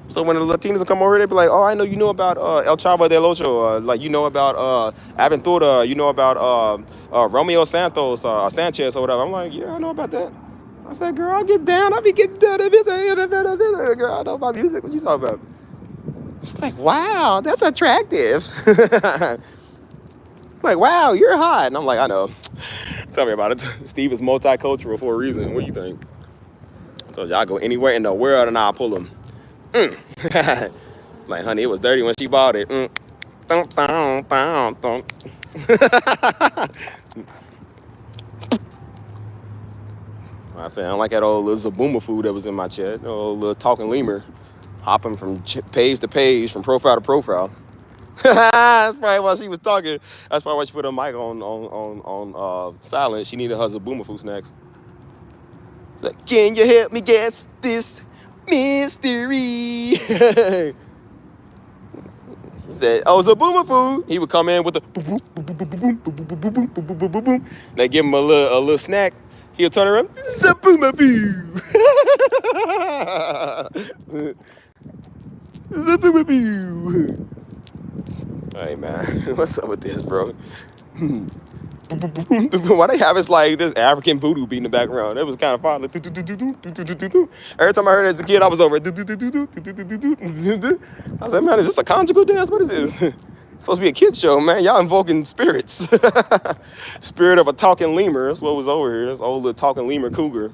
So when the Latinos will come over, they be like, "Oh, I know you know about El Chavo del Ocho, like you know about Aventura, you know about Romeo Santos, Sanchez or whatever." I'm like, "Yeah, I know about that." I said, "Girl, I get down. I be getting down. Girl, I know about music. What you talking about?" She's like, "Wow, that's attractive." Like, "Wow, you're hot," and I'm like, "I know." Tell me about it. Steve is multicultural for a reason. What do you think? I told you I go anywhere in the world and I'll pull him. Like, honey, it was dirty when she bought it. Dun, dun, dun, dun. I said, I don't like that old little Zaboomer food that was in my chat. Old little talking lemur, hopping from page to page, from profile to profile. That's probably why she was talking. That's probably why she put her mic on silent. She needed her Zaboomer food snacks. It's like, can you help me guess this mystery? He said, "Oh, it's a boomer food." He would come in with the boom, boom, boom, boom, boom, boom, boom, boom, boom, boom, boom, boom, boom. They give him a little snack. He'll turn around. It's a boomer food. It's a boomer food. Hey man, what's up with this, bro? Why they have it's like this African voodoo beat in the background? It was kind of fun. Like, every time I heard it as a kid, I was over. I said, man, is this a conjugal dance? What is this? It's supposed to be a kid show, man. Y'all invoking spirits. Spirit of a talking lemur. That's what was over here. This old little talking lemur cougar.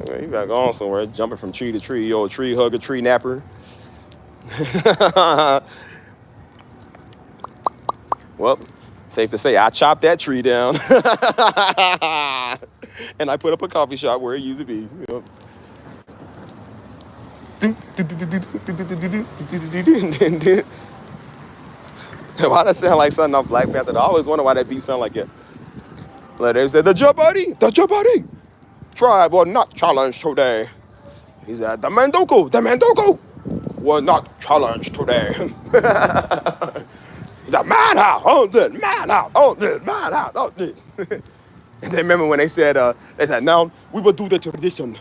Man, you gotta go on somewhere, jumping from tree to tree. Old tree hugger, tree napper. Well, safe to say, I chopped that tree down. And I put up a coffee shop where it used to be. Yep. Why that sound like something off Black Panther? I always wonder why that beat sound like it. Like they said, the Jabari tribe will not challenge today. He said, the Mandoko will not challenge today. He's like, man out, on this, man out, on this, man out, on this. And then remember when they said, now we will do the tradition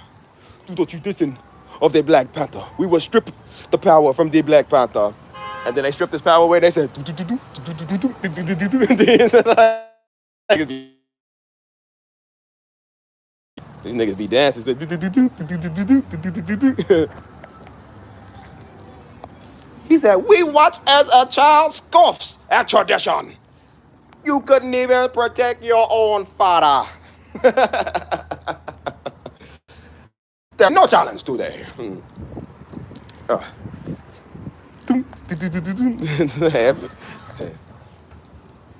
of the Black Panther. We will strip the power from the Black Panther. And then they stripped this power away. They said, these niggas be dancing. He said, we watch as a child scoffs at tradition. You couldn't even protect your own father. There's no challenge today.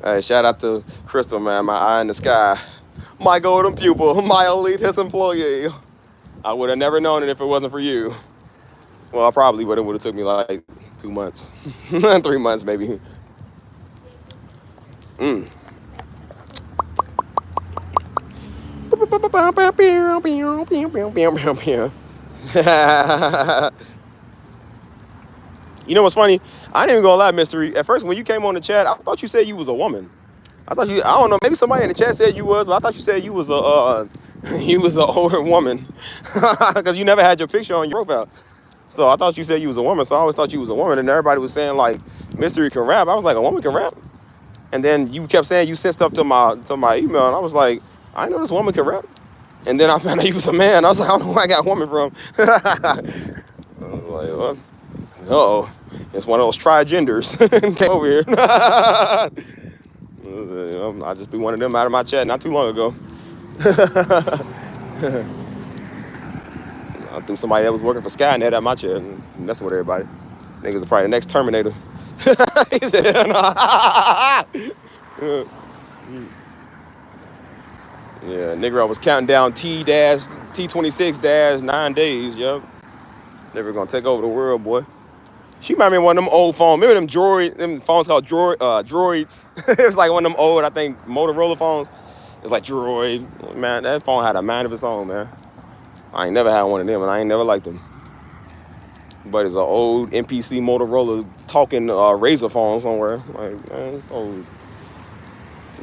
Hey, shout out to Crystal, man, my eye in the sky. My golden pupil, my elitist employee. I would have never known it if it wasn't for you. Well, I probably would have took me like 2 months. 3 months, maybe. You know what's funny? I ain't even gonna lie, Mystery. At first, when you came on the chat, I thought you said you was a woman. I don't know, maybe somebody in the chat said you was, but I thought you said you was you was an older woman. Because you never had your picture on your profile. So I thought you said you was a woman, so I always thought you was a woman, and everybody was saying, like, Mystery can rap. I was like, a woman can rap? And then you kept saying you sent stuff to my email, and I was like, I didn't know this woman can rap. And then I found out you was a man. I was like, I don't know where I got a woman from. I was like, well, uh-oh. It's one of those trigenders. Came over here. I just threw one of them out of my chat not too long ago. I threw somebody that was working for Skynet out of my chat, and that's what everybody. Niggas are probably the next Terminator. He said, yeah, nigga, was counting down T26 9 days. Yep. Never gonna take over the world, boy. She might be one of them old phones. Remember them phones called Droids? It was like one of them old, I think, Motorola phones. It's like Droid. Man, that phone had a mind of its own, man. I ain't never had one of them, and I ain't never liked them. But it's an old MPC Motorola talking razor phone somewhere. Like, man, it's old.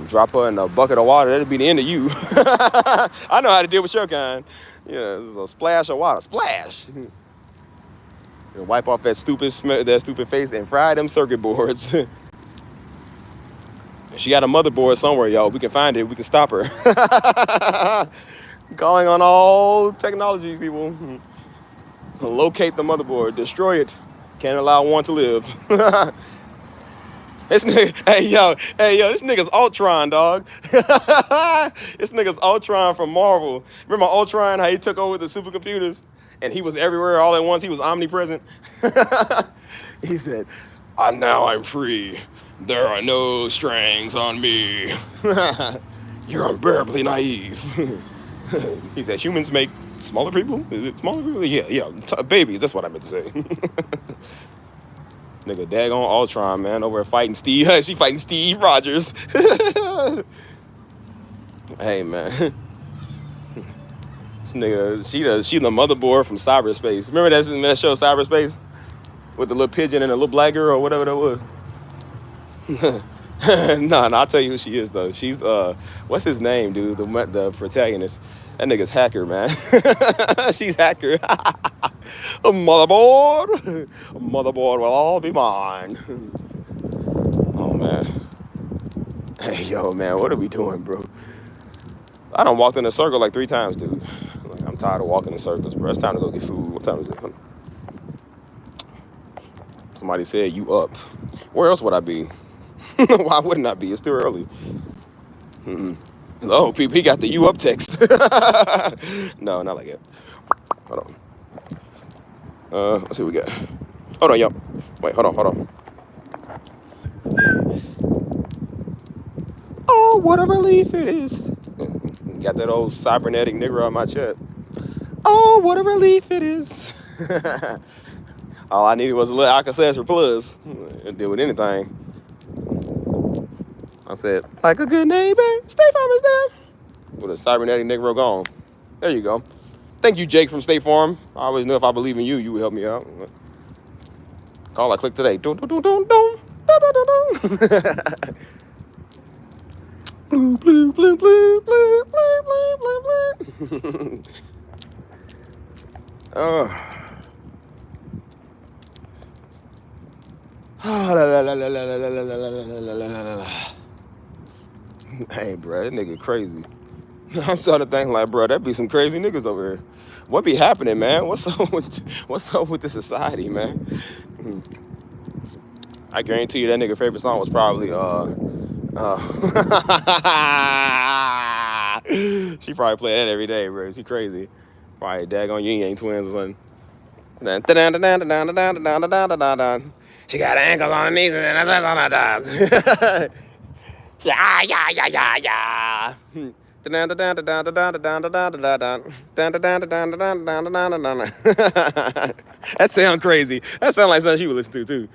Drop her in a bucket of water, that'll be the end of you. I know how to deal with your kind. Yeah, this is a splash of water. Splash! And wipe off that stupid face and fry them circuit boards. She got a motherboard somewhere, y'all. We can find it. We can stop her. Calling on all technology people. Locate the motherboard. Destroy it. Can't allow one to live. This nigga, hey yo, this nigga's Ultron, dog. This nigga's Ultron from Marvel. Remember Ultron, how he took over the supercomputers? And he was everywhere all at once. He was omnipresent. He said, now I'm free. There are no strings on me. You're unbearably naive. He said, humans make smaller people? Is it smaller people? Yeah, babies, that's what I meant to say. Nigga, daggone Ultron, man, over here fighting Steve. She fighting Steve Rogers. Hey, man. This nigga, she the motherboard from cyberspace. Remember that show, Cyberspace? With the little pigeon and the little black girl or whatever that was? No, I'll tell you who she is, though. She's, what's his name, dude? The protagonist. That nigga's Hacker, man. She's Hacker. A motherboard will all be mine. Oh, man. Hey, yo, man, what are we doing, bro? I done walked in a circle like 3 times, dude. Like, I'm tired of walking in circles, bro. It's time to go get food. What time is it? Somebody said you up. Where else would I be? Why wouldn't I be? It's too early. Oh, people, he got the you up text. No, not like that. Hold on. Let's see what we got. Hold on, yo. Wait, hold on. Oh, what a relief it is. Got that old cybernetic nigger on my chest. Oh, what a relief it is. All I needed was a little Alka-Seltzer Plus. It did with anything. I said, like a good neighbor, State Farm is there. With a cybernetic Negro gone. There you go. Thank you, Jake from State Farm. I always knew if I believe in you, you would help me out. Call I click today. Blue, blue, blue, blue, blue, blue, blue, blue, blue. Hey, bro, that nigga crazy. I'm starting to think like, bro, that be some crazy niggas over here. What be happening, man? What's up with the society, man? I guarantee you that nigga favorite song was probably she probably play that every day, bro. She crazy. Probably daggone Yin Yang Twins or something. She got ankles on her knees and that's all I does. Yeah. That sound crazy. That sound like something she would listen to too.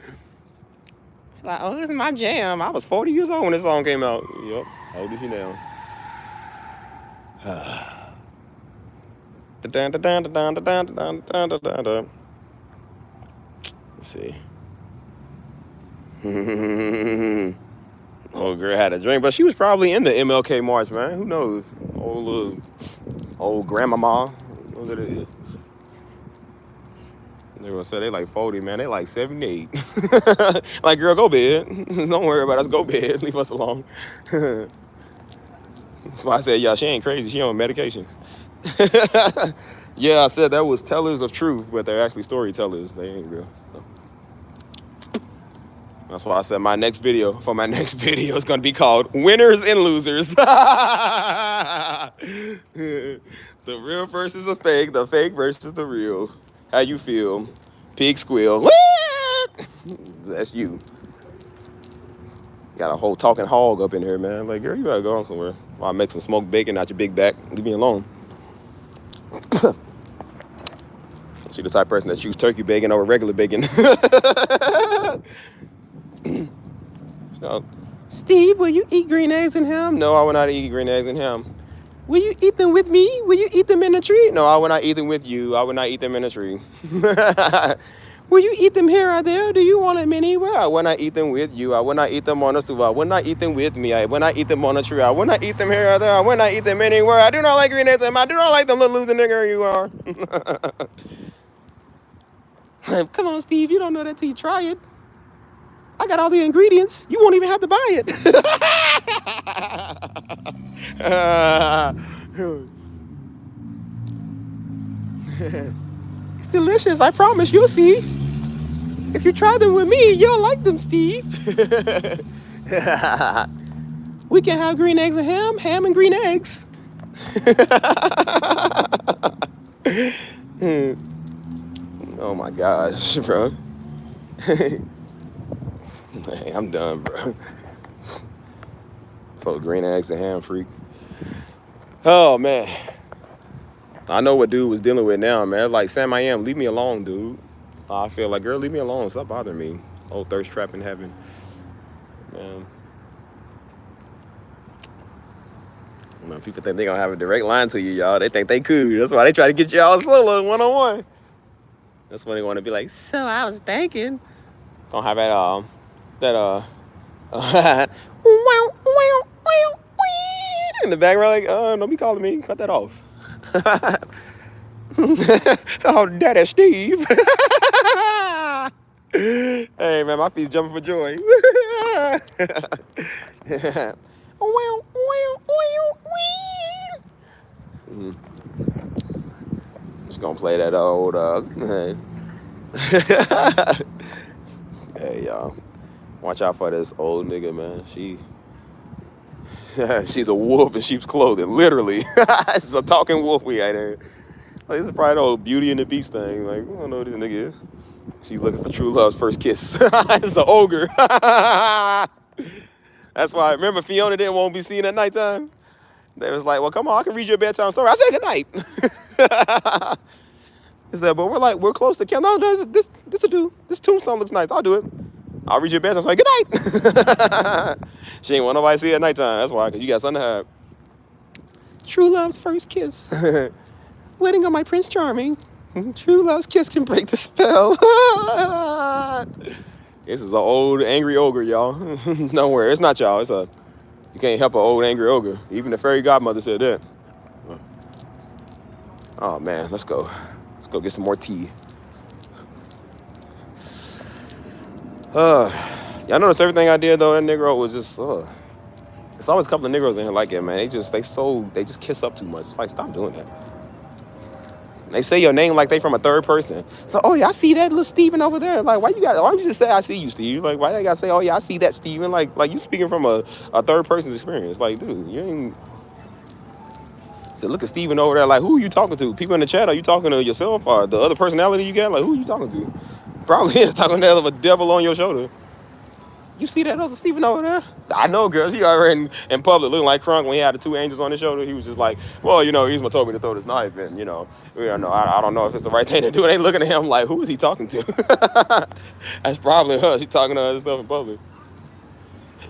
Like, oh, this is my jam. I was 40 years old when this song came out. Yep, how old is she now? Let's see. Old girl had a drink, but she was probably in the MLK March, man. Who knows? Old grandmama. What it is. They gonna say they like 40, man. They like 78. Like, girl, go bed. Don't worry about us. Go bed. Leave us alone. That's why I said, yeah, she ain't crazy. She on medication. Yeah, I said that was tellers of truth, but they're actually storytellers. They ain't real. That's why I said my next video is gonna be called Winners and Losers. The real versus the fake versus the real. How you feel? Pig squeal. That's you. Got a whole talking hog up in here, man. Like, girl, you gotta go on somewhere. I'll make some smoked bacon out your big back. Leave me alone. She the type of person that choose turkey bacon over regular bacon. So, Steve, will you eat green eggs and ham? No, I will not eat green eggs and ham. Will you eat them with me? Will you eat them in a tree? No, I will not eat them with you. I will not eat them in a tree. Will you eat them here or there? Do you want them anywhere? I will not eat them with you. I will not eat them on a stool. I will not eat them with me. I will not eat them on a tree. I will not eat them here or there. I will not eat them anywhere. I do not like green eggs and ham. I do not like them little loser nigger you are. Come on, Steve. You don't know that till you try it. I got all the ingredients. You won't even have to buy it. It's delicious. I promise. You'll see. If you try them with me, you'll like them, Steve. We can have green eggs and ham and green eggs. Oh my gosh, bro. Hey, I'm done, bro. So green eggs and ham freak. Oh man. I know what dude was dealing with now, man. It's like, Sam I am, leave me alone, dude. I feel like, girl, leave me alone. Stop bothering me. Old thirst trap in heaven. Man. People think they're going to have a direct line to you, y'all. They think they could. That's why they try to get y'all solo one-on-one. That's when they want to be like, so I was thinking. Gonna have that in the background, like, don't be calling me. Cut that off. Oh, Daddy Steve. Hey, man, my feet's jumping for joy. Just gonna play that old hey y'all, watch out for this old nigga, man. She's a wolf in sheep's clothing, literally. It's a talking wolf we got here. Like, this is probably the old Beauty and the Beast thing. Like, I don't know what this nigga is. She's looking for true love's first kiss. It's an ogre. That's why, remember, Fiona didn't want to be seen at nighttime? They was like, well, come on, I can read you a bedtime story. I said good night. He said, but we're close to camp. No, this will do. This tombstone looks nice. I'll do it. I'll read you a bedtime story. Good night. She ain't want nobody to see her at nighttime. That's why, because you got something to have. True love's first kiss. Wedding on my Prince Charming. True love's kiss can break the spell. This is an old angry ogre, y'all. Don't worry, it's not y'all. You can't help an old angry ogre. Even the fairy godmother said that. Oh man, let's go. Let's go get some more tea. Y'all notice everything I did though? That Negro was just. It's always a couple of Negroes in here like that, man. They just kiss up too much. It's like, stop doing that. They say your name like they from a third person. So, oh yeah, I see that little Steven over there. Like, why don't you just say I see you, Steve? Like, why you gotta say, oh yeah, I see that Steven? Like you speaking from a third person's experience. Like, dude, you ain't. So look at Steven over there. Like, who are you talking to? People in the chat, are you talking to yourself or the other personality you got? Like, who are you talking to? Probably is talking to a devil on your shoulder. You see that other Steven over there? I know, girls. He already in public looking like Crunk when he had the two angels on his shoulder. He was just like, well, he's told me to throw this knife, and I don't know if it's the right thing to do. And they looking at him like, who is he talking to? That's probably her. She talking to herself in public.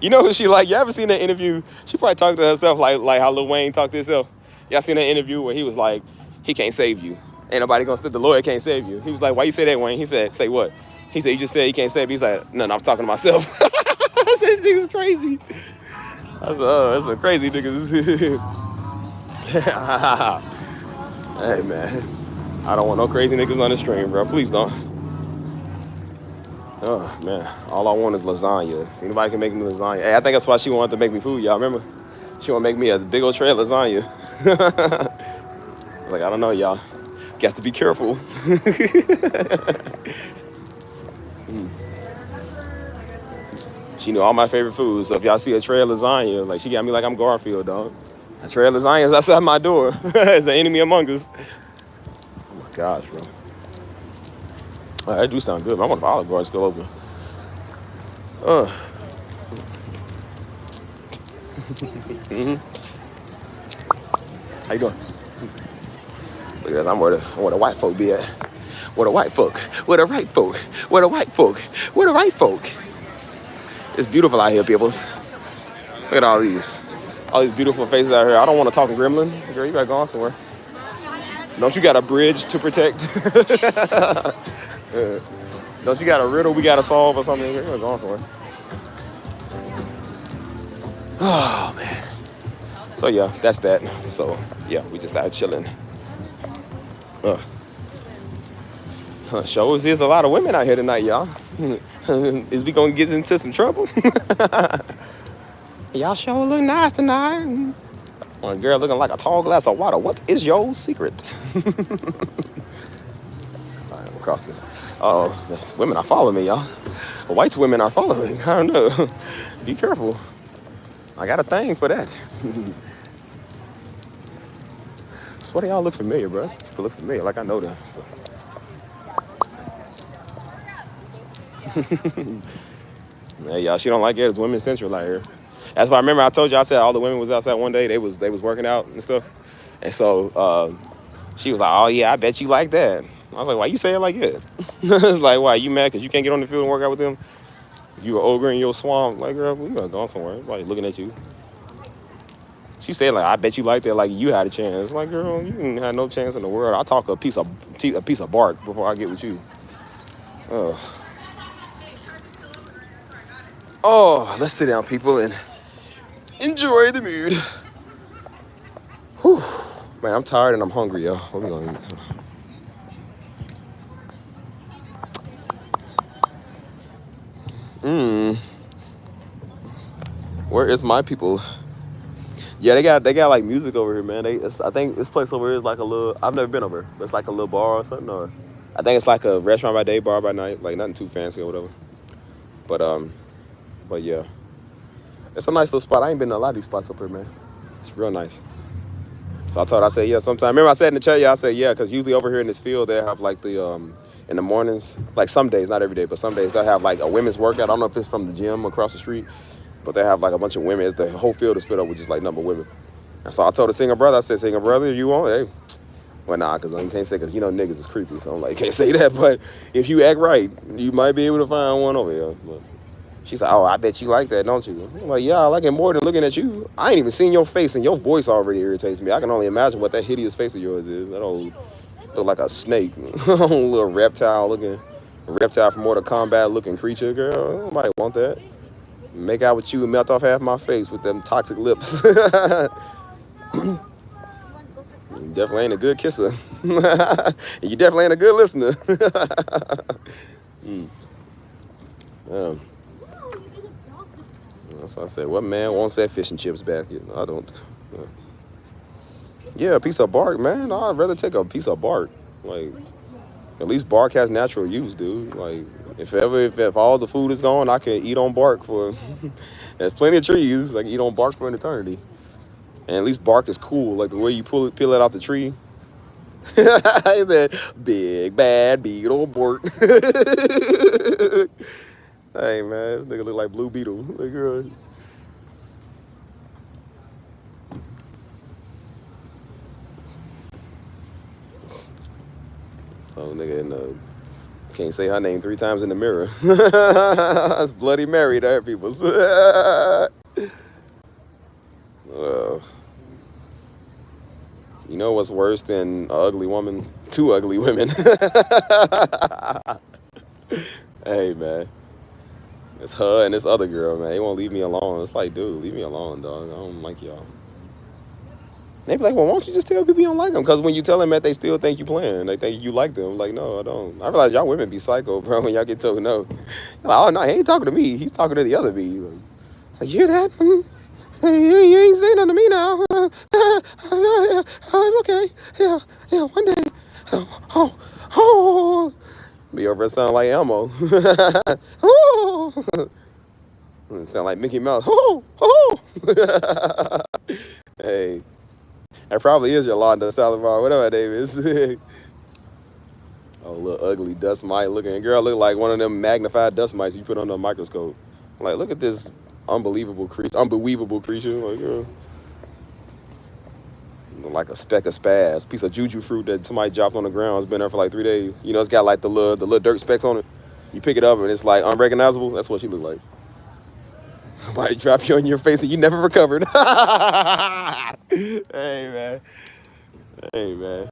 You know who she like? You ever seen that interview? She probably talked to herself like how Lil Wayne talked to himself. Y'all seen that interview where he was like, he can't save you. Ain't nobody gonna the lawyer can't save you. He was like, why you say that, Wayne? He said, say what? He said, you just said he can't save me. He's like, no, I'm talking to myself. I said, this nigga's crazy. I said, oh, that's a crazy nigga. Hey, man. I don't want no crazy niggas on the stream, bro. Please don't. Oh, man. All I want is lasagna. If anybody can make me lasagna. Hey, I think that's why she wanted to make me food, y'all. Remember? She want to make me a big old tray of lasagna. Like, I don't know, y'all. Got to be careful. She knew all my favorite foods. So if y'all see a tray of lasagna, like, she got me like I'm Garfield, dog. A tray of lasagna is outside my door. It's an enemy among us. Oh my gosh, bro. Oh, that do sound good, man. I wonder if Olive Garden's still open. How you doing? Look at this. I'm where the white folk be at. Where the white folk? Where the right folk? Where the white folk? Where the right folk? It's beautiful out here, peoples. Look at all these beautiful faces out here. I don't want to talk in Gremlin. Girl, you better go on somewhere. Don't you got a bridge to protect? Don't you got a riddle we got to solve or something? You better go on somewhere. Oh, man. So, yeah, that's that. So, yeah, we just out chilling. Shows there's a lot of women out here tonight, y'all. Is we gonna get into some trouble? Y'all sure look nice tonight. One girl looking like a tall glass of water. What is your secret? All right, I'm crossing. Oh, women are following me, y'all. White women are following. I don't know. Be careful. I got a thing for that. Swear y'all look familiar, bro. People look familiar, like I know them. So. Hey, y'all, she don't like it. It's women's central out here. That's why I remember I told you I said all the women was outside one day. They was working out and stuff. And so she was like, "Oh yeah, I bet you like that." I was like, "Why you say it like that?" It's like, "Why you mad because you can't get on the field and work out with them? You an ogre in your swamp?" Like, girl, we gonna go somewhere. Everybody looking at you. She said like, "I bet you like that. Like you had a chance." I'm like, girl, you didn't have no chance in the world. I talk a piece of bark before I get with you. Oh, let's sit down, people, and enjoy the mood. Whew. Man, I'm tired and I'm hungry, yo. What we gonna eat? Where is my people? Yeah, they got like music over here, man. I think this place over here is like a little. I've never been over. It's like a little bar or something. Or I think it's like a restaurant by day, bar by night. Like nothing too fancy or whatever. But yeah, it's a nice little spot. I ain't been to a lot of these spots up here, man. It's real nice. So I said, yeah, sometime. Remember I said in the chat, yeah, I said, yeah, because usually over here in this field, they have like in the mornings, like some days, not every day, but some days they have like a women's workout. I don't know if it's from the gym across the street, but they have like a bunch of women. The whole field is filled up with just like number of women. And so I told the singer brother, I said, singer brother, you want it? Hey. Well, nah, because I can't say, because you know niggas is creepy, so I'm like, can't say that. But if you act right, you might be able to find one over here. But she said, oh, I bet you like that, don't you? I'm like, yeah, I like it more than looking at you. I ain't even seen your face, and your voice already irritates me. I can only imagine what that hideous face of yours is. That old look like a snake, little reptile from Mortal Kombat looking creature, girl. Nobody want that. Make out with you and melt off half my face with them toxic lips. You definitely ain't a good kisser. You definitely ain't a good listener. That's why I said, what man wants that fish and chips basket? I don't. Yeah, a piece of bark, man. I'd rather take a piece of bark. Like, at least bark has natural use, dude. Like, if all the food is gone, I can eat on bark for. There's plenty of trees. I can eat on bark for an eternity. And at least bark is cool. Like the way you peel it off the tree. That big bad beetle bark. Hey man, this nigga look like Blue Beetle. Like, girl. So nigga in the can't say her name 3 times in the mirror. That's Bloody Mary there, people. You know what's worse than an ugly woman? 2 ugly women. Hey man. It's her and this other girl, man. They won't leave me alone. It's like, dude, leave me alone, dog. I don't like y'all. They be like, well, why don't you just tell people you don't like them? Because when you tell them that, they still think you playing. They think you like them. I'm like, no, I don't. I realize y'all women be psycho, bro, when y'all get told no. Like, oh, no, he ain't talking to me. He's talking to the other me. Like, you hear that? Hey, you ain't saying nothing to me now. It's okay. Yeah, one day. Oh. Be over there sound like Elmo. Oh. Sound like Mickey Mouse. Oh. Hey. That probably is Yolanda Salazar, whatever her name is. Oh, little ugly dust mite looking girl look like one of them magnified dust mites you put under a microscope. Like, look at this unbelievable creature. Like, girl. Like a speck of spaz. Piece of juju fruit that somebody dropped on the ground. It's been there for like 3 days. You know, it's got like the little dirt specks on it. You pick it up and it's like unrecognizable. That's what she look like. Somebody drop you on your face and you never recovered. Hey, man.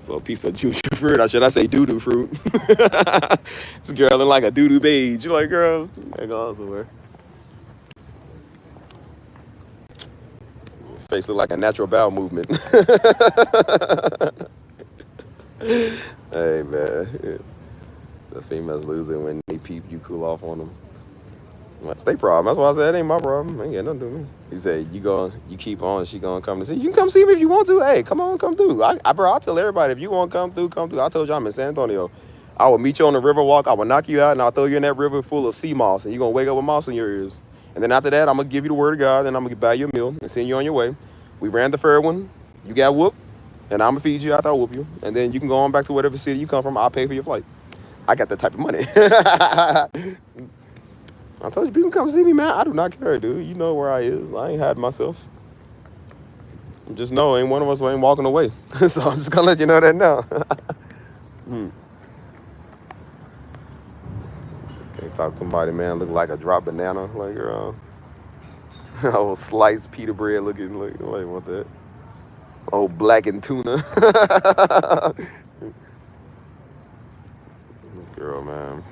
Little piece of juju fruit. Or should I say doo-doo fruit? This girl look like a doo-doo beige. You like, girl? Hang on somewhere. Face look like a natural bowel movement. Hey man, the females losing when they peep you cool off on them. Well, that's their problem. That's why I said it ain't my problem. Ain't got nothing to do with me. He said you keep on. She gonna come to see. You can come see me if you want to. Hey, come on, come through. Bro, I tell everybody if you want to come through, come through. I told you I'm in San Antonio. I will meet you on the river walk. I will knock you out and I'll throw you in that river full of sea moss and you're gonna wake up with moss in your ears. And then after that, I'm gonna give you the word of God. Then I'm gonna buy you a meal and send you on your way. We ran the fair one. You got whooped, and I'm gonna feed you after I whoop you. And then you can go on back to whatever city you come from. I'll pay for your flight. I got that type of money. I told you, people come see me, man. I do not care, dude. You know where I is. I ain't hiding myself. Just know, ain't one of us ain't walking away. So I'm just gonna let you know that now. Can't talk to somebody, man. Look like a dropped banana, like old sliced pita bread looking. Like what that? Old blackened tuna. This girl, man.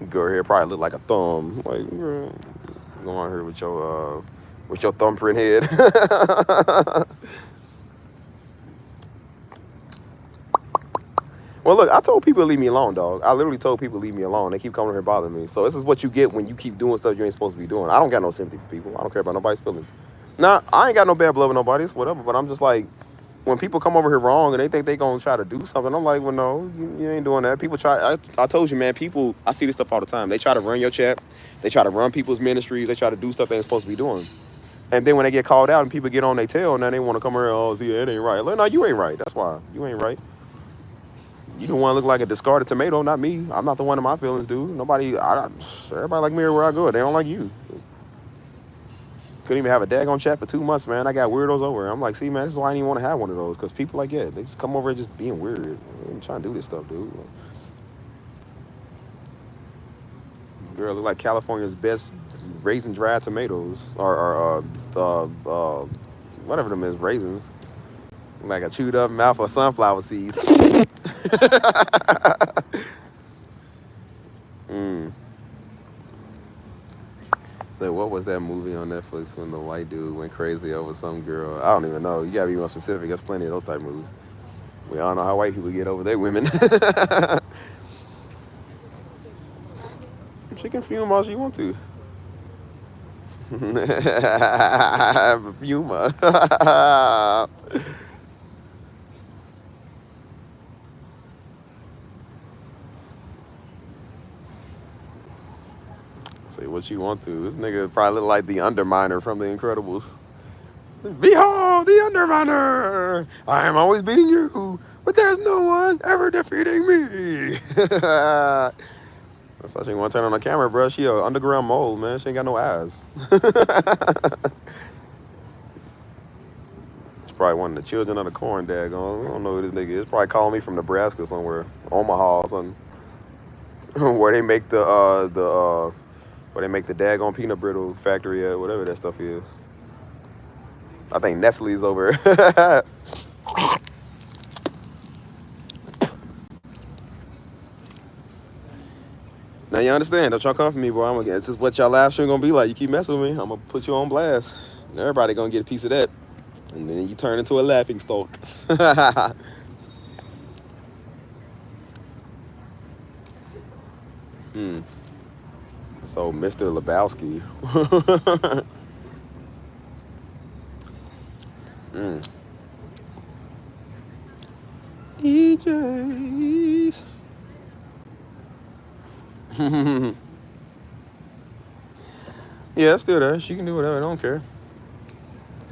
Girl here probably look like a thumb. Like, girl, go on here with your thumbprint head. Well, look, I told people to leave me alone, dog. I literally told people to leave me alone. They keep coming here bothering me. So this is what you get when you keep doing stuff you ain't supposed to be doing. I don't got no sympathy for people. I don't care about nobody's feelings. Nah, I ain't got no bad blood with nobody. It's whatever. But I'm just like, when people come over here wrong and they think they gonna try to do something, I'm like, well, no, you ain't doing that. People try. I told you, man. People, I see this stuff all the time. They try to run your chat. They try to run people's ministries. They try to do stuff they ain't supposed to be doing. And then when they get called out and people get on their tail, now they want to come here. Oh, see, it ain't right. Like, no, you ain't right. That's why you ain't right. You don't want to look like a discarded tomato, not me. I'm not the one in my feelings, dude. Nobody, everybody like me where I go. They don't like you. Couldn't even have a daggone chat for 2 months, man. I got weirdos over. I'm like, see, man, this is why I didn't want to have one of those. Because people like, yeah, they just come over and just being weird. I'm trying to do this stuff, dude. Girl, look like California's best raisin dried tomatoes. Or whatever them is, raisins. Like a chewed up mouth of sunflower seeds. So what was that movie on Netflix when the white dude went crazy over some girl? I don't even know. You gotta be more specific. There's plenty of those type of movies. We all know how white people get over their women. She can fume all she want to. Fume. Say what you want to. This nigga probably look like the Underminer from The Incredibles. Behold, the Underminer! I am always beating you, but there's no one ever defeating me. That's why she want to turn on the camera, bro. She a underground mole, man. She ain't got no eyes. It's probably one of the children of the corn, daggone. We don't know who this nigga is. Probably calling me from Nebraska somewhere, Omaha or something, where they make the daggone peanut brittle factory at, whatever that stuff is. I think Nestle's over. Now you understand? Don't y'all come for me, boy. This is what y'all live stream gonna be like. You keep messing with me, I'm gonna put you on blast. And everybody gonna get a piece of that, and then you turn into a laughing stock. So Mr. Lebowski. DJs. Yeah, it's still there. She can do whatever. I don't care.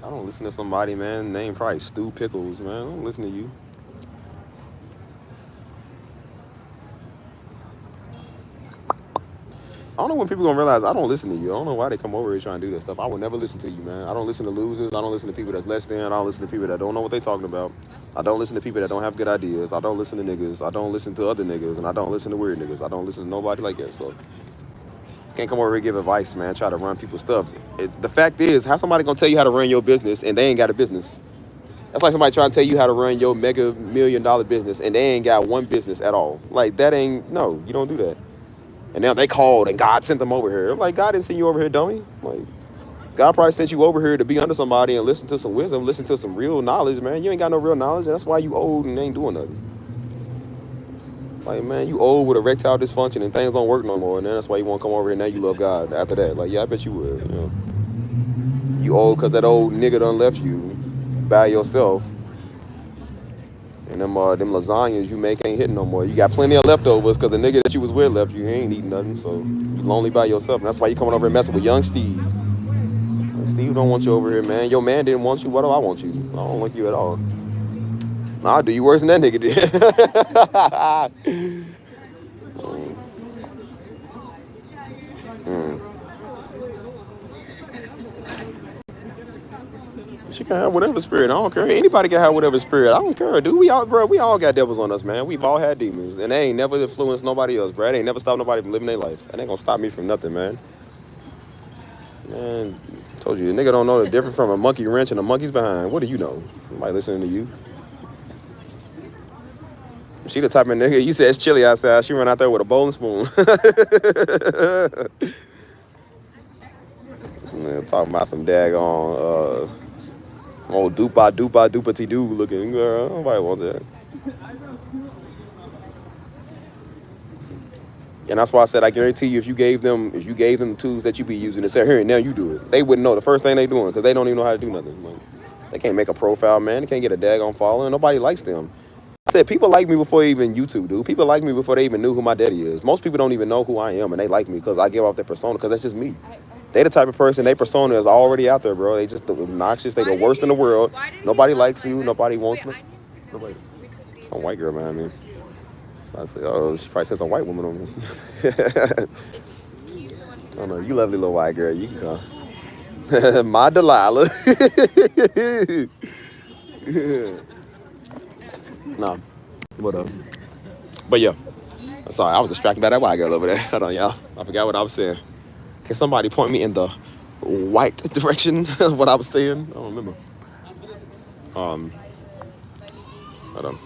I don't listen to somebody, man. Name probably Stu Pickles, man. I don't listen to you. I don't know when people gonna realize I don't listen to you. I don't know why they come over here trying to do that stuff. I would never listen to you, man. I don't listen to losers. I don't listen to people that's less than. I don't listen to people that don't know what they talking about. I don't listen to people that don't have good ideas. I don't listen to niggas. I don't listen to other niggas, and I don't listen to weird niggas. I don't listen to nobody like that. So can't come over here and give advice, man. Try to run people's stuff. The fact is, how somebody gonna tell you how to run your business and they ain't got a business? That's like somebody trying to tell you how to run your mega $1 million business and they ain't got one business at all. Like that ain't, no, you don't do that. And now they called and God sent them over here. I'm like, God didn't send you over here, dummy. Like, God probably sent you over here to be under somebody and listen to some wisdom, listen to some real knowledge, man. You ain't got no real knowledge, and that's why you old and ain't doing nothing. 'Cause you ain't got no real knowledge, man. You ain't got no real knowledge. And that's why you old and ain't doing nothing. 'Cause you ain't got no real knowledge, and that's why you old and ain't doing nothing. Like, man, you old with erectile dysfunction and things don't work no more, and then that's why you want to come over here and now you love God after that. Like, yeah, I bet you would. You know, you old because that old nigga done left you by yourself, and them lasagnas you make ain't hitting no more. You got plenty of leftovers because the nigga that you was with left you. He ain't eating nothing, so you lonely by yourself, and that's why you coming over and messing with young Steve. Steve don't want you over here, man. Your man didn't want you. Why do I want you? I don't want you at all. Nah, I'll do you worse than that nigga did. Mm. She can have whatever spirit. I don't care. Anybody can have whatever spirit. I don't care, dude. We all got devils on us, man. We've all had demons, and they ain't never influenced nobody else, bro. They ain't never stopped nobody from living their life. And they ain't gonna stop me from nothing, man. Man, told you, the nigga don't know the difference from a monkey wrench and a monkey's behind. What do you know? Nobody listening to you. She the type of nigga, you said it's chilly outside, she run out there with a bowl and spoon. Man, talking about some daggone, some old doopity-doo looking girl. Nobody wants that. And that's why I said I guarantee you, if you gave them the tools that you be using and said, here and now you do it, they wouldn't know the first thing they doing because they don't even know how to do nothing. Like, they can't make a profile, man. They can't get a daggone following. Nobody likes them. I said people like me before even YouTube, dude. People like me before they even knew who my daddy is. Most people don't even know who I am, and they like me because I give off their persona because that's just me. They the type of person, their persona is already out there, bro. They just obnoxious. They go worse in the world. Nobody likes you. Nobody wants me. Nobody. Some white girl behind me. I said, oh, she probably sent a white woman on me. Oh no, you lovely little white girl. You can come. My Delilah. No, what up? But yeah, sorry, I was distracted by that white girl over there. Hold on, y'all. I forgot what I was saying. Can somebody point me in the white direction of what I was saying? I don't remember. Hold on.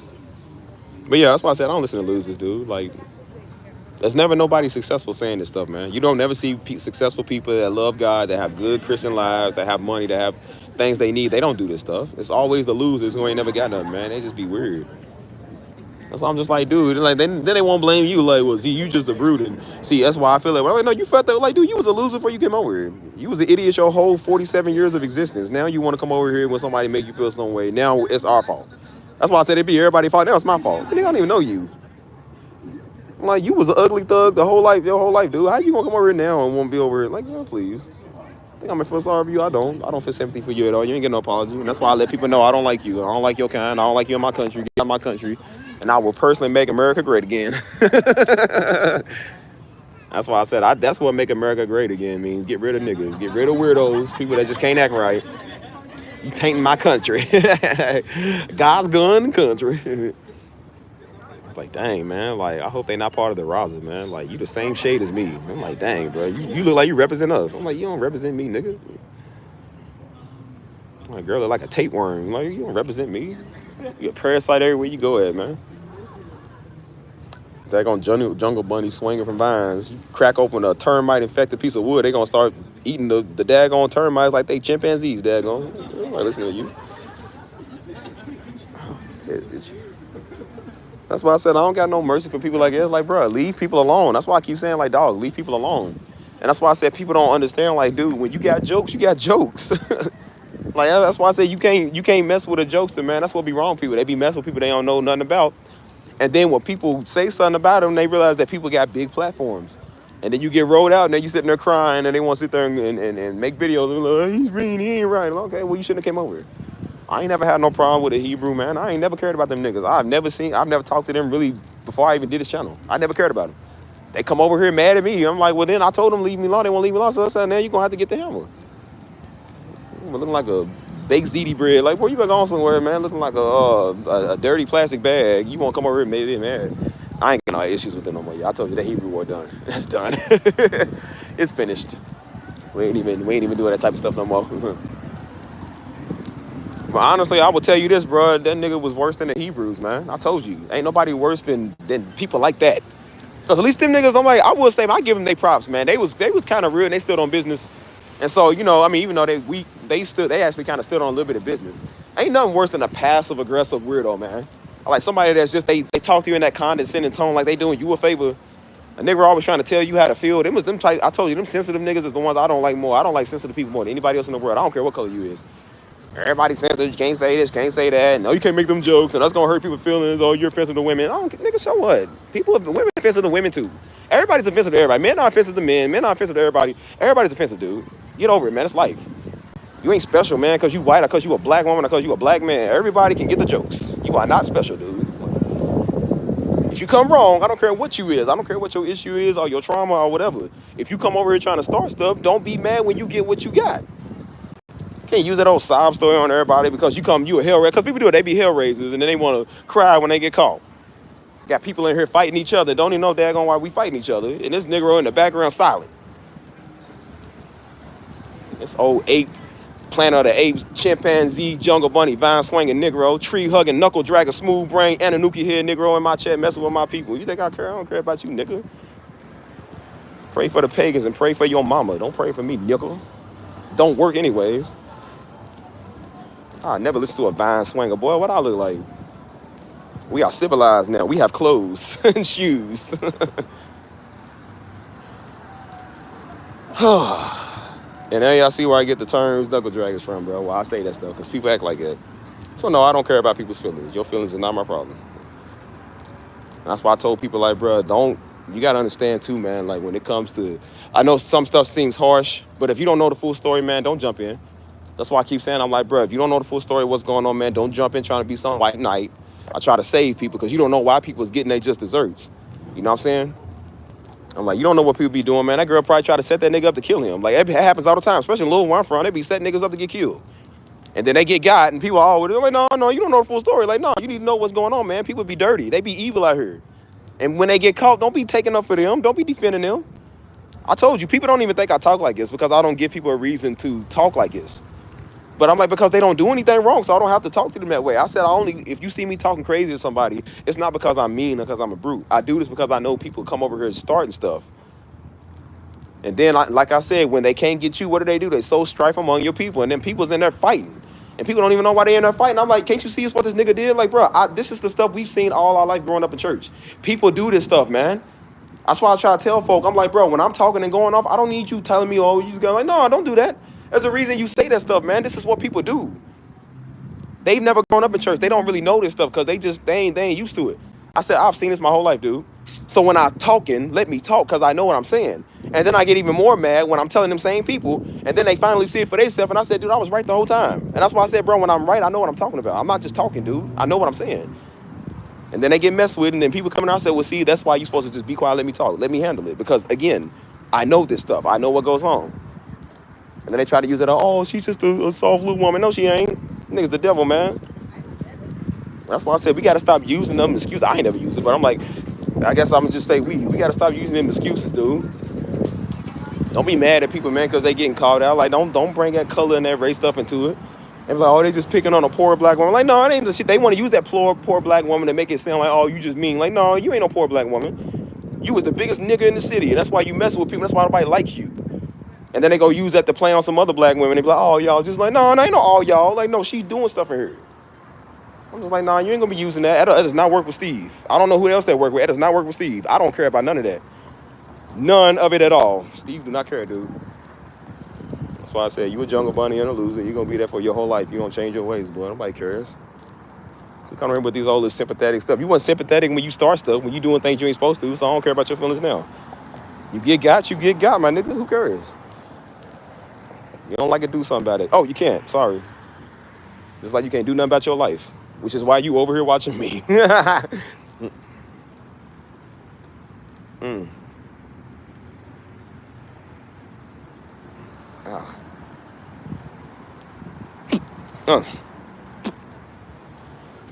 But yeah, that's why I said I don't listen to losers, dude. Like, there's never nobody successful saying this stuff, man. You don't never see successful people that love God, that have good Christian lives, that have money, that have things they need. They don't do this stuff. It's always the losers who ain't never got nothing, man. They just be weird. That's why I'm just like, dude. Like, then they won't blame you. Like, well, see, you just a brute. And see, that's why I feel like, well, no, you felt that. Like, dude, you was a loser before you came over here. You was an idiot your whole 47 years of existence. Now you want to come over here when somebody make you feel some way. Now it's our fault. That's why I said it'd be everybody's fault. Now it's my fault. They don't even know you. Like, you was an ugly thug your whole life, dude. How you gonna come over here now and won't be over here? Like, no, please. I think I'm gonna feel sorry for you. I don't feel sympathy for you at all. You ain't get no apology. And that's why I let people know I don't like you. I don't like your kind. I don't like you in my country. Get out of my country. And I will personally make America great again. That's why I said that's what make America great again means. Get rid of niggas. Get rid of weirdos. People that just can't act right. You tainting my country. God's gun country. It's like, dang, man. Like, I hope they not part of the Raza, man. Like, you the same shade as me. I'm like, dang, bro. You look like you represent us. I'm like, you don't represent me, nigga. My girl look like a tapeworm. Like, you don't represent me. You a parasite everywhere you go at, man. Daggone jungle bunny swinging from vines. You crack open a termite-infected piece of wood, they gonna start eating the daggone termites like they chimpanzees, daggone. I'm not listening to you. That's why I said I don't got no mercy for people like this. Like, bro, leave people alone. That's why I keep saying, like, dog, leave people alone. And that's why I said people don't understand, like, dude, when you got jokes, you got jokes. Like, that's why I said you can't mess with a jokester, man. That's what be wrong with people. They be messing with people they don't know nothing about. And then when people say something about them, they realize that people got big platforms. And then you get rolled out, and then you sitting there crying, and they want to sit there and make videos. And like, he's reading, he ain't right. Okay, well, you shouldn't have came over here. I ain't never had no problem with a Hebrew, man. I ain't never cared about them niggas. I've never talked to them really before I even did this channel. I never cared about them. They come over here mad at me. I'm like, well, then I told them leave me alone. They won't leave me alone. So I said, now you're going to have to get the hammer. I'm looking like a baked ziti bread. Like, boy, you been going somewhere, man. Looking like a dirty plastic bag. You won't come over here and make me mad. I ain't got no issues with them no more. I told you that Hebrew war done. That's done. It's finished. We ain't even doing that type of stuff no more. But honestly, I will tell you this, bro. That nigga was worse than the Hebrews, man. I told you. Ain't nobody worse than people like that. Because at least them niggas, I'm like, I will say, I give them their props, man. They was kind of real, and they stood on business. And so, you know, I mean, even though they weak, they actually kind of stood on a little bit of business. Ain't nothing worse than a passive-aggressive weirdo, man. Like somebody that's just they talk to you in that condescending tone, like they doing you a favor. A nigga always trying to tell you how to feel. Them was them type. I told you, them sensitive niggas is the ones I don't like more. I don't like sensitive people more than anybody else in the world. I don't care what color you is. Everybody sensitive. You can't say this, can't say that. No, you can't make them jokes, and that's gonna hurt people's feelings. Oh, you're offensive to women. I don't, nigga, so what? Women offensive to women too. Everybody's offensive to everybody. Men are offensive to men. Men are offensive to everybody. Everybody's offensive, dude. Get over it, man. It's life. You ain't special, man, because you white or because you a black woman or because you a black man. Everybody can get the jokes. You are not special, dude. If you come wrong, I don't care what you is. I don't care what your issue is or your trauma or whatever. If you come over here trying to start stuff, don't be mad when you get what you got. Can't use that old sob story on everybody because you a hell raiser. Because people do it, they be hell raisers and then they want to cry when they get caught. Got people in here fighting each other. Don't even know daggone why we fighting each other. And this nigga in the background silent. This old ape, Planet of the Apes, chimpanzee, jungle bunny, vine swinging Negro, tree hugging, knuckle dragging, smooth brain, Anunnaki head Negro in my chat messing with my people. You think I care? I don't care about you, nigga. Pray for the pagans and pray for your mama. Don't pray for me, nigga. Don't work anyways. I never listen to a vine swinger. Boy, what I look like? We are civilized now. We have clothes and shoes. And now y'all see where I get the terms knuckle draggers from, bro. Why I say that stuff, because people act like that. So no, I don't care about people's feelings. Your feelings are not my problem. And that's why I told people, like, bro, you gotta understand too, man, like when it comes to, I know some stuff seems harsh, but if you don't know the full story, man, don't jump in. That's why I keep saying, I'm like, bro, if you don't know the full story of what's going on, man, don't jump in trying to be something white knight. I try to save people because you don't know why people's getting they just desserts. You know what I'm saying? I'm like, you don't know what people be doing, man. That girl probably tried to set that nigga up to kill him. Like, it happens all the time, especially in Lil where I'm from. They be setting niggas up to get killed. And then they get got, and people are always like, no, you don't know the full story. Like, no, you need to know what's going on, man. People be dirty. They be evil out here. And when they get caught, don't be taking up for them. Don't be defending them. I told you, people don't even think I talk like this because I don't give people a reason to talk like this. But I'm like, because they don't do anything wrong, so I don't have to talk to them that way. I said, if you see me talking crazy to somebody, it's not because I'm mean or because I'm a brute. I do this because I know people come over here starting stuff. And then, like I said, when they can't get you, what do? They sow strife among your people. And then people's in there fighting. And people don't even know why they in there fighting. I'm like, can't you see what this nigga did? Like, bro, this is the stuff we've seen all our life growing up in church. People do this stuff, man. That's why I try to tell folk, I'm like, bro, when I'm talking and going off, I don't need you telling me, oh, you just go like, no, don't do that. There's a reason you say that stuff, man. This is what people do. They've never grown up in church. They don't really know this stuff because they ain't used to it. I said, I've seen this my whole life, dude. So when I'm talking, let me talk because I know what I'm saying. And then I get even more mad when I'm telling them same people, and then they finally see it for themselves. And I said, dude, I was right the whole time. And that's why I said, bro, when I'm right, I know what I'm talking about. I'm not just talking, dude. I know what I'm saying. And then they get messed with, and then people come out and say, well, see, that's why you're supposed to just be quiet, let me talk, let me handle it. Because, again, I know this stuff. I know what goes on. And then they try to use it, oh, she's just a soft little woman. No, she ain't. Nigga's the devil, man. That's why I said we got to stop using them excuses. I ain't never used it, but I'm like, I guess I'm going to just say we got to stop using them excuses, dude. Don't be mad at people, man, because they getting called out. Like, don't bring that color and that race stuff into it. And like, oh, they just picking on a poor black woman. Like, no, it ain't the shit. They want to use that poor black woman to make it sound like, oh, you just mean. Like, no, you ain't no poor black woman. You was the biggest nigga in the city, and that's why you mess with people. That's why nobody like you. And then they go use that to play on some other black women. They be like, oh, y'all just like, no, ain't no all y'all. Like, no, she's doing stuff in here. I'm just like, nah, you ain't gonna be using that. That does not work with Steve. I don't know who else that work with. That does not work with Steve. I don't care about none of that. None of it at all. Steve do not care, dude. That's why I said you a jungle bunny and a loser. You're gonna be there for your whole life. You don't change your ways, boy. Nobody cares. You come around with these all this sympathetic stuff. You weren't sympathetic when you start stuff, when you doing things you ain't supposed to, so I don't care about your feelings now. You get got, my nigga. Who cares? You don't like it, do something about it. Oh, you can't. Sorry. Just like you can't do nothing about your life, which is why you over here watching me. mm. Ah.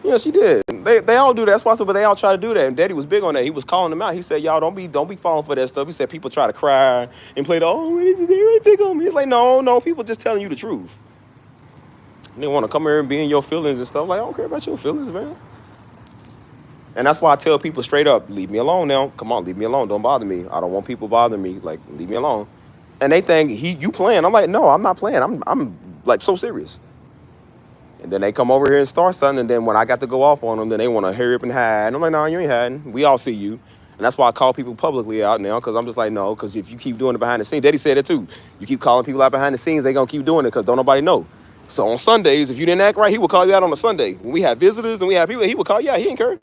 Yeah, she did. They all do that. That's possible, but they all try to do that. And Daddy was big on that. He was calling them out. He said, y'all don't be falling for that stuff. He said people try to cry and play the they pick on me. It's like no, people just telling you the truth. And they want to come here and be in your feelings and stuff. Like, I don't care about your feelings, man. And that's why I tell people straight up, leave me alone now. Come on, leave me alone. Don't bother me. I don't want people bothering me. Like, leave me alone. And they think you playing. I'm like, no, I'm not playing. I'm like so serious. And then they come over here and start something, and then when I got to go off on them, then they want to hurry up and hide. And I'm like, no, you ain't hiding. We all see you. And that's why I call people publicly out now, because I'm just like, no, because if you keep doing it behind the scenes, Daddy said it too. You keep calling people out behind the scenes, they going to keep doing it because don't nobody know. So on Sundays, if you didn't act right, he will call you out on a Sunday. When we have visitors and we have people, he will call you out. He didn't care.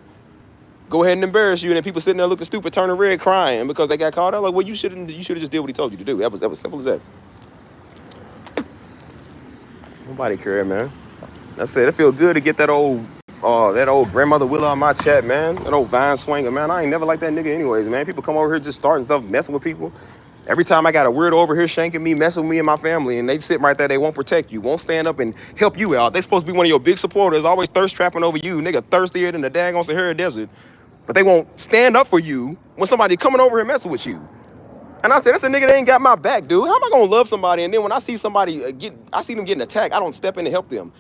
Go ahead and embarrass you, and then people sitting there looking stupid, turning red, crying because they got called out. Like, well, you should have just did what he told you to do. That was simple as that. Nobody care, man. That's it. It feel good to get that old grandmother Willow on my chat, man. That old Vine swinger, man. I ain't never like that nigga anyways, man. People come over here just starting stuff, messing with people. Every time I got a weirdo over here shanking me, messing with me and my family, and they sit right there, they won't protect you, won't stand up and help you out. They supposed to be one of your big supporters, always thirst trapping over you, nigga thirstier than the daggone Sahara Desert. But they won't stand up for you when somebody coming over here messing with you. And I said, that's a nigga that ain't got my back, dude. How am I gonna love somebody and then when I see somebody I see them getting attacked, I don't step in to help them?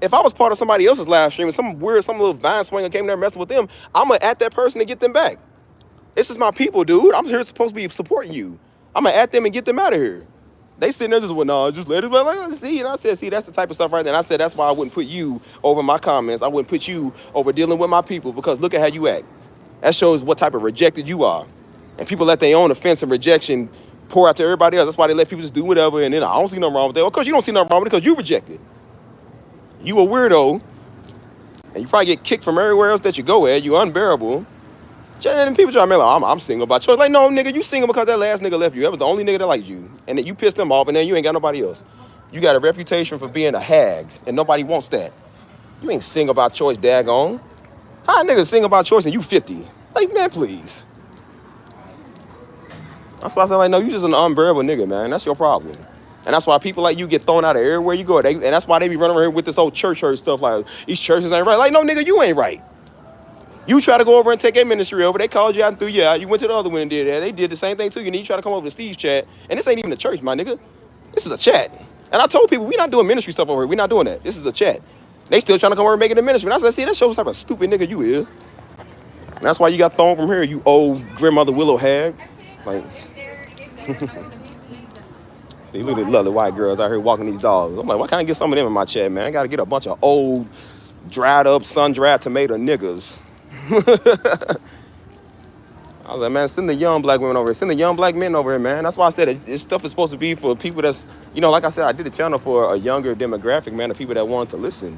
If I was part of somebody else's live stream and some little Vine swinger came there messing with them, I'm gonna at that person and get them back. This is my people, dude. I'm here supposed to be supporting you. I'm gonna at them and get them out of here. They sitting there just, well, no, just let it, like, see. And I said, see, that's the type of stuff right there. And I said, that's why I wouldn't put you over my comments. I wouldn't put you over dealing with my people because look at how you act. That shows what type of rejected you are. And people let their own offense and rejection pour out to everybody else. That's why they let people just do whatever. And then I don't see nothing wrong with that. Of course, you don't see nothing wrong with it because you rejected. You a weirdo. And you probably get kicked from everywhere else that you go at. You unbearable. And people try to make like, I'm single by choice. Like, no, nigga, you single because that last nigga left you. That was the only nigga that liked you. And then you pissed him off and then you ain't got nobody else. You got a reputation for being a hag. And nobody wants that. You ain't single by choice, daggone. How a nigga single by choice and you 50? Like, man, please. That's why I said, like, no, you just an unbearable nigga, man. That's your problem. And that's why people like you get thrown out of everywhere you go. And that's why they be running around here with this old church hurt stuff like, these churches ain't right. Like, no, nigga, you ain't right. You try to go over and take their ministry over. They called you out and threw you out. You went to the other one and did that. They did the same thing to you. And then you try to come over to Steve's chat. And this ain't even a church, my nigga. This is a chat. And I told people, we not doing ministry stuff over here. We not doing that. This is a chat. They still trying to come over and make it a ministry. And I said, see, that shows what type of stupid nigga you is. And that's why you got thrown from here, you old grandmother Willow hag. Like, see, look at the lovely white girls out here walking these dogs. I'm like, why can't I get some of them in my chat, man? I got to get a bunch of old, dried up, sun-dried tomato niggas. I was like, man, send the young black women over here. Send the young black men over here, man. That's why I said this stuff is supposed to be for people that's, you know, like I said, I did a channel for a younger demographic, man, of people that wanted to listen.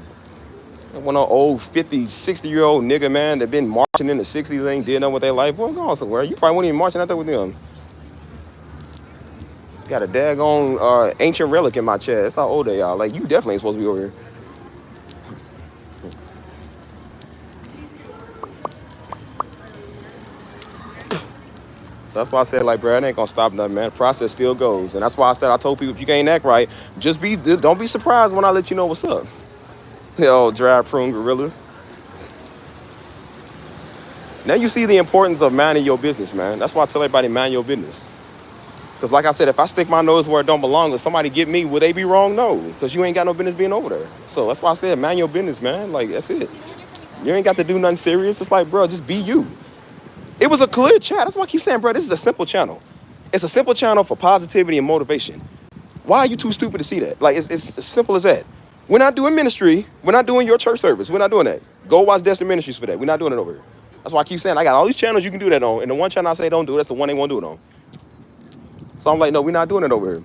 One of old 50, 60-year-old nigga, man, that been marching in the 60s, ain't did nothing with their life. Well, go on somewhere. You probably wouldn't even marching out there with them. Got a daggone ancient relic in my chest. That's how old they are. Like, you definitely ain't supposed to be over here. So that's why I said, like, bro, it ain't gonna stop nothing, man. The process still goes. And that's why I told people, if you can't act right, don't be surprised when I let you know what's up. Yo, dry prune gorillas. Now you see the importance of minding your business, man. That's why I tell everybody, mind your business. Because like I said, if I stick my nose where it don't belong, if somebody get me, will they be wrong? No, because you ain't got no business being over there. So that's why I said, mind your business, man. Like, that's it. You ain't got to do nothing serious. It's like, bro, just be you. It was a clear chat. That's why I keep saying, bro, this is a simple channel. It's a simple channel for positivity and motivation. Why are you too stupid to see that? Like, it's as simple as that. We're not doing ministry. We're not doing your church service. We're not doing that. Go watch Destiny Ministries for that. We're not doing it over here. That's why I keep saying, I got all these channels you can do that on. And the one channel I say don't do, that's the one they want to do it on. So I'm like, no, we're not doing it over here.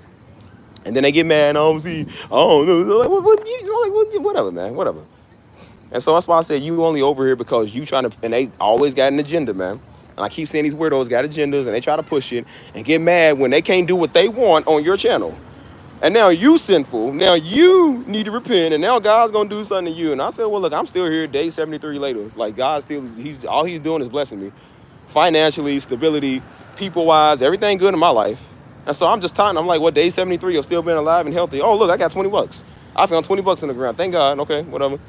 And then they get mad, see, I don't know. Like, whatever, man, whatever. And so that's why I said you only over here because you trying to, and they always got an agenda, man. And I keep saying these weirdos got agendas and they try to push it and get mad when they can't do what they want on your channel. And now you sinful. Now you need to repent. And now God's going to do something to you. And I said, well, look, I'm still here day 73 later. Like, God still, all he's doing is blessing me. Financially, stability, people-wise, everything good in my life. And so I'm just tired. I'm like, what, day 73 of still being alive and healthy? Oh, look, I got 20 bucks. I found 20 bucks in the ground. Thank God. Okay, whatever.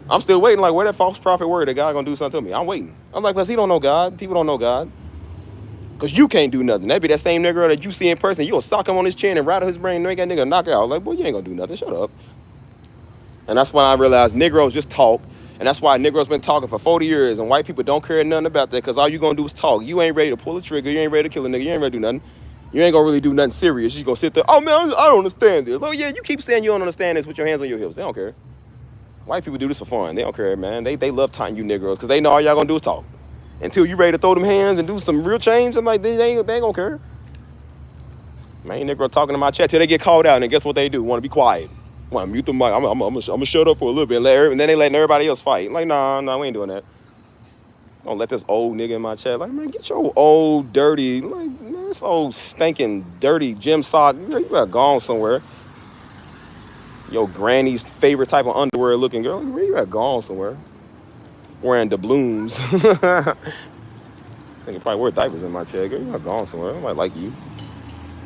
I'm still waiting. Like, where that false prophet word that God going to do something to me? I'm waiting. I'm like, because he don't know God. People don't know God. Because you can't do nothing. That'd be that same nigga that you see in person. You'll sock him on his chin and rattle his brain and make that nigga knock out. Like, boy, you ain't going to do nothing. Shut up. And that's when I realized Negroes just talk. And that's why Negroes been talking for 40 years. And white people don't care nothing about that because all you going to do is talk. You ain't ready to pull a trigger. You ain't ready to kill a nigga. You ain't ready to do nothing. You ain't going to really do nothing serious. You going to sit there, oh, man, I don't understand this. Oh, yeah, you keep saying you don't understand this with your hands on your hips. They don't care. White people do this for fun. They don't care, man. They love taunting you Negroes because they know all y'all gonna do is talk. Until you ready to throw them hands and do some real change, I'm like, they ain't gonna care. Man, Negro talking to my chat till they get called out, and guess what they do? Want to be quiet. Want to mute the mic. I'm gonna shut up for a little bit, and then they letting everybody else fight. Like, nah, we ain't doing that. Don't let this old nigga in my chat. Like, man, get your old dirty, like, man, this old stinking dirty gym sock. You better gone somewhere. Your granny's favorite type of underwear looking girl. You better gone somewhere. Wearing doubloons. I think you probably wear diapers in my chat. Girl, you better gone somewhere. I might like you.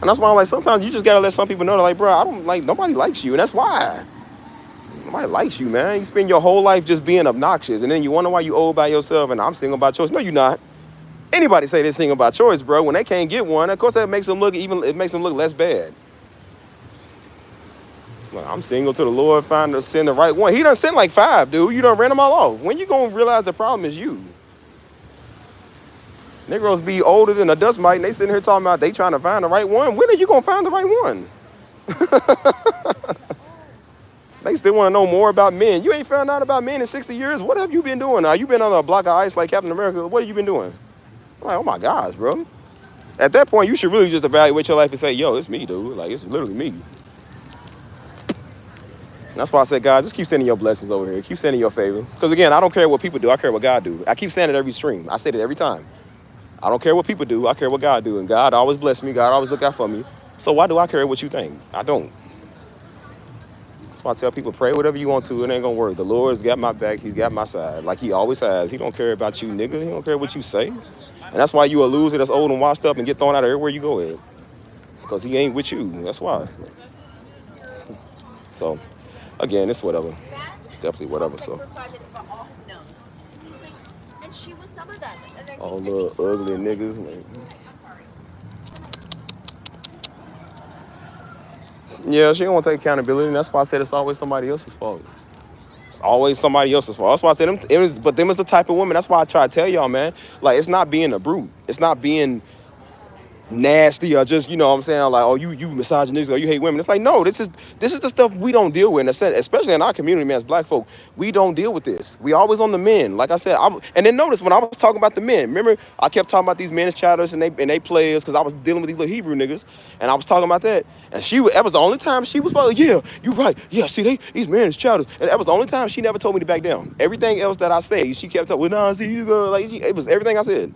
And that's why I'm like, sometimes you just gotta let some people know that, like, bro, I don't like, nobody likes you, and that's why. Nobody likes you, man. You spend your whole life just being obnoxious, and then you wonder why you old by yourself, and I'm single by choice. No, you're not. Anybody say they're single by choice, bro, when they can't get one, of course that makes them look less bad. Like, I'm single to the Lord, send the right one. He done sent like 5, dude. You done ran them all off. When you gonna realize the problem is you? Negroes be older than a dust mite, and they sitting here talking about they trying to find the right one. When are you gonna find the right one? They still want to know more about men. You ain't found out about men in 60 years. What have you been doing? Now, you been on a block of ice like Captain America. What have you been doing? I'm like, oh my gosh, bro. At that point, you should really just evaluate your life and say, yo, it's me, dude. Like, it's literally me. And that's why I said, God, just keep sending your blessings over here. Keep sending your favor. Because, again, I don't care what people do. I care what God do. I keep saying it every stream. I say it every time. I don't care what people do. I care what God do. And God always bless me. God always look out for me. So why do I care what you think? I don't. That's why I tell people, pray whatever you want to. It ain't going to work. The Lord's got my back. He's got my side. Like he always has. He don't care about you, nigga. He don't care what you say. And that's why you a loser that's old and washed up and get thrown out of everywhere you go at. Because he ain't with you. That's why. So, again, it's whatever. It's definitely whatever. So. All little ugly niggas. Man. Yeah, she don't want to take accountability, and that's why I said it's always somebody else's fault. It's always somebody else's fault. That's why I said them is the type of women. That's why I try to tell y'all, man. Like, it's not being a brute. It's not being nasty or just, you know what I'm saying, like, oh, you misogynistic or you hate women. It's like, no, this is the stuff we don't deal with. And especially in our community, man, as black folk, we don't deal with this. We always on the men. Like I said, and then notice when I was talking about the men, remember I kept talking about these men as childish and they players because I was dealing with these little Hebrew niggas, and I was talking about that. And that was the only time she was like, yeah, you right. Yeah, see, these men is childish. And that was the only time she never told me to back down. Everything else that I say, she kept talking, well, nah, see, it was everything I said.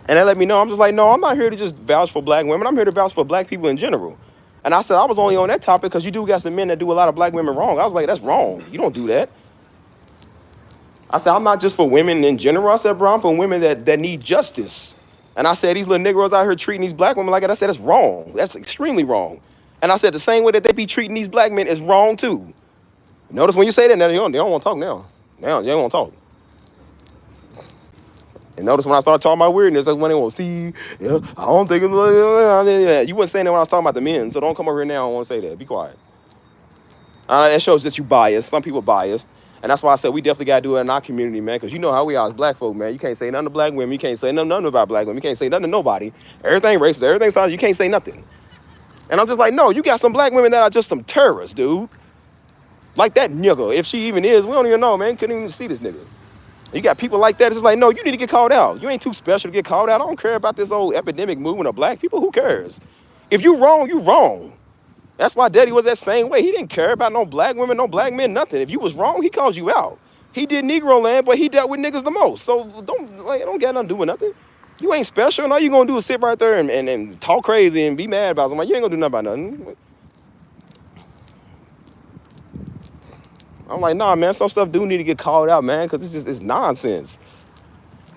And they let me know. I'm just like, no, I'm not here to just vouch for black women. I'm here to vouch for black people in general. And I said I was only on that topic because you do got some men that do a lot of black women wrong. I was like, that's wrong. You don't do that. I said, I'm not just for women in general. I said, bro, I'm for women that need justice. And I said, these little Negroes out here treating these black women like that. I said, that's wrong. That's extremely wrong. And I said, the same way that they be treating these black men is wrong too. Notice when you say that, now they don't want to talk now. Now they don't want to talk. And notice when I started talking about weirdness, that's when they won't see. Yeah, I don't think you wasn't saying that when I was talking about the men, so don't come over here now and want to say that. Be quiet. That shows that you biased. Some people biased. And that's why I said we definitely got to do it in our community, man, because you know how we are as black folk, man. You can't say nothing to black women. You can't say nothing about black women. You can't say nothing to nobody. Everything racist. Everything sounds. You can't say nothing. And I'm just like, no, you got some black women that are just some terrorists, dude. Like that nigga, if she even is. We don't even know, man. Couldn't even see this nigga. You got people like that. It's like, no, you need to get called out. You ain't too special to get called out. I don't care about this old epidemic movement of black people. Who cares? If you wrong, you wrong. That's why Daddy was that same way. He didn't care about no black women, no black men, nothing. If you was wrong, he called you out. He did Negro land, but he dealt with niggas the most. So don't get nothing to do with nothing. You ain't special. And all you gonna do is sit right there and talk crazy and be mad about something. You ain't gonna do nothing about nothing. I'm like, nah, man, some stuff do need to get called out, man, because it's nonsense.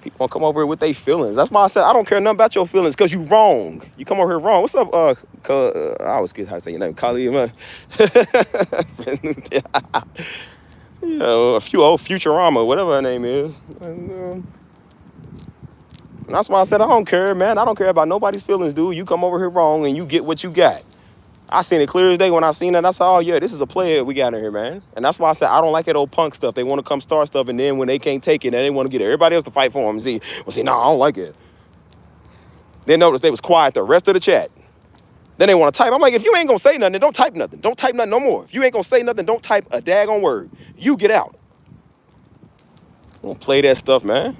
People want to come over here with their feelings. That's why I said I don't care nothing about your feelings, because you wrong. You come over here wrong. What's up, I always get how to say your name, Khalid, man. A few old Futurama, whatever her name is. And that's why I said I don't care, man. I don't care about nobody's feelings, dude. You come over here wrong and you get what you got. I seen it clear as day when I seen that. I said, oh, yeah, this is a player we got in here, man. And that's why I said I don't like that old punk stuff. They want to come start stuff, and then when they can't take it, then they want to get everybody else to fight for them. See, no, I don't like it. Then notice they was quiet the rest of the chat. Then they want to type. I'm like, if you ain't gonna say nothing, then don't type nothing. Don't type nothing no more. If you ain't gonna say nothing, don't type a daggone word. You get out. Don't play that stuff, man.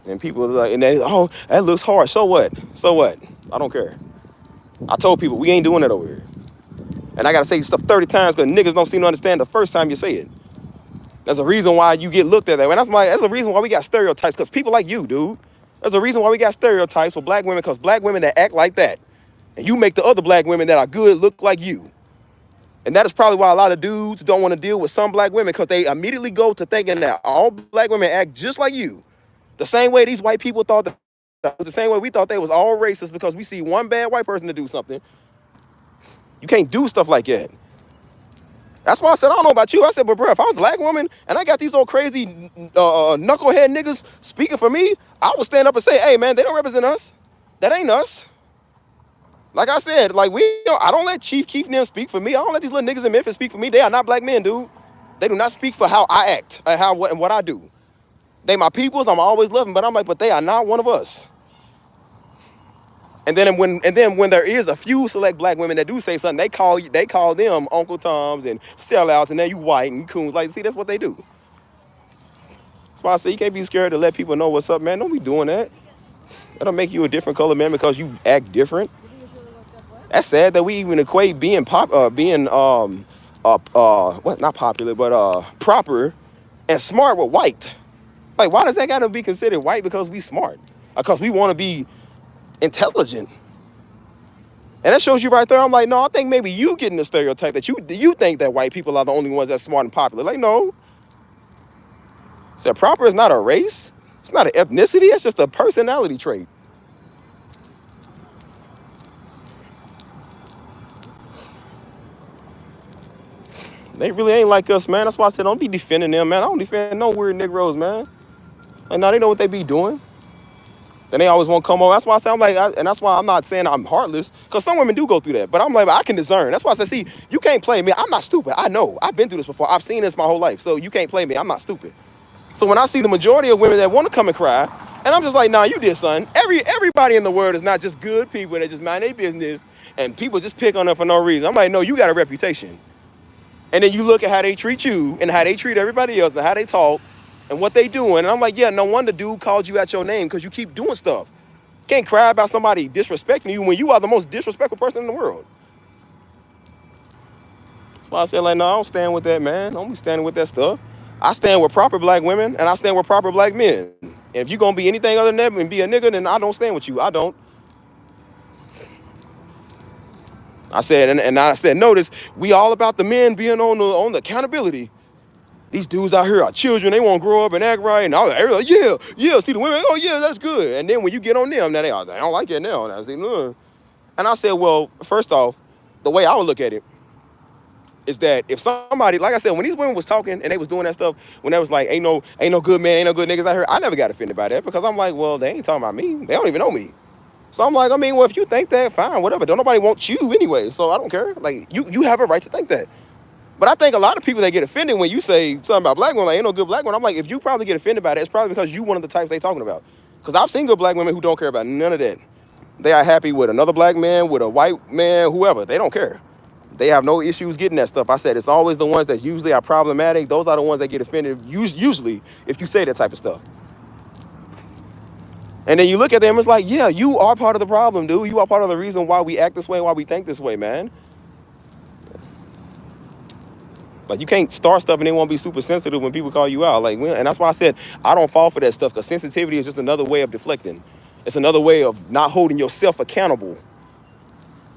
And people are like, and they, oh, that looks hard. So what? So what? I don't care. I told people we ain't doing that over here. And I gotta say stuff 30 times because niggas don't seem to understand the first time you say it. There's a reason why you get looked at that way. And that's a reason why we got stereotypes, because people like you, dude. There's a reason why we got stereotypes for black women, because black women that act like that. And you make the other black women that are good look like you. And that is probably why a lot of dudes don't want to deal with some black women, because they immediately go to thinking that all black women act just like you. The same way these white people thought that, the same way we thought they was all racist because we see one bad white person to do something. You can't do stuff like that. That's why I said, I don't know about you. I said, but bro, if I was a black woman and I got these old crazy knucklehead niggas speaking for me, I would stand up and say, hey, man, they don't represent us. That ain't us. Like I said, like I don't let Chief Keef and them speak for me. I don't let these little niggas in Memphis speak for me. They are not black men, dude. They do not speak for how I act, and what I do. They my peoples. I'm always loving, but I'm like, but they are not one of us. And then when there is a few select black women that do say something, they call them Uncle Toms and sellouts, and then you white and you coons. Like, see, that's what they do. That's why I say you can't be scared to let people know what's up, man. Don't be doing that. That'll make you a different color man because you act different. That's sad that we even equate being what, not popular, but proper and smart with white. Like, why does that gotta be considered white because we smart? Because we want to be intelligent. And that shows you right there. I'm like, no, I think maybe you getting the stereotype that you think that white people are the only ones that's smart and popular. Like, no. So proper is not a race. It's not an ethnicity. It's just a personality trait. They really ain't like us, man. That's why I said don't be defending them, man. I don't defend no weird Negroes, man. Like, now they know what they be doing. Then they always want to come over. That's why I say, I'm like, and that's why I'm not saying I'm heartless, because some women do go through that. But I'm like, I can discern. That's why I said, see, you can't play me. I'm not stupid. I know. I've been through this before. I've seen this my whole life. So you can't play me. I'm not stupid. So when I see the majority of women that want to come and cry, and I'm just like, nah, you did, son. Everybody in the world is not just good people that just mind their business, and people just pick on them for no reason. I'm like, no, you got a reputation. And then you look at how they treat you and how they treat everybody else and how they talk and what they doing. And I'm like, yeah, no wonder dude called you out your name, because you keep doing stuff. Can't cry about somebody disrespecting you when you are the most disrespectful person in the world. That's why I said, like, no, I don't stand with that, man. Don't be standing with that stuff. I stand with proper black women and I stand with proper black men. And if you're going to be anything other than that and be a nigga, then I don't stand with you. I don't. I said, and I said, notice, we all about the men being on the accountability. These dudes out here are children. They won't grow up and act right. And I was like, yeah. See the women, oh yeah, that's good. And then when you get on them, now they don't like it now. And I said, no. And I said, well, first off, the way I would look at it is that if somebody, like I said, when these women was talking and they was doing that stuff, when they was like, ain't no good man, ain't no good niggas out here, I never got offended by that, because I'm like, well, they ain't talking about me. They don't even know me. So I'm like, I mean, well, if you think that, fine, whatever. Don't nobody want you anyway, so I don't care. Like, you have a right to think that. But I think a lot of people that get offended when you say something about black women, like, ain't no good black women. I'm like, if you probably get offended by that, it's probably because you one of the types they talking about. Because I've seen good black women who don't care about none of that. They are happy with another black man, with a white man, whoever. They don't care. They have no issues getting that stuff. I said it's always the ones that usually are problematic. Those are the ones that get offended, usually, if you say that type of stuff. And then you look at them, it's like, yeah, you are part of the problem, dude. You are part of the reason why we act this way, why we think this way, man. Like, you can't start stuff and then won't be super sensitive when people call you out. Like, and that's why I said I don't fall for that stuff, because sensitivity is just another way of deflecting. It's another way of not holding yourself accountable.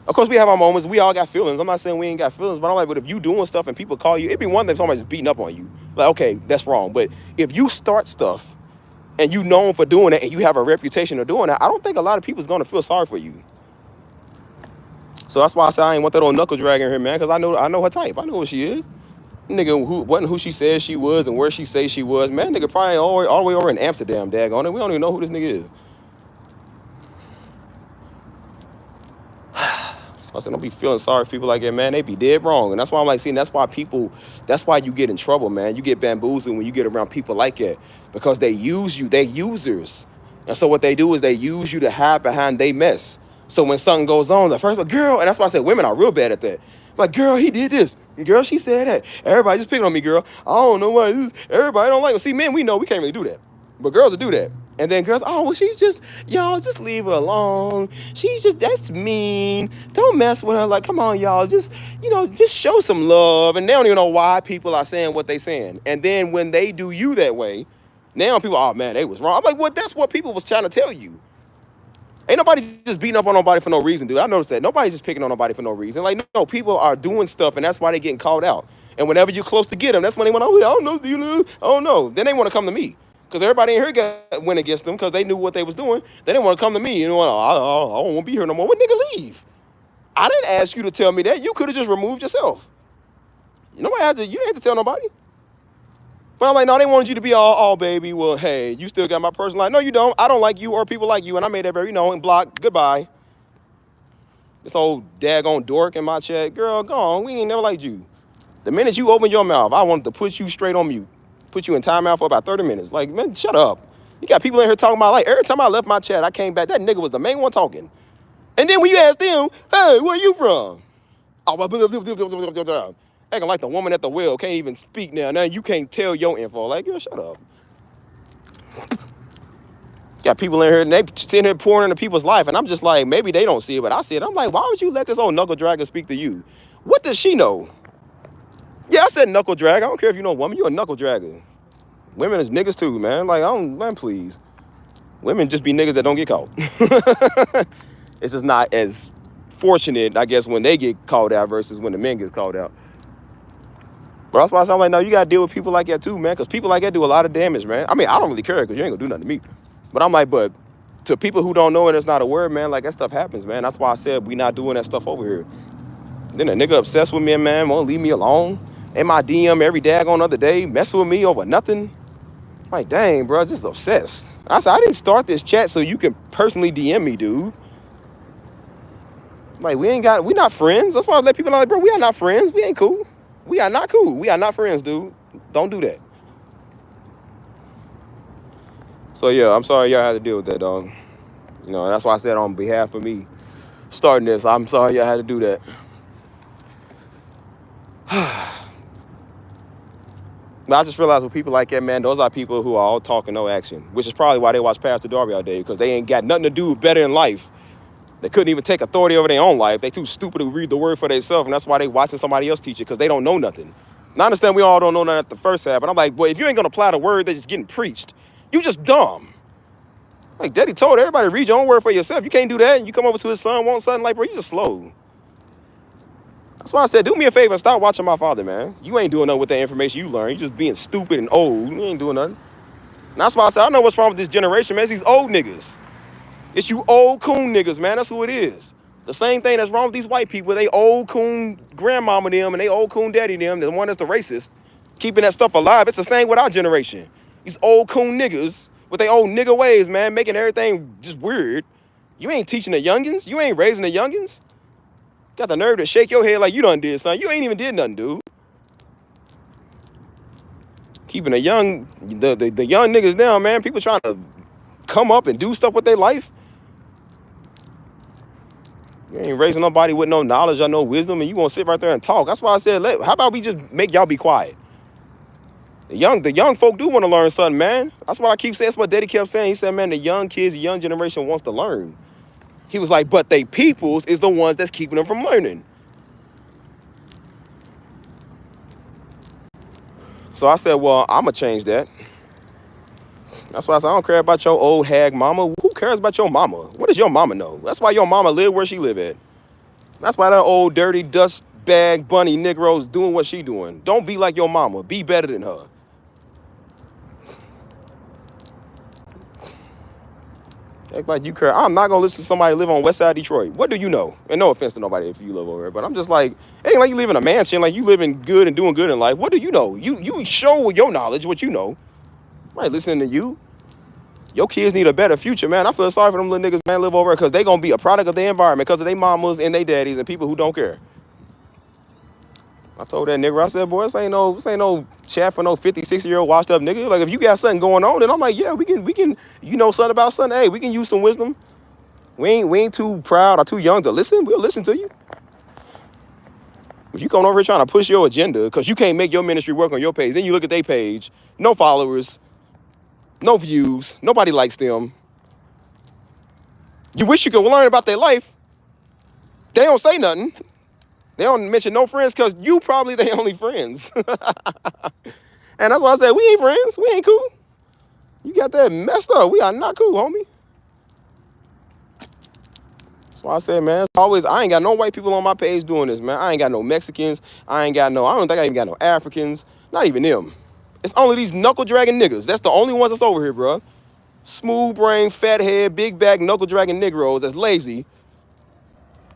Of course, we have our moments. We all got feelings. I'm not saying we ain't got feelings, but I'm like, but if you doing stuff and people call you, it'd be one thing if somebody's beating up on you. Like, okay, that's wrong. But if you start stuff and you known for doing it and you have a reputation of doing that, I don't think a lot of people's gonna feel sorry for you. So that's why I say I ain't want that old knuckle drag in here, man, because I know her type. I know what she is. Nigga who wasn't who she says she was and where she says she was. Man, nigga probably all the way over in Amsterdam, daggone it. We don't even know who this nigga is. So I said, don't be feeling sorry for people like that, man. They be dead wrong. And that's why I'm like, seeing that's why you get in trouble, man. You get bamboozled when you get around people like that, because they use you. They users. And so what they do is they use you to hide behind they mess. So when something goes on, the first one, girl, and that's why I said women are real bad at that. Like, girl, he did this. Girl, she said that. Everybody just picking on me, girl. I don't know why. Everybody don't like it. See, men, we know we can't really do that. But girls will do that. And then girls, oh, well, she's just, y'all, just leave her alone. She's just, that's mean. Don't mess with her. Like, come on, y'all. Just, just show some love. And they don't even know why people are saying what they saying. And then when they do you that way, now people, oh, man, they was wrong. I'm like, well, that's what people was trying to tell you. Ain't nobody just beating up on nobody for no reason, dude. I noticed that. Nobody's just picking on nobody for no reason. Like, no, people are doing stuff, and that's why they're getting called out. And whenever you're close to get them, that's when they want, oh, I don't know, do you know? I don't know. Then they want to come to me. Because everybody in here went against them because they knew what they was doing. They didn't want to come to me. I don't want to be here no more. What nigga leave? I didn't ask you to tell me that. You could have just removed yourself. You didn't have to tell nobody. But I'm like, no, they wanted you to be all baby. Well, hey, you still got my personal life. No, you don't. I don't like you or people like you. And I made that very known and blocked. Goodbye. This old daggone dork in my chat. Girl, go on. We ain't never liked you. The minute you opened your mouth, I wanted to put you straight on mute. Put you in timeout for about 30 minutes. Like, man, shut up. You got people in here talking about, like, every time I left my chat, I came back. That nigga was the main one talking. And then when you ask them, hey, where you from? Oh, acting like the woman at the wheel can't even speak now. Now you can't tell your info. Like, girl, shut up. Got people in here and they sitting here pouring into people's life. And I'm just like, maybe they don't see it, but I see it. I'm like, why would you let this old knuckle dragger speak to you? What does she know? Yeah, I said knuckle drag. I don't care if you know a woman. You a knuckle dragger. Women is niggas too, man. Like, man, please. Women just be niggas that don't get caught. It's just not as fortunate, I guess, when they get called out versus when the men get called out. But that's why I'm like, no, you got to deal with people like that too, man, because people like that do a lot of damage, man. I mean, I don't really care because you ain't going to do nothing to me. But I'm like, but to people who don't know and it's not a word, man, like that stuff happens, man. That's why I said we not doing that stuff over here. Then a nigga obsessed with me, man, won't leave me alone. In my DM every daggone other day, messing with me over nothing. Like, dang, bro, just obsessed. I said, I didn't start this chat so you can personally DM me, dude. Like, we not friends. That's why I let people know, like, bro, we are not friends. We ain't cool. We are not cool. We are not friends, dude. Don't do that. So, yeah, I'm sorry y'all had to deal with that, dog. That's why I said on behalf of me starting this, I'm sorry y'all had to do that. But I just realized with people like that, man, those are people who are all talk and no action, which is probably why they watch Pastor Darby all day, because they ain't got nothing to do better in life. They couldn't even take authority over their own life. They too stupid to read the word for themselves, and that's why they watching somebody else teach it, because they don't know nothing. And I understand we all don't know nothing at the first half, but I'm like, boy, if you ain't going to apply the word that's just getting preached, you just dumb. Like, Daddy told everybody, read your own word for yourself. You can't do that, and you come over to his son, want something, like, bro, you just slow. That's why I said, do me a favor and stop watching my father, man. You ain't doing nothing with that information you learned. You just being stupid and old. You ain't doing nothing. And that's why I said, I know what's wrong with this generation, man. It's these old niggas. It's you old coon niggas, man. That's who it is. The same thing that's wrong with these white people. They old coon grandmama them and they old coon daddy them. The one that's the racist. Keeping that stuff alive. It's the same with our generation. These old coon niggas with their old nigga ways, man. Making everything just weird. You ain't teaching the youngins. You ain't raising the youngins. Got the nerve to shake your head like you done did, son. You ain't even did nothing, dude. Keeping the young niggas down, man. People trying to come up and do stuff with their life. You ain't raising nobody with no knowledge or no wisdom, and you gonna sit right there and talk. That's why I said, how about we just make y'all be quiet? The young folk do want to learn something, man. That's what I keep saying. That's what Daddy kept saying. He said, man, the young kids, the young generation wants to learn. He was like, but they peoples is the ones that's keeping them from learning. So I said, well, I'm going to change that. That's why I said, I don't care about your old hag mama. Who cares about your mama? What does your mama know? That's why your mama live where she live at. That's why that old dirty dust bag bunny Negro's doing what she doing. Don't be like your mama. Be better than her. Act like you care. I'm not going to listen to somebody live on West Side Detroit. What do you know? And no offense to nobody if you live over there, but I'm just like, it ain't like you live in a mansion, like you living good and doing good in life. What do you know? You show with your knowledge what you know. Right, listening to you. Your kids need a better future, man. I feel sorry for them little niggas, man, live over there because they going to be a product of their environment because of their mamas and their daddies and people who don't care. I told that nigga, I said, boy, this ain't no chat for no 50, 60-year-old washed up nigga. Like, if you got something going on, then I'm like, yeah, we can, you know something about something. Hey, we can use some wisdom. We ain't too proud or too young to listen. We'll listen to you. If you come over here trying to push your agenda because you can't make your ministry work on your page, then you look at their page, no followers, no views, nobody likes them. You wish you could learn about their life. They don't say nothing. They don't mention no friends because you probably their only friends. And that's why I said we ain't friends. We ain't cool. You got that messed up. We are not cool, homie. That's why I said, man, it's always, I ain't got no white people on my page doing this, man. I ain't got no Mexicans. I don't think I even got no Africans. Not even them. It's only these knuckle dragging niggas. That's the only ones that's over here, bro. Smooth brain, fat head, big back, knuckle dragging Negroes that's lazy.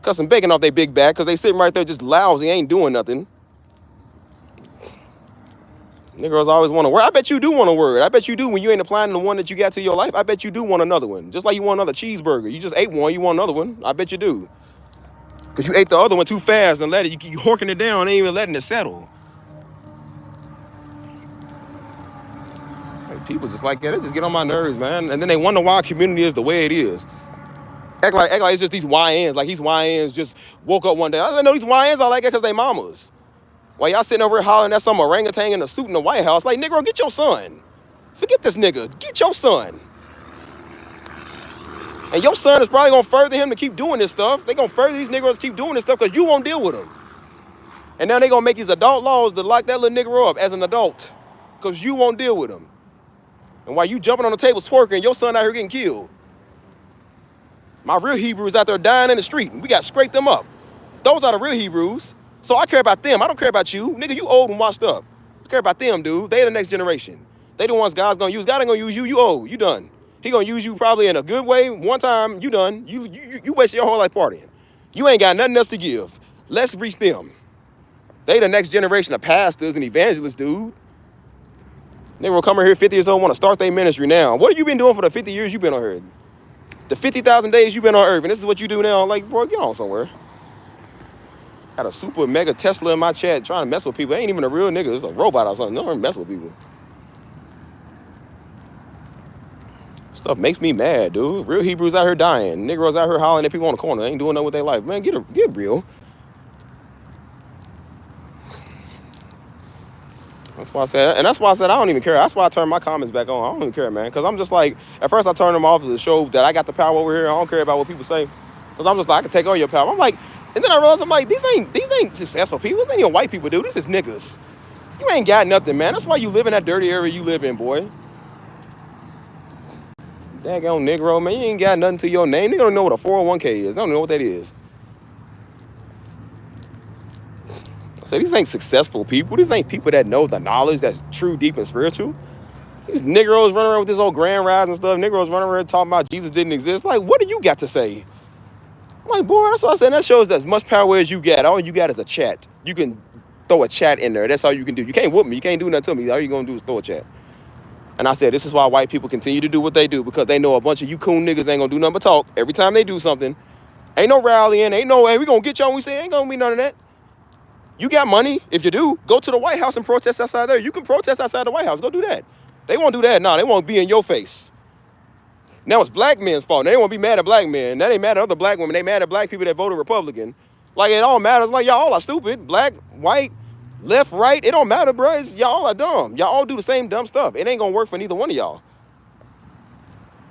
Cut some bacon off their big back because they sitting right there just lousy, ain't doing nothing. Negroes always want a word. I bet you do want a word. I bet you do when you ain't applying the one that you got to your life. I bet you do want another one. Just like you want another cheeseburger. You just ate one, you want another one. I bet you do. Because you ate the other one too fast and let it, you horking it down, ain't even letting it settle. Like, people just like that. They just get on my nerves, man. And then they wonder why our community is the way it is. Act like it's just these YNs. Like these YNs just woke up one day. I know these YNs are like that because they mamas. While y'all sitting over here hollering at some orangutan in a suit in the White House, like, Negro, get your son. Forget this nigga. Get your son. And your son is probably going to further him to keep doing this stuff. They going to further these Negroes keep doing this stuff because you won't deal with them. And now they going to make these adult laws to lock that little Negro up as an adult because you won't deal with him. And while you jumping on the table twerking, your son out here getting killed. My real Hebrews out there dying in the street. We got to scrape them up. Those are the real Hebrews. So I care about them. I don't care about you. Nigga, you old and washed up. I care about them, dude. They the next generation. They the ones God's gonna use. God ain't gonna use you. You old. You done. He gonna use you probably in a good way. One time, you done. You wasted your whole life partying. You ain't got nothing else to give. Let's reach them. They the next generation of pastors and evangelists, dude. They will come here 50 years old, want to start their ministry now. What have you been doing for the 50 years you've been on earth? The 50,000 days you've been on earth, and this is what you do now? Like, bro, get on somewhere. Got a super mega Tesla in my chat trying to mess with people. It ain't even a real nigga. It's a robot or something. Don't mess with people. Stuff makes me mad, dude. Real Hebrews out here dying. Negroes out here hollering at people on the corner. They ain't doing nothing with their life. Man, get real. That's why I said, and that's why I said I don't even care. That's why I turned my comments back on. I don't even care, man. Because I'm just like, at first I turned them off to show that I got the power over here. I don't care about what people say. Because I'm just like, I can take all your power. I'm like, and then I realized, I'm like, these ain't successful people. These ain't even white people, dude. This is niggas. You ain't got nothing, man. That's why you live in that dirty area you live in, boy. Daggone Negro, man. You ain't got nothing to your name. They don't know what a 401k is. They don't know what that is. So these ain't successful people. These ain't people that know the knowledge that's true, deep, and spiritual. These Negroes running around with this old grand rise and stuff. Negroes running around talking about Jesus didn't exist. Like, what do you got to say? I'm like, boy, that's what I said. That shows as much power as you got. All you got is a chat. You can throw a chat in there. That's all you can do. You can't whoop me. You can't do nothing to me. All you gonna do is throw a chat. And I said, this is why white people continue to do what they do, because they know a bunch of you coon niggas ain't gonna do nothing but talk. Every time they do something, ain't no rallying, ain't no, hey, we gonna get y'all when we say, ain't gonna be none of that. You got money. If you do, go to the White House and protest outside there. You can protest outside the White House. Go do that. They won't do that. No, they won't be in your face. Now it's black men's fault. They won't be mad at black men. That ain't mad at other black women. They mad at black people that voted Republican. Like, it all matters. Like, y'all all are stupid. Black, white, left, right. It don't matter, bro. It's, y'all are dumb. Y'all all do the same dumb stuff. It ain't gonna work for neither one of y'all.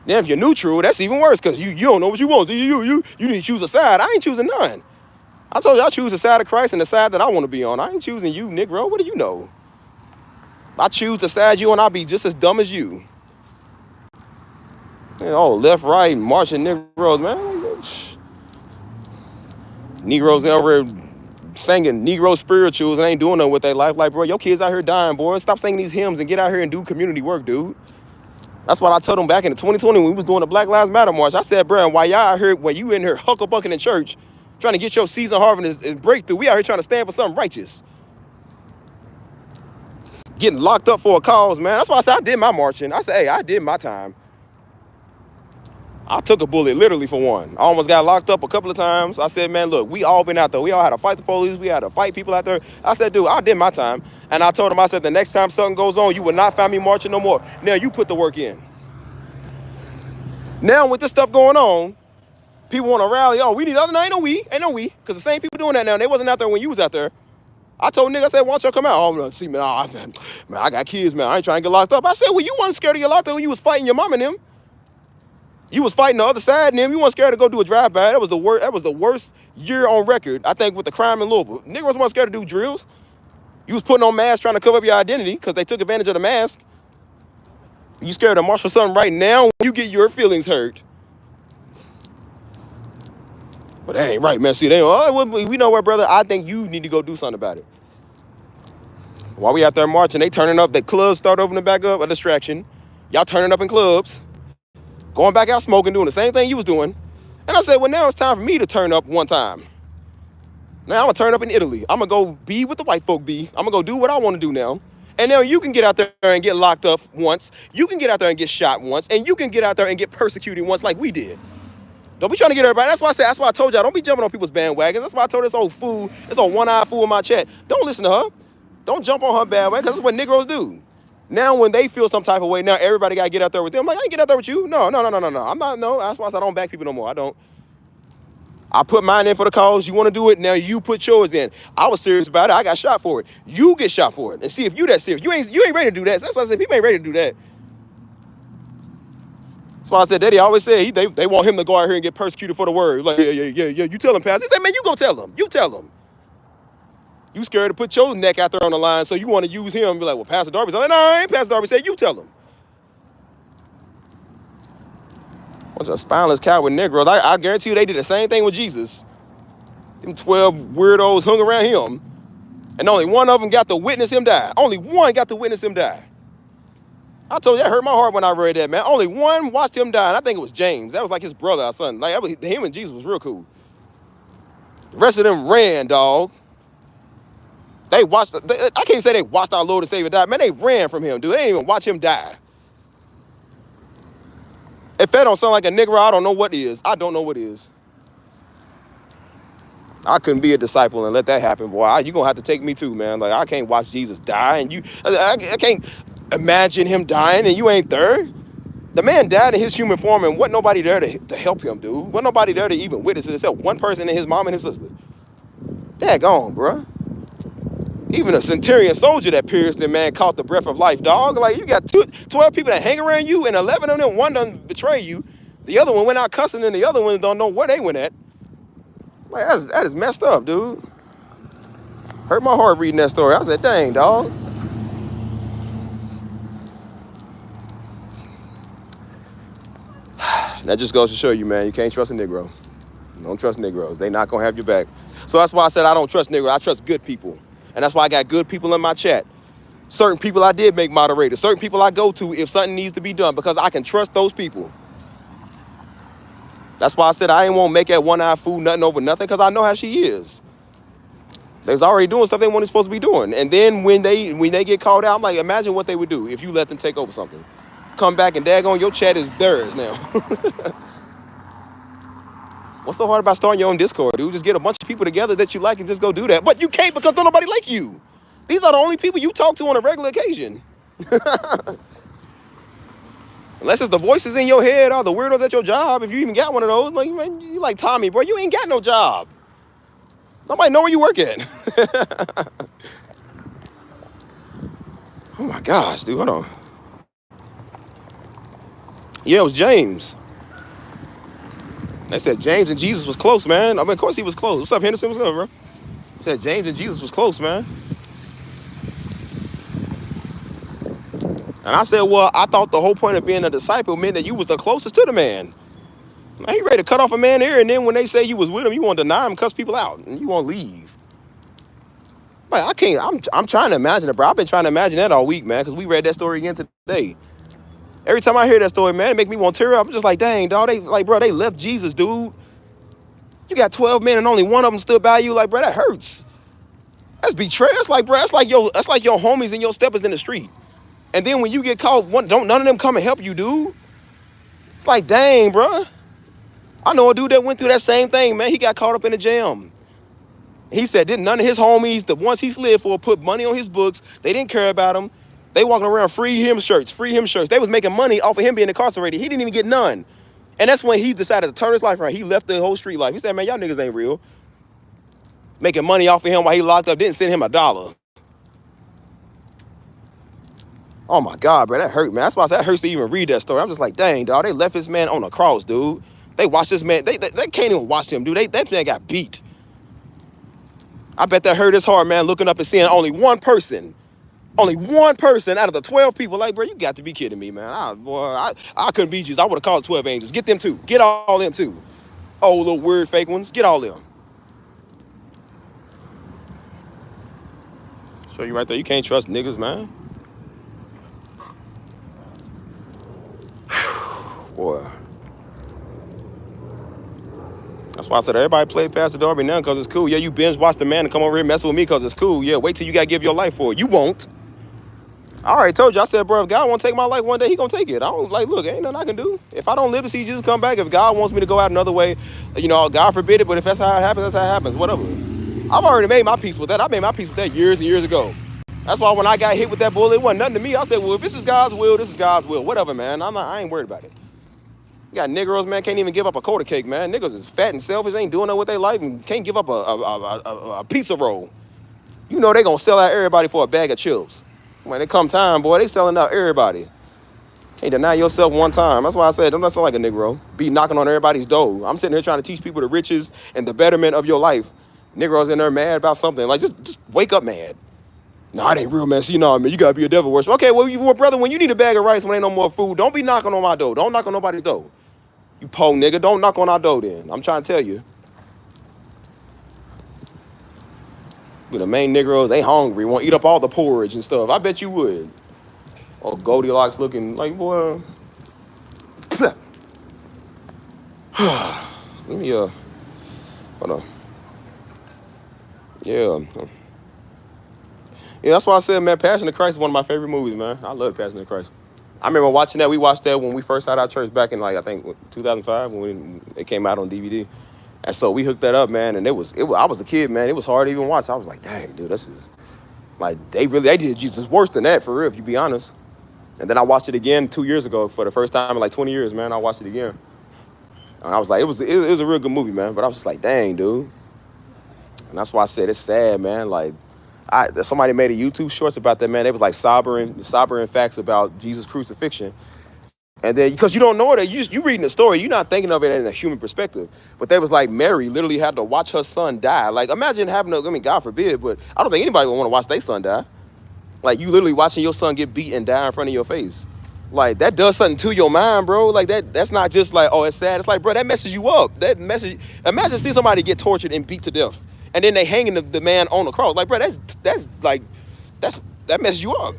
Now, if you're neutral, that's even worse, because you don't know what you want. You need to choose a side. I ain't choosing none. I told you I choose the side of Christ and the side that I want to be on. I ain't choosing you, Negro. What do you know? I choose the side you on, I'll be just as dumb as you. Man, oh, left, right, marching Negroes, man. Negroes over here singing Negro spirituals and ain't doing nothing with their life. Like, bro, your kids out here dying, boy. Stop singing these hymns and get out here and do community work, dude. That's what I told them back in 2020 when we was doing the Black Lives Matter march. I said, bro, while y'all out here, when you in here hucklebucking in church, trying to get your season harvest and breakthrough, we out here trying to stand for something righteous. Getting locked up for a cause, man. That's why I said I did my marching. I said, hey, I did my time. I took a bullet literally for one. I almost got locked up a couple of times. I said, man, look, we all been out there. We all had to fight the police. We had to fight people out there. I said, dude, I did my time. And I told him, I said, the next time something goes on, you will not find me marching no more. Now you put the work in. Now with this stuff going on, People want to rally. Oh, we need other. No, ain't no we. Because the same people doing that now. They wasn't out there when you was out there. I told nigga, I said, why don't y'all come out? Oh, no, see, man, I got kids, man. I ain't trying to get locked up. I said, well, you wasn't scared to get locked up when you was fighting your mom and them. You was fighting the other side and them. You weren't scared to go do a drive-by. That was the worst. That was the worst year on record, I think, with the crime in Louisville. Niggas wasn't scared to do drills. You was putting on masks trying to cover up your identity because they took advantage of the mask. You scared to march for something right now when you get your feelings hurt. But that ain't right, man. See, we know what, brother. I think you need to go do something about it. While we out there marching, they turning up. The clubs start opening back up, a distraction. Y'all turning up in clubs, going back out smoking, doing the same thing you was doing. And I said, well, now it's time for me to turn up one time. Now I'm gonna turn up in Italy. I'm gonna go be what the white folk be. I'm gonna go do what I want to do now. And now you can get out there and get locked up once. You can get out there and get shot once. And you can get out there and get persecuted once like we did. Don't be trying to get everybody. That's why I said, that's why I told y'all, don't be jumping on people's bandwagons. That's why I told this old fool, this old one-eyed fool in my chat, don't listen to her. Don't jump on her bandwagon, because that's what Negroes do. Now when they feel some type of way, now everybody got to get out there with them. I'm like, I ain't get out there with you. No. I'm not, no. That's why I said I don't back people no more. I don't. I put mine in for the cause. You want to do it, now you put yours in. I was serious about it. I got shot for it. You get shot for it. And see if you that serious. You ain't ready to do that. That's why I said people ain't ready to do that. That's why I said Daddy always said they want him to go out here and get persecuted for the word. Like, yeah. You tell him, Pastor. He said, man, you go tell him. You tell him. You scared to put your neck out there on the line, so you want to use him and be like, well, Pastor Darby. I'm like, no, I ain't Pastor Darby. Said, you tell him. Bunch of spineless coward Negroes. I guarantee you they did the same thing with Jesus. Them 12 weirdos hung around him, and only one of them got to witness him die. Only one got to witness him die. I told you, that hurt my heart when I read that, man. Only one watched him die, and I think it was James. That was like his brother or something. Like, him and Jesus was real cool. The rest of them ran, dog. They watched, I can't say they watched our Lord and Savior die. Man, they ran from him, dude. They didn't even watch him die. If that don't sound like a nigger, I don't know what is. I don't know what is. I couldn't be a disciple and let that happen, boy. You gonna have to take me too, man. Like, I can't watch Jesus die, and I can't imagine him dying and you ain't there. The man died in his human form, and wasn't nobody there to help him, dude. Wasn't nobody there to even witness it except one person and his mom and his sister. Daggone, bro. Even a centurion soldier that pierced him, man, caught the breath of life, dog. Like, you got 12 people that hang around you, and 11 of them, one done betray you. The other one went out cussing, and the other one don't know where they went at. Like, that is messed up, dude. Hurt my heart reading that story. I said, dang, dog. That just goes to show you, man, you can't trust a Negro. Don't trust Negroes. They not going to have your back. So that's why I said I don't trust Negroes. I trust good people. And that's why I got good people in my chat. Certain people I did make moderators. Certain people I go to if something needs to be done because I can trust those people. That's why I said I ain't want to make that one-eyed fool nothing over nothing because I know how she is. They was already doing stuff they weren't supposed to be doing. And then when they get called out, I'm like, imagine what they would do if you let them take over something. Come back and daggone, your chat is theirs now. What's so hard about starting your own Discord, dude? Just get a bunch of people together that you like and just go do that. But you can't because don't nobody like you. These are the only people you talk to on a regular occasion. Unless it's the voices in your head or the weirdos at your job. If you even got one of those, like, man, you like Tommy, bro. You ain't got no job. Nobody know where you work at. Oh my gosh, dude, hold on. Yeah, it was James. They said James and Jesus was close, man. I mean, of course he was close. What's up, Henderson? What's up, bro? They said James and Jesus was close, man. And I said, well, I thought the whole point of being a disciple meant that you was the closest to the man. Now you ready to cut off a man ear, and then when they say you was with him, you want to deny him, cuss people out, and you want to leave. Like, I can't, I'm trying to imagine it, bro. I've been trying to imagine that all week, man, because we read that story again today. Every time I hear that story, man, it make me want to tear up. I'm just like, dang, dog, they left Jesus, dude. You got 12 men and only one of them stood by you. Like, bro, that hurts. That's betrayal. It's like, bro, that's like your homies and your steppers in the street. And then when you get caught, don't none of them come and help you, dude. It's like, dang, bro. I know a dude that went through that same thing, man. He got caught up in a jam. He said, didn't none of his homies, the ones he slid for, put money on his books. They didn't care about him. They walking around free him shirts. They was making money off of him being incarcerated. He didn't even get none. And that's when he decided to turn his life around. He left the whole street life. He said, man, y'all niggas ain't real. Making money off of him while he locked up, didn't send him $1. Oh my God, bro, that hurt, man. That's why that hurts to even read that story. I'm just like, dang, dog, they left this man on a cross, dude. They watched this man. They can't even watch him, dude. That man got beat. I bet that hurt his heart, man, looking up and seeing only one person out of the 12 people. Like, bro, you got to be kidding me, man. I couldn't be Jesus. I would have called 12 angels. Get them too. Get all them too. Oh, little weird fake ones. Get all them. Show you right there. You can't trust niggas, man. Boy. That's why I said everybody play Pastor Darby now because it's cool. Yeah, you binge watch the man and come over here messing with me because it's cool. Yeah, wait till you got to give your life for it. You won't. I already told you. I said, bro, if God want to take my life one day, he going to take it. I don't, like, look, ain't nothing I can do. If I don't live to see Jesus come back, if God wants me to go out another way, you know, God forbid it, but if that's how it happens, that's how it happens, whatever. I've already made my peace with that. I made my peace with that years and years ago. That's why when I got hit with that bullet, it wasn't nothing to me. I said, well, if this is God's will, this is God's will. Whatever, man. I ain't worried about it. You got Negroes, man, can't even give up a quarter cake, man. Niggas is fat and selfish, ain't doing that with their life, and can't give up a pizza roll. You know they gonna sell out everybody for a bag of chips. When it come time, boy, they selling out everybody. Can't deny yourself one time. That's why I said, don't sound like a Negro. Be knocking on everybody's door. I'm sitting here trying to teach people the riches and the betterment of your life. Negroes in there mad about something. Like, just wake up mad. Nah, it ain't real, man. See, nah, man, you gotta be a devil worshiper. Okay, well, brother, when you need a bag of rice when ain't no more food, don't be knocking on my door. Don't knock on nobody's door. You po nigga, don't knock on our door then. I'm trying to tell you. The main Negroes, they hungry, want to eat up all the porridge and stuff. I bet you would. Or Goldilocks looking like, boy. Let me, hold on. Yeah. Yeah, that's why I said, man, Passion of Christ is one of my favorite movies, man. I love Passion of Christ. I remember watching that. We watched that when we first had our church back in, like, I think 2005 when it came out on DVD. And so we hooked that up, man. And I was a kid, man. It was hard to even watch. I was like, dang, dude, this is like they did Jesus worse than that for real, if you be honest. And then I watched it again 2 years ago for the first time in like 20 years, man. I watched it again. And I was like, it was a real good movie, man. But I was just like, dang, dude. And that's why I said it's sad, man. Like, somebody made a YouTube shorts about that, man. They was like sobering facts about Jesus' crucifixion. And then, because you don't know that, you reading the story, you're not thinking of it in a human perspective. But they was like, Mary literally had to watch her son die. Like, imagine having God forbid, but I don't think anybody would want to watch their son die. Like, you literally watching your son get beat and die in front of your face. Like, that does something to your mind, bro. Like, that's not just like, oh, it's sad. It's like, bro, that messes you up. Imagine seeing somebody get tortured and beat to death. And then they hanging the man on the cross. Like, bro, that messes you up.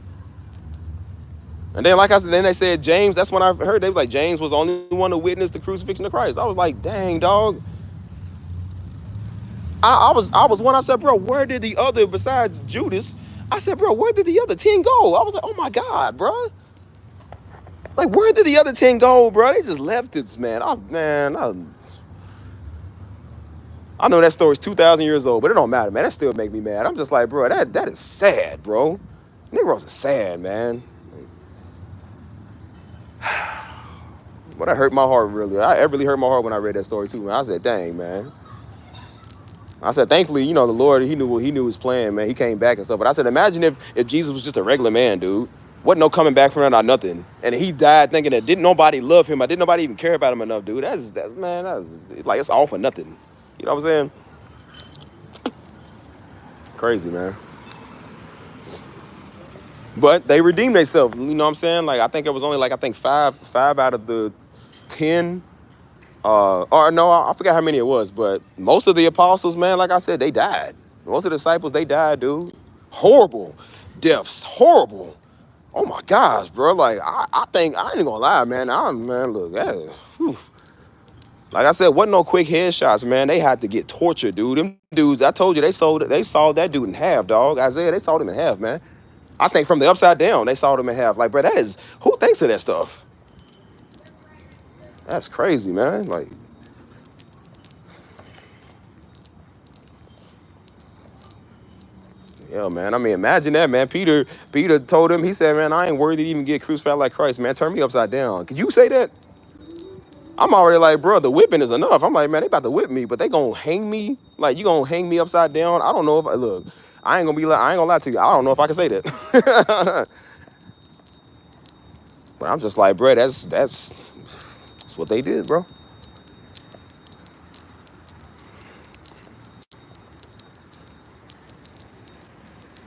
And then, like I said, then they said James. That's when I heard they was like James was the only one to witness the crucifixion of Christ. I was like, dang, dog. I was one. I said, bro, where did the other besides Judas? I said, bro, where did the other 10 go? I was like, oh my God, bro. Like, where did the other 10 go, bro? They just left it, man. I know that story's 2,000 years old, but it don't matter, man. That still make me mad. I'm just like, bro, that is sad, bro. Negroes are sad, man. But that hurt my heart, really. It really hurt my heart when I read that story, too, man. I said, dang, man. I said, thankfully, you know, the Lord, he knew his plan, man. He came back and stuff. But I said, imagine if Jesus was just a regular man, dude. Wasn't no coming back from that or nothing. And he died thinking that didn't nobody love him. Didn't nobody even care about him enough, dude. That's like, it's all for nothing. You know what I'm saying? Crazy, man. But they redeemed themselves. You know what I'm saying? Like, I think it was only like, five out of the 10. Or no, I forgot how many it was. But most of the apostles, man, like I said, they died. Most of the disciples, they died, dude. Horrible deaths. Horrible. Oh my gosh, bro. Like, I think, I ain't gonna lie, man. Look, like I said, wasn't no quick headshots, man. They had to get tortured, dude. Them dudes, I told you, they sawed that dude in half, dog. Isaiah, they sawed him in half, man. I think from the upside down, they sawed him in half. Like, bro, who thinks of that stuff? That's crazy, man. Like, yeah, man. I mean, imagine that, man. Peter told him, he said, man, I ain't worthy to even get crucified like Christ, man. Turn me upside down. Could you say that? I'm already like, bro, the whipping is enough. I'm like, man, they about to whip me, but they gonna hang me. Like, you gonna hang me upside down. I don't know if I look. I ain't gonna be like, I ain't gonna lie to you. I don't know if I can say that. But I'm just like, bro, that's what they did, bro.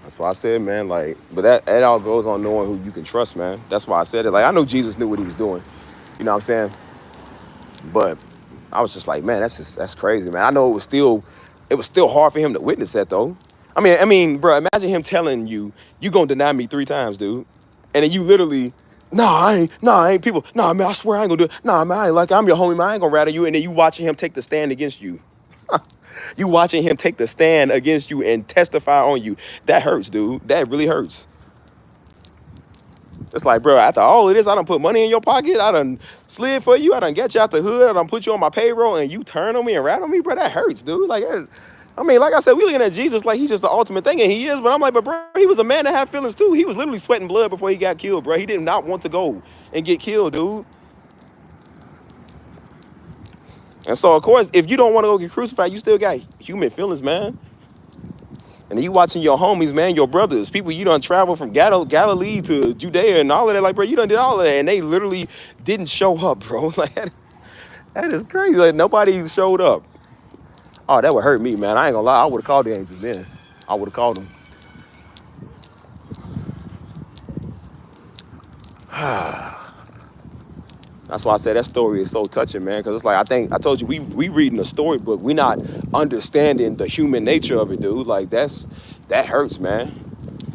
That's why I said, man, like, but that all goes on knowing who you can trust, man. That's why I said it. Like, I know Jesus knew what he was doing. You know what I'm saying? But I was just like, man, that's crazy, man. I know it was still hard for him to witness that though. I mean, bro, imagine him telling you, you gonna deny me 3 times, dude. And then you literally, I ain't people, man, I swear I ain't gonna do it. Man, I ain't like I'm your homie, man, I ain't gonna rattle you. And then you watching him take the stand against you. You watching him take the stand against you and testify on you. That hurts, dude. That really hurts. It's like, bro, after all of this, I done put money in your pocket. I done slid for you. I done get you out the hood. I done put you on my payroll and you turn on me and rat on me, bro. That hurts, dude. Like, I mean, like I said, we looking at Jesus like he's just the ultimate thing, and he is. But I'm like, but bro, he was a man that had feelings too. He was literally sweating blood before he got killed, bro. He did not want to go and get killed, dude. And so, of course, if you don't want to go get crucified, you still got human feelings, man. And you watching your homies, man, your brothers, people you done travel from Galilee to Judea and all of that. Like, bro, you done did all of that, and they literally didn't show up, bro. Like, that is crazy. Like, nobody showed up. Oh, that would hurt me, man. I ain't gonna lie. I would have called the angels then. I would have called them. That's why I said that story is so touching, man. Because it's like, I think I told you we reading a storybook. We not understanding the human nature of it, dude. Like, that hurts, man.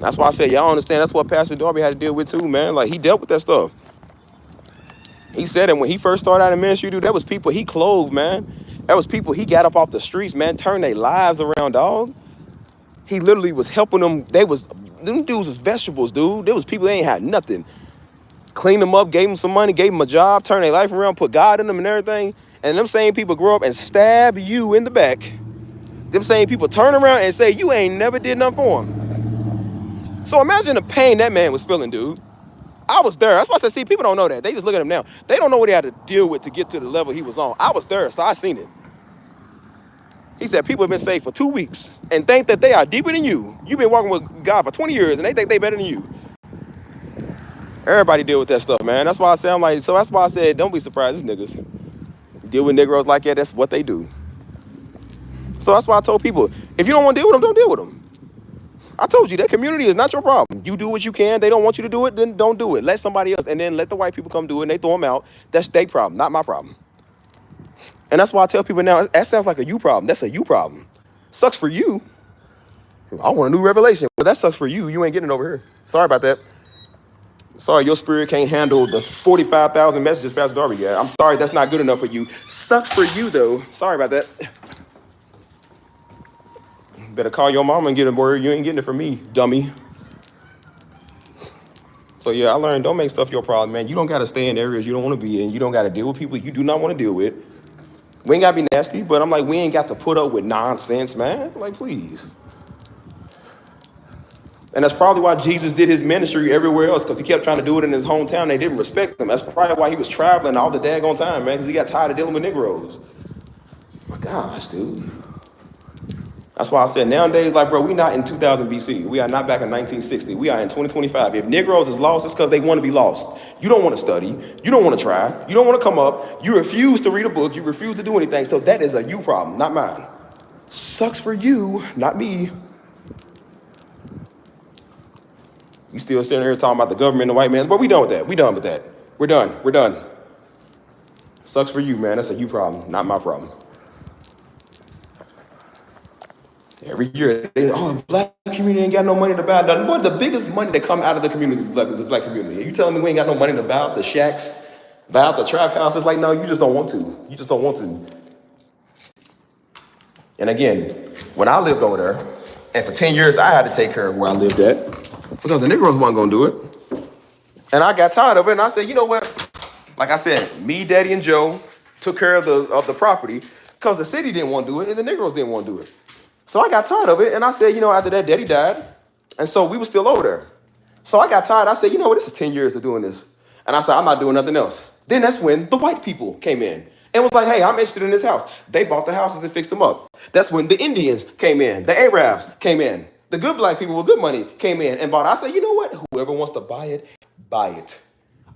That's why I said y'all understand. That's what Pastor Darby had to deal with too, man. Like, he dealt with that stuff. He said that when he first started out in ministry, dude, there was people he clothed, man. There was people he got up off the streets, man, turned their lives around, dog. He literally was helping them. Them dudes was vegetables, dude. There was people that ain't had nothing. Cleaned them up, gave them some money, gave them a job, turned their life around, put God in them and everything. And them same people grow up and stab you in the back. Them same people turn around and say, you ain't never did nothing for him. So imagine the pain that man was feeling, dude. I was there. That's why I said, see, people don't know that. They just look at him now. They don't know what he had to deal with to get to the level he was on. I was there, so I seen it. He said people have been saved for 2 weeks and think that they are deeper than you. You've been walking with God for 20 years and they think they better than you. Everybody deal with that stuff, man. That's why I say, I'm like, so that's why I said, don't be surprised, these niggas deal with Negroes like that. That's what they do. So that's why I told people, if you don't want to deal with them, don't deal with them. I told you that community is not your problem. You do what you can. They don't want you to do it, then don't do it. Let somebody else, and then let the white people come do it, and they throw them out. That's their problem, not my problem. And that's why I tell people now, that sounds like a you problem. That's a you problem. Sucks for you. I want a new revelation, but that sucks for you. You ain't getting it over here. Sorry about that. Sorry, your spirit can't handle the 45,000 messages Pastor Darby got. I'm sorry, that's not good enough for you. Sucks for you, though. Sorry about that. Better call your mama and get a word. You ain't getting it from me, dummy. So yeah, I learned don't make stuff your problem, man. You don't gotta stay in areas you don't want to be in. You don't gotta deal with people you do not want to deal with. We ain't gotta be nasty, but I'm like, we ain't got to put up with nonsense, man. Like, please. And that's probably why Jesus did his ministry everywhere else, because he kept trying to do it in his hometown. They didn't respect him. That's probably why he was traveling all the daggone time, man, because he got tired of dealing with Negroes. My gosh, dude. That's why I said nowadays, like, bro, we not in 2000 BC. We are not back in 1960. We are in 2025. If Negroes is lost, it's because they want to be lost. You don't want to study. You don't want to try. You don't want to come up. You refuse to read a book. You refuse to do anything. So that is a you problem, not mine. Sucks for you, not me. You still sitting here talking about the government and the white man. But we done with that. We done with that. We're done. We're done. Sucks for you, man. That's a you problem, not my problem. Every year, the black community ain't got no money to buy nothing. What the biggest money that come out of the community is the black community. Are you telling me we ain't got no money to buy out the shacks, buy out the trap houses? Like, no, you just don't want to. You just don't want to. And again, when I lived over there, and for 10 years, I had to take care of where I lived at because the Negroes wasn't going to do it. And I got tired of it, and I said, you know what? Like I said, me, Daddy, and Joe took care of the property because the city didn't want to do it, and the Negroes didn't want to do it. So I got tired of it, and I said, you know, after that, Daddy died, and so we were still over there. So I got tired. I said, you know what, this is 10 years of doing this. And I said, I'm not doing nothing else. Then that's when the white people came in and was like, hey, I'm interested in this house. They bought the houses and fixed them up. That's when the Indians came in, the Arabs came in, the good black people with good money came in and bought it. I said, you know what? Whoever wants to buy it, buy it.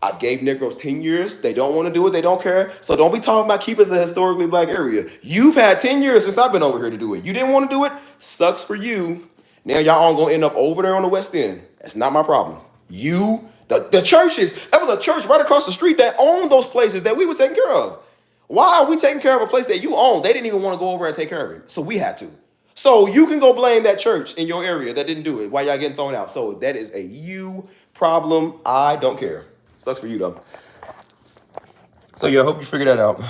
I gave Negroes 10 years. They don't want to do it. They don't care. So don't be talking about keeping it a historically black area. You've had 10 years since I've been over here to do it. You didn't want to do it? Sucks for you. Now y'all all going to end up over there on the West End. That's not my problem. The churches, there was a church right across the street that owned those places that we were taking care of. Why are we taking care of a place that you own? They didn't even want to go over and take care of it. So we had to. So you can go blame that church in your area that didn't do it while y'all getting thrown out. So that is a you problem. I don't care. Sucks for you though. So yeah, I hope you figure that out.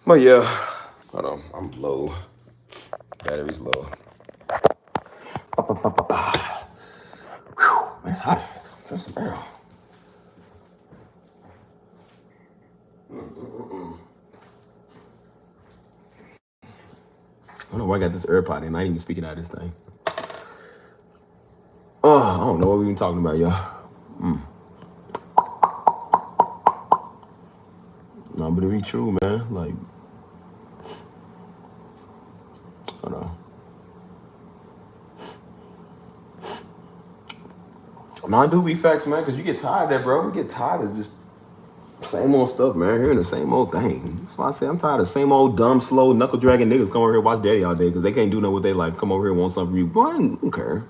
But yeah, hold on, I'm low. Battery's low. Whew, man, it's hot. Turn some air on. I don't know why I got this AirPod in. I ain't even speaking out of this thing. Oh, I don't know what we even talking about, y'all. No, but it be true, man. Like, hold on. No, I do be facts, man, because you get tired of that, bro. We get tired of just same old stuff, man. Hearing the same old thing. That's why I say I'm tired of same old dumb, slow, knuckle dragging niggas come over here and watch Daddy all day because they can't do nothing what they like. Come over here and want something from you. Boy, I don't care.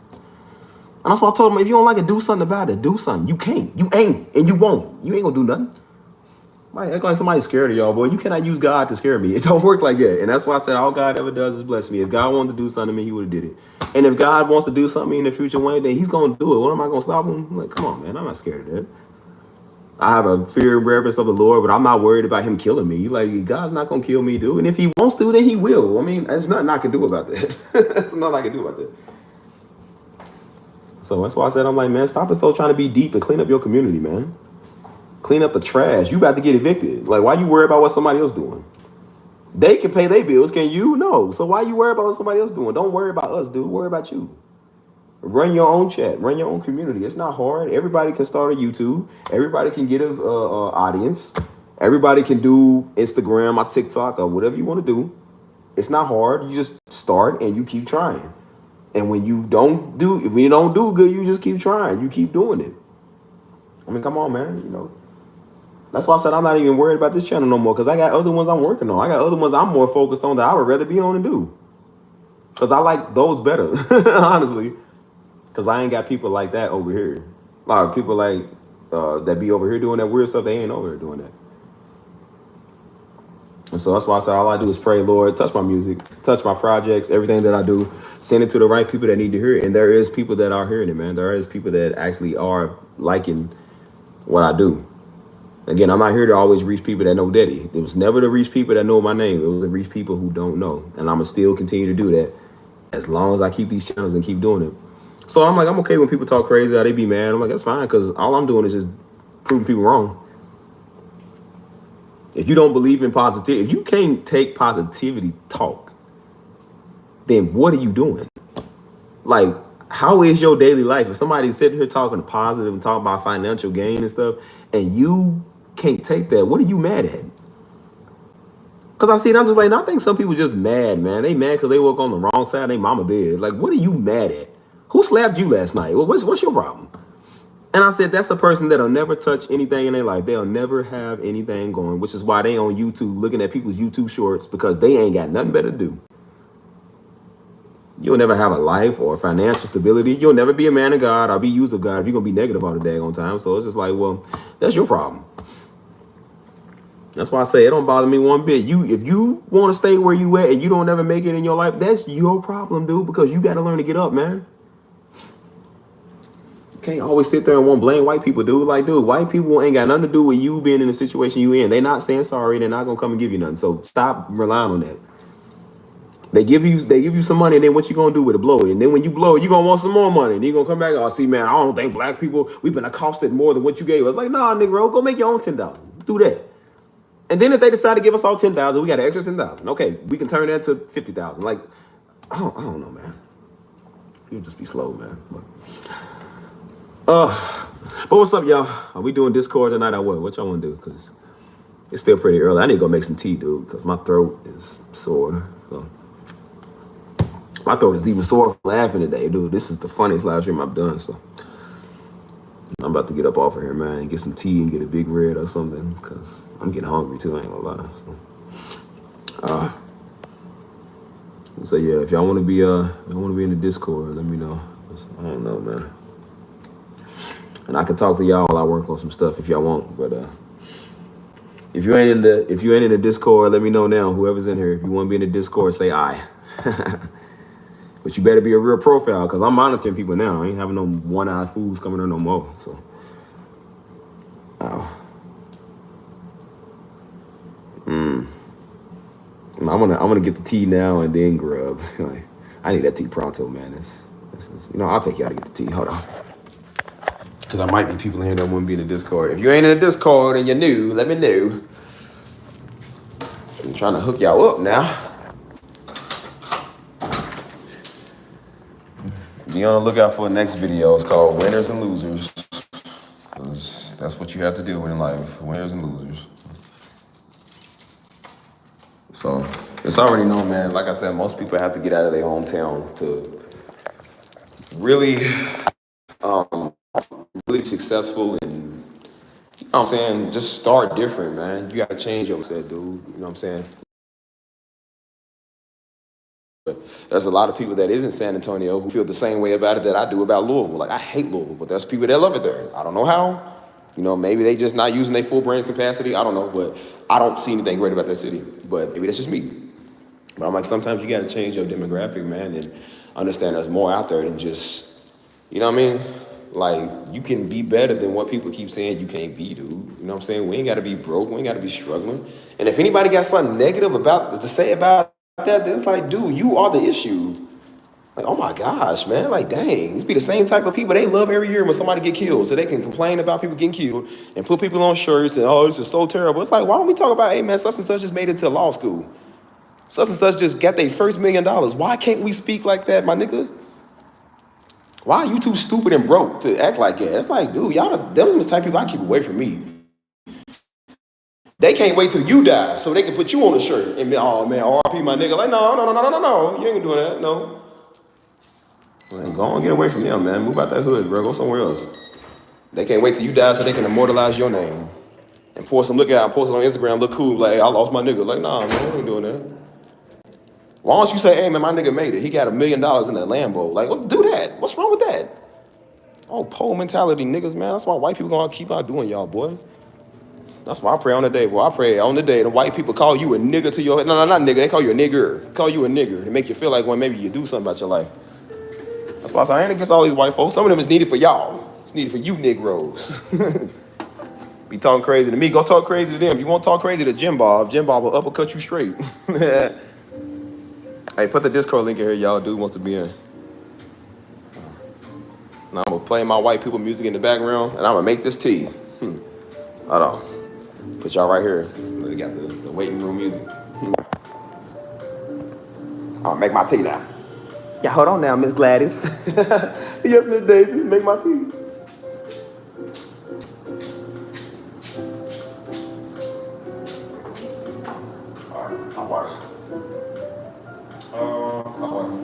And that's why I told them, if you don't like it, do something about it. Do something. You can't. You ain't. And you won't. You ain't gonna do nothing. Might act like somebody's scared of y'all, boy. You cannot use God to scare me. It don't work like that. And that's why I said all God ever does is bless me. If God wanted to do something to me, he would have did it. And if God wants to do something in the future one day, he's gonna do it. What am I gonna stop him? I'm like, come on, man. I'm not scared of that. I have a fear and reverence of the Lord, but I'm not worried about him killing me. Like, God's not gonna kill me, dude. And if he wants to, then he will. I mean, there's nothing I can do about that. There's nothing I can do about that. So that's why I said, I'm like, man, stop it so trying to be deep and clean up your community, man. Clean up the trash. You about to get evicted. Like, why you worry about what somebody else doing? They can pay their bills. Can you? No. So why you worry about what somebody else doing? Don't worry about us, dude. Worry about you. Run your own chat. Run your own community. It's not hard. Everybody can start a YouTube. Everybody can get a audience. Everybody can do Instagram or TikTok or whatever you want to do. It's not hard. You just start and you keep trying. And when you don't do good, you just keep trying. You keep doing it. I mean, come on, man. You know. That's why I said I'm not even worried about this channel no more because I got other ones I'm working on. I got other ones I'm more focused on that I would rather be on and do. Because I like those better, honestly. Because I ain't got people like that over here. A lot of people like that be over here doing that weird stuff. They ain't over here doing that. And so that's why I said all I do is pray, Lord, touch my music, touch my projects, everything that I do, send it to the right people that need to hear it. And there is people that are hearing it, man. There is people that actually are liking what I do. Again, I'm not here to always reach people that know Daddy. It was never to reach people that know my name. It was to reach people who don't know. And I'm going to still continue to do that as long as I keep these channels and keep doing it. So I'm like, I'm okay when people talk crazy, how they be mad. I'm like, that's fine, because all I'm doing is just proving people wrong. If you don't believe in positivity, if you can't take positivity talk, then what are you doing? Like, how is your daily life? If somebody's sitting here talking positive and talking about financial gain and stuff, and you can't take that, what are you mad at? Because I see it, I'm just like, I think some people just mad, man. They mad because they woke on the wrong side of their mama bed. Like, what are you mad at? Who slapped you last night? Well, what's your problem? And I said, that's a person that'll never touch anything in their life. They'll never have anything going, which is why they on YouTube looking at people's YouTube shorts, because they ain't got nothing better to do. You'll never have a life or financial stability. You'll never be a man of God or be used of God if you're going to be negative all the daggone time. So it's just like, well, that's your problem. That's why I say it don't bother me one bit. If you want to stay where you at and you don't ever make it in your life, that's your problem, dude, because you got to learn to get up, man. You can't always sit there and want to blame white people, dude. Like, dude, white people ain't got nothing to do with you being in the situation you in. They're not saying sorry. They're not going to come and give you nothing. So stop relying on that. They give you some money, and then what you gonna do with it? Blow it. And then when you blow it, you gonna want some more money. And you gonna come back, oh, see, man, I don't think black people, we've been accosted more than what you gave us. Like, nah, nigga, go make your own 10,000. Do that. And then if they decide to give us all 10,000, we got an extra 10,000. Okay, we can turn that to 50,000. Like, I don't know, man. He'll just be slow, man. But what's up, y'all? Are we doing Discord tonight or what? What y'all want to do? Because it's still pretty early. I need to go make some tea, dude, because my throat is sore. So. My throat is even sore from laughing today, dude. This is the funniest live stream I've done, so. I'm about to get up off of here, man, and get some tea and get a big red or something, because I'm getting hungry, too. I ain't gonna lie. So yeah, if y'all want to be in the Discord, let me know. I don't know, man. And I can talk to y'all while I work on some stuff if y'all want. But if you ain't in the Discord, let me know now. Whoever's in here, if you want to be in the Discord, say aye. But you better be a real profile, because I'm monitoring people now. I ain't having no one-eyed fools coming in no more. So, I'm gonna get the tea now and then grub. Like, I need that tea pronto, man. This is, I'll take y'all to get the tea. Hold on. Because I might be people in here that wouldn't be in the Discord. If you ain't in the Discord and you're new, let me know. I'm trying to hook y'all up now. Be on the lookout for the next video. It's called Winners and Losers. Because that's what you have to do in life. Winners and losers. So, it's already known, man. Like I said, most people have to get out of their hometown to really, really successful and, you know what I'm saying, just start different, man. You gotta change your mindset, dude. You know what I'm saying? But there's a lot of people that isn't San Antonio who feel the same way about it that I do about Louisville. Like, I hate Louisville, but there's people that love it there. I don't know how. Maybe they just not using their full brain capacity. I don't know, but I don't see anything great about that city. But maybe that's just me. But I'm like, sometimes you gotta change your demographic, man, and understand there's more out there than just, you know what I mean? Like, you can be better than what people keep saying you can't be, dude. You know what I'm saying? We ain't gotta be broke, we ain't gotta be struggling. And if anybody got something negative to say about that, then it's like, dude, you are the issue. Like, oh my gosh, man, like, dang, these be the same type of people they love every year when somebody get killed, so they can complain about people getting killed and put people on shirts and, oh, this is so terrible. It's like, why don't we talk about, hey, man, such and such just made it to law school. Such and such just got their first $1 million. Why can't we speak like that, my nigga? Why are you too stupid and broke to act like that? It's like, dude, y'all, them the type of people I keep away from me. They can't wait till you die so they can put you on a shirt and be, oh man, RP my nigga. Like, no, you ain't doing that, no. Like, go on, get away from them, man. Move out that hood, bro. Go somewhere else. They can't wait till you die so they can immortalize your name and pour some liquor out and post it on Instagram, look cool, like, hey, I lost my nigga. Like, nah, man, I ain't doing that. Why don't you say, hey, man, my nigga made it. He got $1 million in that Lambo. Like, well, do that. What's wrong with that? Oh, pole mentality, niggas, man. That's why white people gonna keep on doing y'all, boy. That's why I pray on the day, boy. I pray on the day the white people call you a nigga to your head. No, not nigga. They call you a nigger. They call you a nigger to make you feel like, well, maybe you do something about your life. That's why I say I ain't against all these white folks. Some of them is needed for y'all. It's needed for you Negroes. Be talking crazy to me. Go talk crazy to them. You won't talk crazy to Jim Bob. Jim Bob will uppercut you straight. Hey, put the Discord link in here, y'all. Dude wants to be in. Now I'm gonna play my white people music in the background, and I'm gonna make this tea. Hold on. Put y'all right here. We got the waiting room music. I'll make my tea now. Yeah, hold on now, Miss Gladys. Yes, Miss Daisy, make my tea. All right, hot water. Hot water.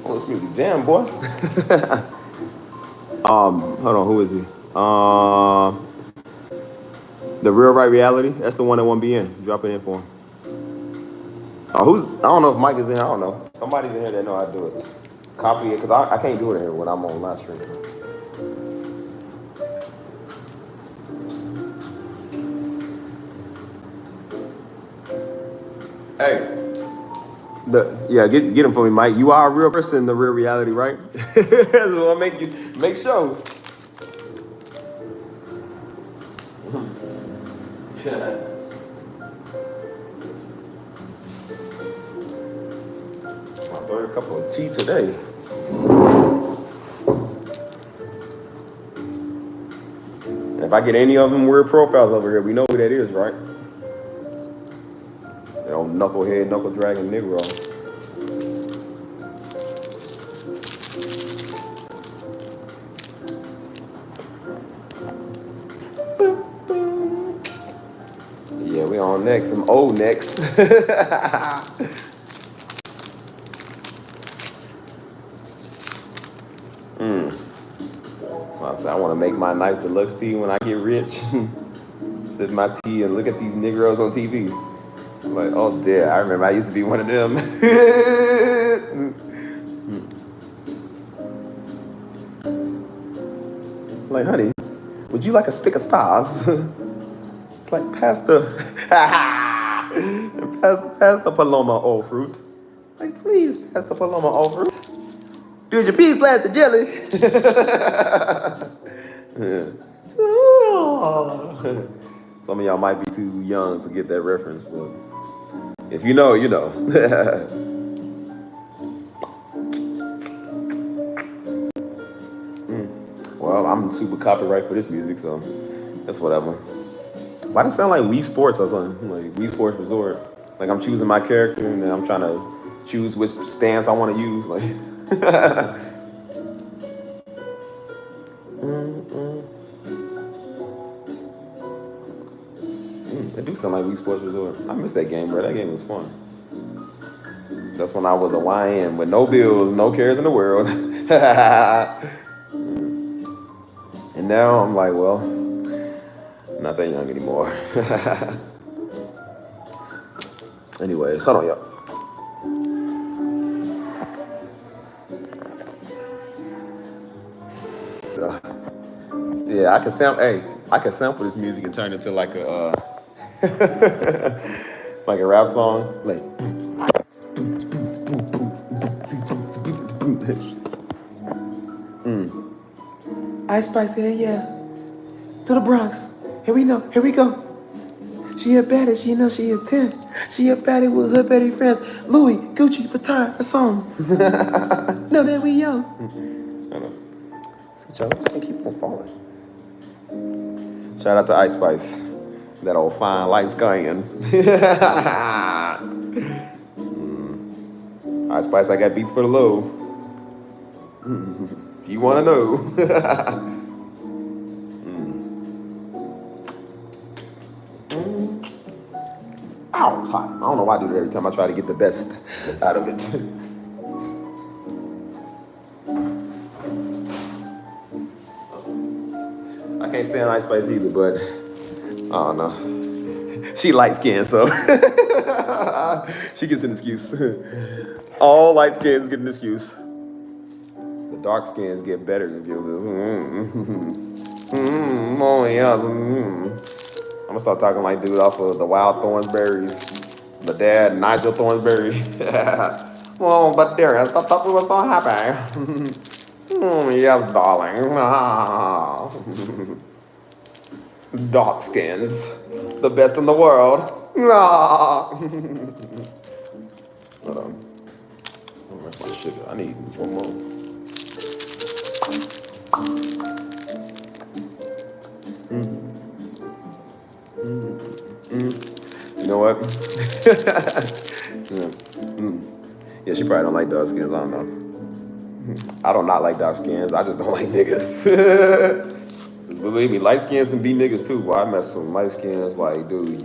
Oh, this music jam, boy. Hold on, who is he? The Real Right Reality. That's the one that won't be in. Drop it in for him. I don't know if Mike is in. I don't know. Somebody's in here that know how to do it. Just copy it, because I can't do it in here when I'm on live stream. Hey. Get him for me, Mike. You are a real person, the Real Reality, right? That's what make sure. My third cup of tea today. And if I get any of them weird profiles over here, we know who that is, right? That old knucklehead, knuckle dragon Negro. Yeah, we on next. Some old next. I want to make my nice deluxe tea when I get rich. Sip my tea and look at these Negroes on TV. Like, oh dear, I remember I used to be one of them. Like, honey, would you like a spick of spice? It's like, pass the, pass the Paloma old fruit. Like, please pass the Paloma old fruit. Dude, your peas plastic jelly. Some of y'all might be too young to get that reference, but if you know, you know. Well, I'm super copyright for this music, so that's whatever. Why does it sound like Wii Sports or something? Like Wii Sports Resort. Like I'm choosing my character and then I'm trying to choose which stance I want to use. Like It do sound like Wii Sports Resort. I miss that game, bro. That game was fun. That's when I was a YN with no bills, no cares in the world. And now I'm like, well, not that young anymore. Anyways, hold on, y'all. Yeah, I can sample. Hey, I can sample this music and turn it into like a like a rap song. Like. Ice Spice said, yeah. To the Bronx. Here we know. Here we go. She a baddie. She know she a 10. She a baddie with her baddie friends. Louis, Gucci, Vuitton, a song. Know that we young. I know. See, y'all, just gonna keep on falling. Shout out to Ice Spice. That old fine light skin. Ice Spice, I got beats for the low. If you wanna know. Ow, it's hot. I don't know why I do that every time I try to get the best out of it. I can't stand Ice Spice either, but I don't know. She light skinned, so she gets an excuse. All light skins get an excuse. The dark skins get better excuses. Oh yes. I'm gonna start talking like dude off of the Wild Thornsberries. The dad, Nigel Thornsberry. Oh, but dear, I thought we were so happy. Yes, darling. Dark skins. The best in the world. Hold on. Where's my sugar? I need one more. You know what? Yeah, she probably don't like dark skins. I don't know. I do not like dark skins. I just don't like niggas. Just believe me, light skins can be niggas too. Boy, I met some light skins like, dude,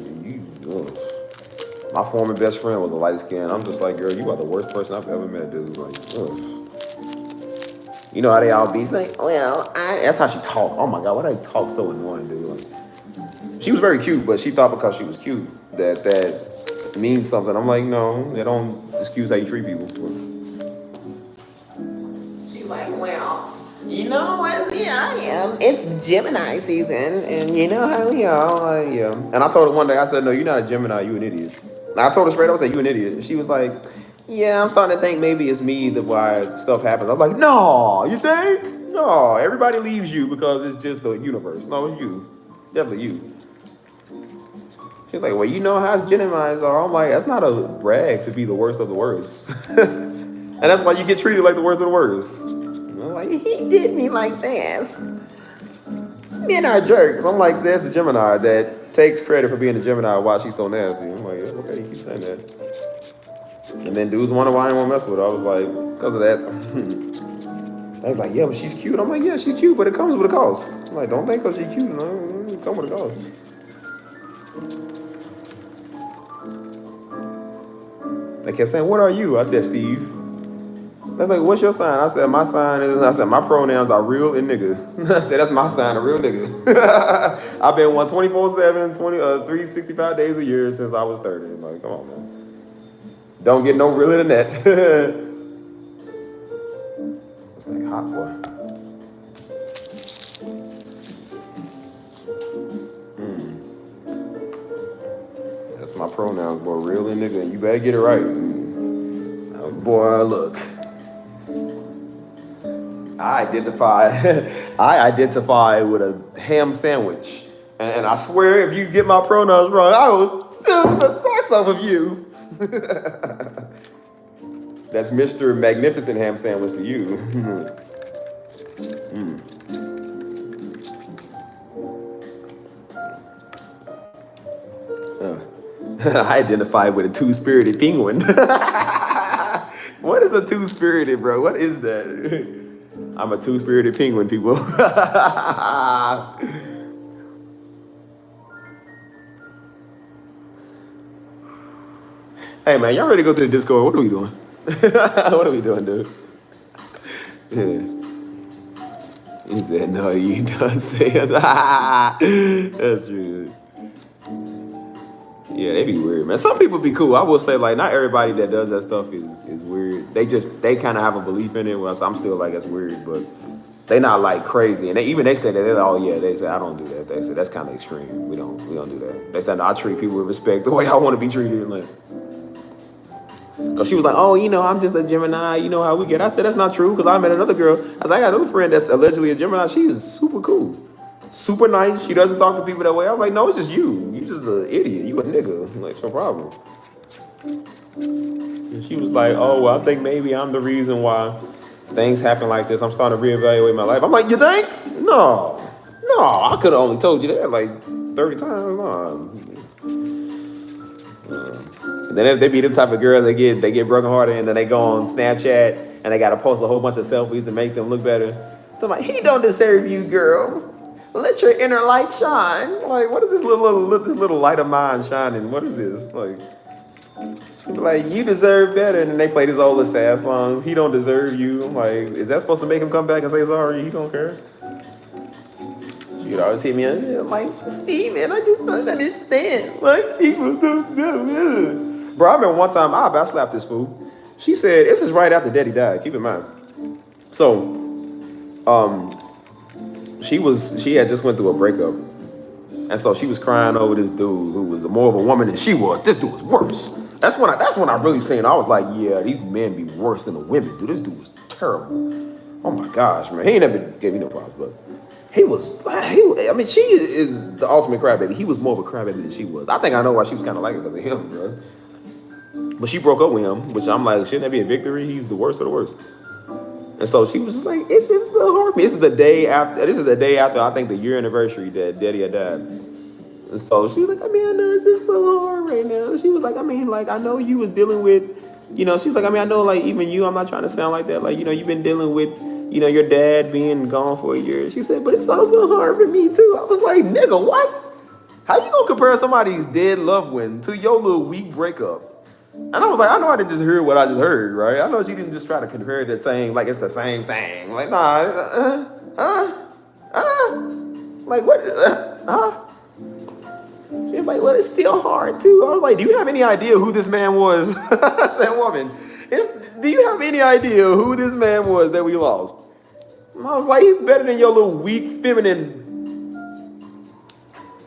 ugh. My former best friend was a light skin. I'm just like, girl, you are the worst person I've ever met, dude. Like, ugh. You know how they all be? It's like, well, that's how she talk. Oh my God, why do they talk so annoying, dude? Like, she was very cute, but she thought because she was cute that means something. I'm like, no, they don't excuse how you treat people. She's like, well, you know what? Yeah, I am. It's Gemini season, and you know how we are. Yeah. And I told her one day, I said, no, you're not a Gemini, you an idiot. And I told her straight up, I said, you an idiot. And she was like, yeah, I'm starting to think maybe it's me that why stuff happens. I'm like, no, you think? No, everybody leaves you because it's just the universe. No, it's you. Definitely you. She's like, well, you know how Geminis are. I'm like, that's not a brag to be the worst of the worst. And that's why you get treated like the worst of the worst. I'm like, he did me like this. Men are jerks. I'm like, says the Gemini that takes credit for being a Gemini while she's so nasty. I'm like, yeah, okay, you keep saying that. And then dudes wonder why I didn't want to mess with her. I was like, because of that. I was like, yeah, but she's cute. I'm like, yeah, she's cute, but it comes with a cost. I'm like, don't think because she's cute. No, it comes with a cost. They kept saying, what are you? I said, Steve. That's like, what's your sign? I said, my sign is, I said, my pronouns are real and nigga. I said, that's my sign, a real nigga. I've been one 24/7, 365 days a year since I was 30. I'm like, come on, man. Don't get no realer than that. It's like hot boy. That's my pronouns, boy. Real and nigga. You better get it right. Boy, look. I identify with a ham sandwich. And I swear, if you get my pronouns wrong, I will sue the socks off of you. That's Mr. Magnificent Ham Sandwich to you. I identify with a two-spirited penguin. What is a two-spirited, bro? What is that? I'm a two-spirited penguin, people. Hey, man, y'all ready to go to the Discord? What are we doing? What are we doing, dude? Yeah. He said, no, you don't say it. That's true. Yeah, they be weird, man. Some people be cool. I will say, like, not everybody that does that stuff is weird. They kind of have a belief in it. Well, I'm still like, that's weird, but they not like crazy. And they say that, they say, I don't do that. They say, that's kind of extreme. We don't do that. They said, no, I treat people with respect the way I want to be treated. Like, because she was like, oh, I'm just a Gemini. You know how we get. I said, that's not true, because I met another girl. I was like, I got another friend that's allegedly a Gemini. She's super cool. Super nice. She doesn't talk to people that way. I was like, no, it's just you. You just an idiot. You a nigga. Like, it's no problem. And she was like, oh, well, I think maybe I'm the reason why things happen like this. I'm starting to reevaluate my life. I'm like, you think? No, I could have only told you that like 30 times. No. And then if they be the type of girls, they get brokenhearted, and then they go on Snapchat and they gotta post a whole bunch of selfies to make them look better. So I'm like, he don't deserve you, girl. Let your inner light shine. Like, what is this little light of mine shining? What is this? Like, you deserve better. And then they play this old sad song. He don't deserve you. I'm like, is that supposed to make him come back and say sorry? He don't care. She'd always hit me up. I'm like, Steven, I just don't understand. Like, people don't know. Bro, I remember one time, I slapped this fool. She said, this is right after Daddy died. Keep in mind. So, she had just went through a breakup, and so she was crying over this dude who was more of a woman than she was. This dude was worse. That's when I really seen. I was like, yeah, these men be worse than the women, dude. This dude was terrible. Oh my gosh, man. He ain't never gave me no problems, but I mean, she is the ultimate crybaby. He was more of a crybaby than she was. I think I know why she was kind of like it, because of him, bro. But she broke up with him, which I'm like, shouldn't that be a victory? He's the worst of the worst. And so she was just like, it's just so hard for me. This is the day after I think the year anniversary that Daddy had died. And so she was like, I mean, I know it's just so hard right now. She was like, I mean, like, I know you was dealing with, she was like, I mean, I know, like, even you, I'm not trying to sound like that. Like, you've been dealing with, your dad being gone for a year. She said, but it's also hard for me too. I was like, nigga, what? How you gonna compare somebody's dead loved one to your little weak breakup? And I was like, I know I didn't just hear what I just heard, right? I know she didn't just try to compare it saying like it's the same thing. Like, nah, like what? She was like, well, it's still hard too. I was like, do you have any idea who this man was? I said, woman, do you have any idea who this man was that we lost? And I was like, he's better than your little weak, feminine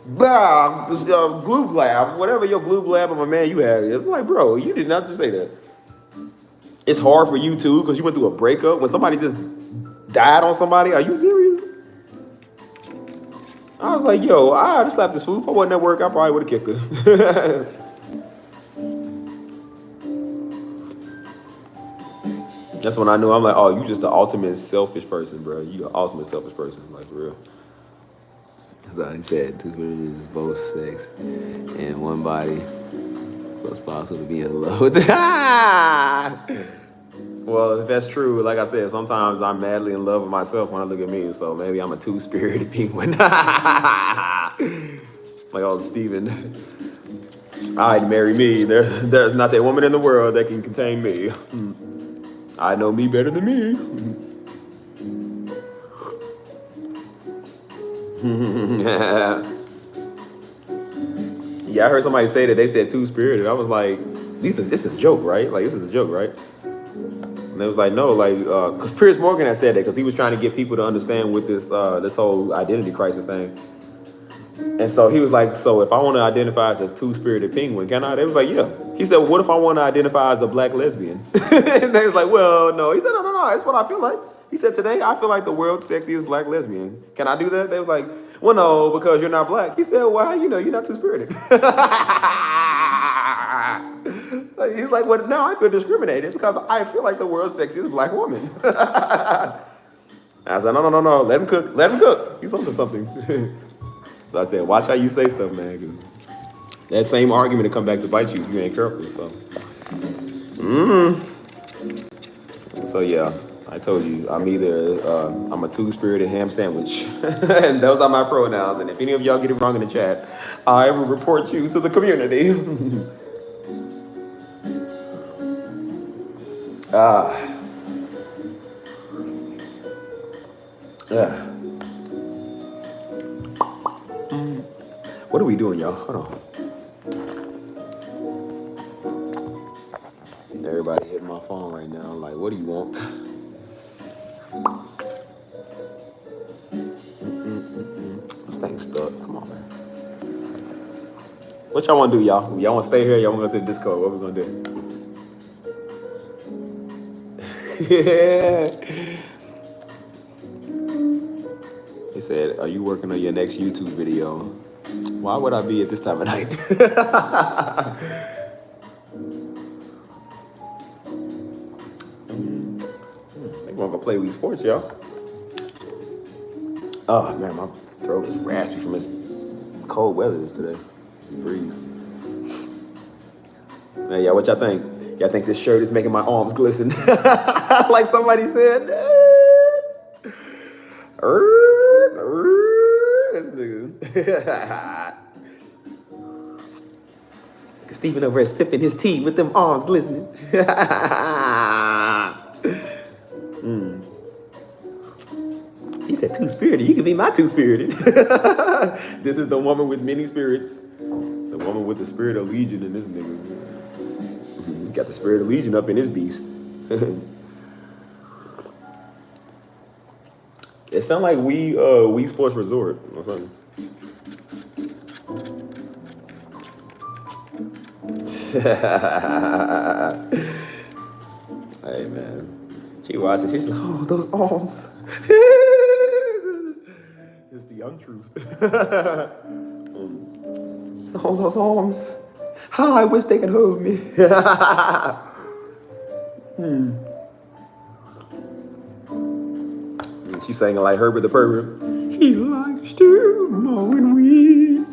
glue blab, whatever your glue blab of a man you had is. Like, bro, you did not just say that. It's hard for you too, because you went through a breakup when somebody just died on somebody. Are you serious? I was like, yo, I just slapped this fool. If I wasn't at work, I probably would have kicked her. That's when I knew. I'm like, oh, you just the ultimate selfish person, bro. You the ultimate selfish person, like for real. So he said, two spirits is both sex and one body, so it's possible to be in love with it. Well, if that's true, like I said, sometimes I'm madly in love with myself when I look at me. So maybe I'm a two-spirited penguin. Like old Steven. I'd marry me. There's not a woman in the world that can contain me. I know me better than me. Yeah, I heard somebody say that they said two-spirited. I was like, this is a joke, right? Like, this is a joke, right? And they was like, no, like, because Piers Morgan had said that because he was trying to get people to understand with this this whole identity crisis thing. And so he was like, so if I want to identify as a two-spirited penguin, can I? They was like, yeah. He said, well, what if I want to identify as a black lesbian? And they was like, well, no. He said, no, that's what I feel like. He said, today I feel like the world's sexiest black lesbian. Can I do that? They was like, well, no, because you're not black. He said, well, how you know you're not two-spirited? He was like, well, now I feel discriminated because I feel like the world's sexiest black woman. I said, no, let him cook. Let him cook. He's onto something. So I said, watch how you say stuff, man. 'Cause that same argument will come back to bite you if you ain't careful. So yeah, I told you, I'm either, I'm a two-spirited ham sandwich. And those are my pronouns. And if any of y'all get it wrong in the chat, I will report you to the community. Yeah. What are we doing, y'all? Hold on. Everybody hitting my phone right now. Like, what do you want? This thing's stuck. Come on, man. What y'all want to do, y'all? Y'all want to stay here? Y'all want to go to the Discord? What we gonna do? Yeah. He said, are you working on your next YouTube video? Why would I be at this time of night? They want to play Wii Sports, y'all. Oh, man, my throat is raspy from this cold weather this today. Breathe. Hey, y'all, what y'all think? Y'all think this shirt is making my arms glisten? Like somebody said. This nigga. Stephen over there sipping his tea with them arms glistening. He said two-spirited. You can be my two-spirited. This is the woman with many spirits. The woman with the spirit of legion in this nigga. He's got the spirit of legion up in his beast. It sounds like Wii Sports Resort or something. Hey, man. She watching. She's like, oh, those arms. It's the untruth. Oh, those arms. How I wish they could hold me. She's singing like Herbert the Pervert. He likes to mow and weed.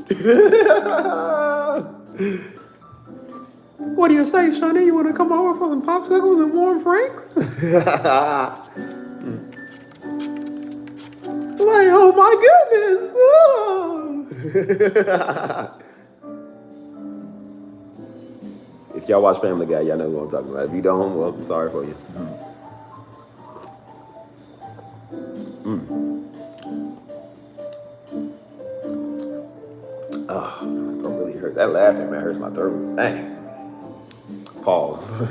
What do you say, Shawty? You want to come over for some popsicles and warm franks? Like, oh my goodness. Oh. If y'all watch Family Guy, y'all know what I'm talking about. If you don't, well, I'm sorry for you. Oh, my throat really hurt. That laughing, man, hurts my throat. Dang. Pause.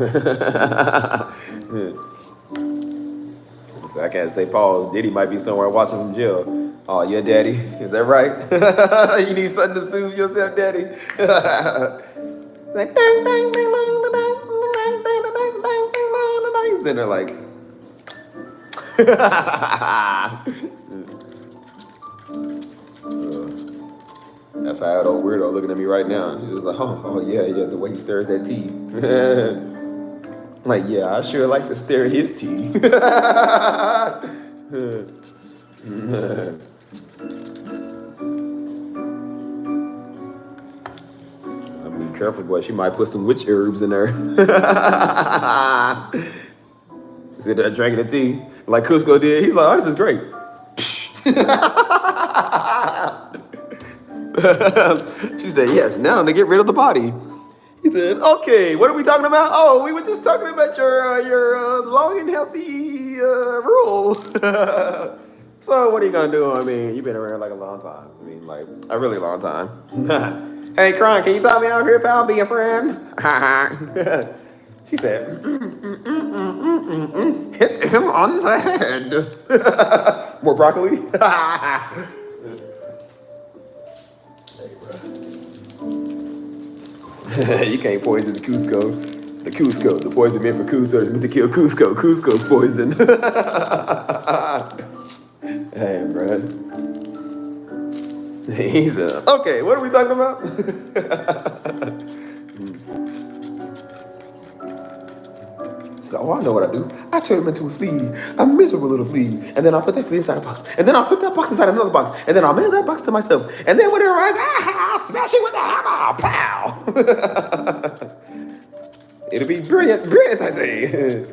So I can't say pause. Diddy might be somewhere watching from jail. Oh, yeah, daddy. Is that right? You need something to soothe yourself, daddy? Like, dang, dang, dang, dang, dang, dang, dang, dang, dang, dang. He's in there like... That's how that old weirdo looking at me right now. She's just like, oh yeah, the way he stirs that tea. Like, yeah, I sure like to stare at his tea. Be careful, boy. She might put some witch herbs in there. Sit there drinking the tea like Cusco did. He's like, oh, this is great. She said, yes, now to get rid of the body. He said, okay, what are we talking about? Oh, we were just talking about your long and healthy rule. So what are you going to do? I mean, you've been around like a long time. I mean, like a really long time. Hey, Kron, can you talk me out here, pal? Be a friend. She said, hit him on the head. More broccoli? You can't poison the Cusco. The poison meant for Cusco is meant to kill Cusco. Cusco's poison. Hey, bro. He's okay, what are we talking about? She's like, oh, I know what I do. I turn him into a flea, a miserable little flea, and then I'll put that flea inside a box, and then I'll put that box inside another box, and then I'll mail that box to myself, and then when it arrives, I'll smash it with a hammer, pow! It'll be brilliant, I say.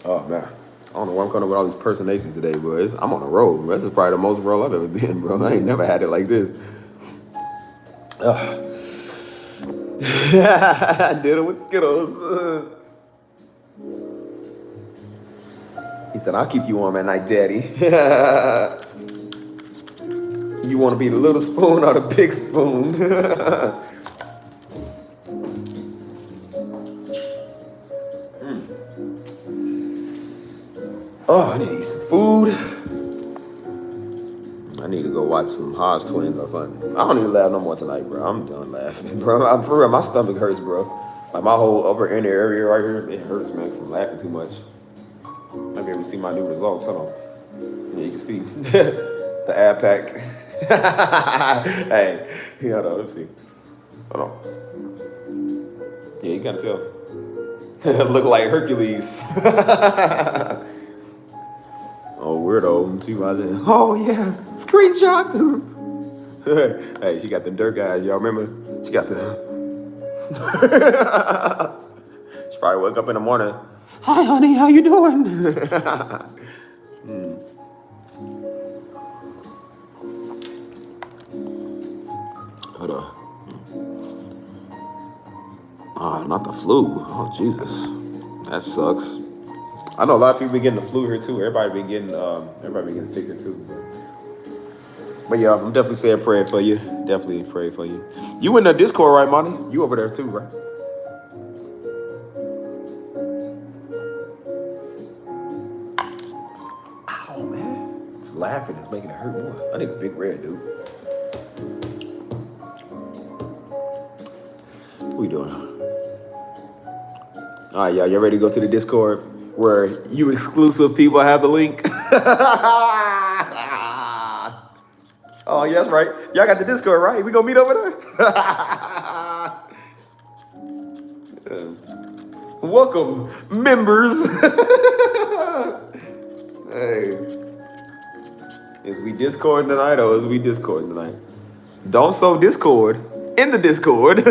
Oh man, I don't know where I'm coming with all these personations today, but I'm on a roll. This is probably the most roll I've ever been, bro. I ain't never had it like this. I did it with Skittles. He said, I'll keep you warm at night, Daddy. You want to be the little spoon or the big spoon? Oh, I need to eat some food. I need to go watch some Hodge Twins or something. I don't even laugh no more tonight, bro. I'm done laughing, bro. I'm for real. My stomach hurts, bro. Like my whole upper inner area right here, it hurts, man, from laughing too much. Maybe able to see my new results. Hold on. Yeah, you can see the ab pack. Hey, hold on. Let's see. Hold on. Yeah, you gotta tell. Look like Hercules. Oh, weirdo. She was in. Oh, yeah. Screenshot. Hey, she got them dirt guys. Y'all remember? She got the. She probably woke up in the morning. Hi, honey. How you doing? Hold on. Oh, not the flu. Oh, Jesus. That sucks. I know a lot of people been getting the flu here too. Everybody been getting sick here too. But yeah, I'm definitely saying praying for you. Definitely praying for you. You in the Discord, right, Monty? You over there too, right? Ow, man. It's laughing. It's making it hurt more. I need a big red, dude. What we doing? All right, y'all ready to go to the Discord where you exclusive people have the link? Oh, yeah, that's right. Y'all got the Discord, right? We gonna meet over there? Welcome, members. Hey. Is we Discord tonight or is we Discord tonight? Don't sow Discord in the Discord.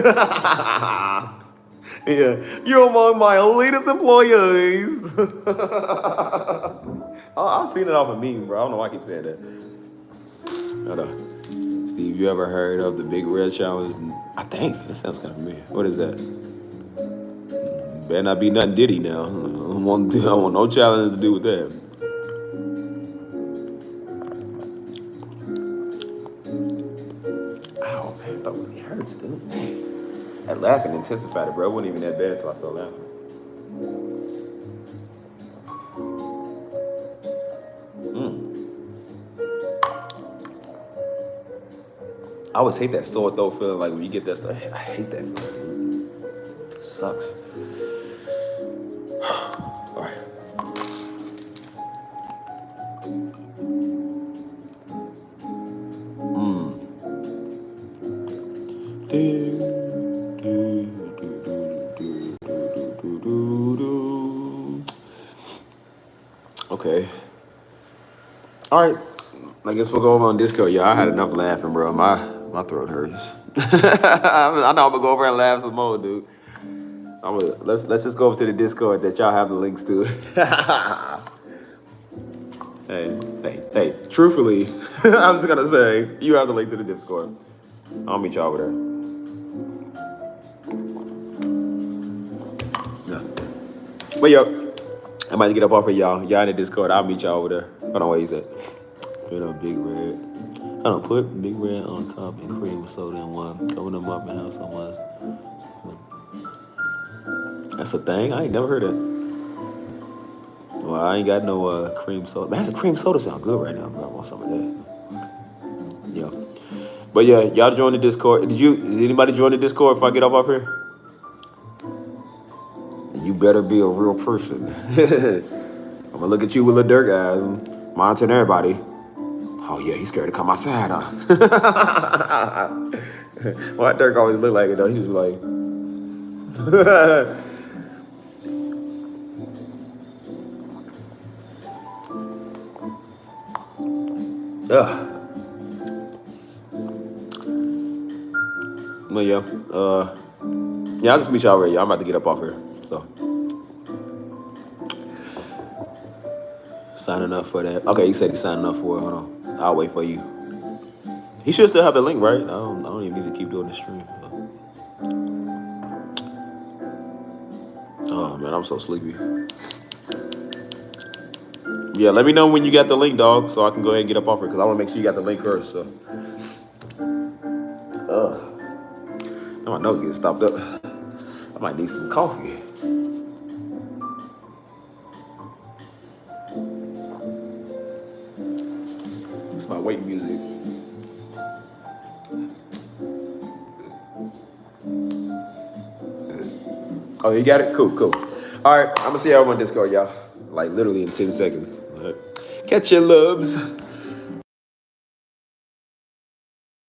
Yeah, you're among my elitist employees. I've seen it off a meme, bro. I don't know why I keep saying that. Hold on. Steve, you ever heard of the Big Red Challenge? I think. That sounds kind of familiar. What is that? Better not be nothing Diddy now. I don't want no challenge to do with that. Ow, man. That really hurts, dude. That laughing intensified it, bro. It wasn't even that bad, so I started laughing. I always hate that sore throat feeling, like when you get that stuff. I hate that feeling, dude. It sucks. All right. Okay. All right. I guess we'll go over on Discord. Yeah, I had enough laughing, bro. My throat hurts. I know I'm gonna go over and laugh some more, dude. Let's just go over to the Discord that y'all have the links to. hey. Truthfully, I'm just gonna say you have the link to the Discord. I'll meet y'all over there. Yeah. But yo, I'm about to get up off of y'all. Y'all in the Discord. I'll meet y'all over there. Hold on, wait, you said. Put on Big Red. I don't put Big Red on cup and cream with soda in one. Cover them up and have so much. That's a thing. I ain't never heard of it. Well, I ain't got no cream soda. Man, that cream soda sound good right now, bro. I want some of that. Yeah. But yeah, y'all join the Discord. Did anybody join the Discord if I get off here? You better be a real person. I'm gonna look at you with Lil Durk eyes. I'm monitoring everybody. Oh yeah, he's scared to come outside, huh? Why Durk always look like it though? He's just like ugh. Well, yeah, I'll just meet y'all right here. I'm about to get up off here. So signing up for that. Okay, he said he's signing up for it. Hold on. I'll wait for you. He should still have the link, right? I don't even need to keep doing the stream. Oh man, I'm so sleepy. Yeah, let me know when you got the link, dog, so I can go ahead and get up off here because I want to make sure you got the link first. So, my nose getting stopped up. I might need some coffee. It's my waiting music. Oh, you got it? Cool. All right, I'm gonna see y'all on Discord, y'all. Like literally in 10 seconds. All right. Catch your loves.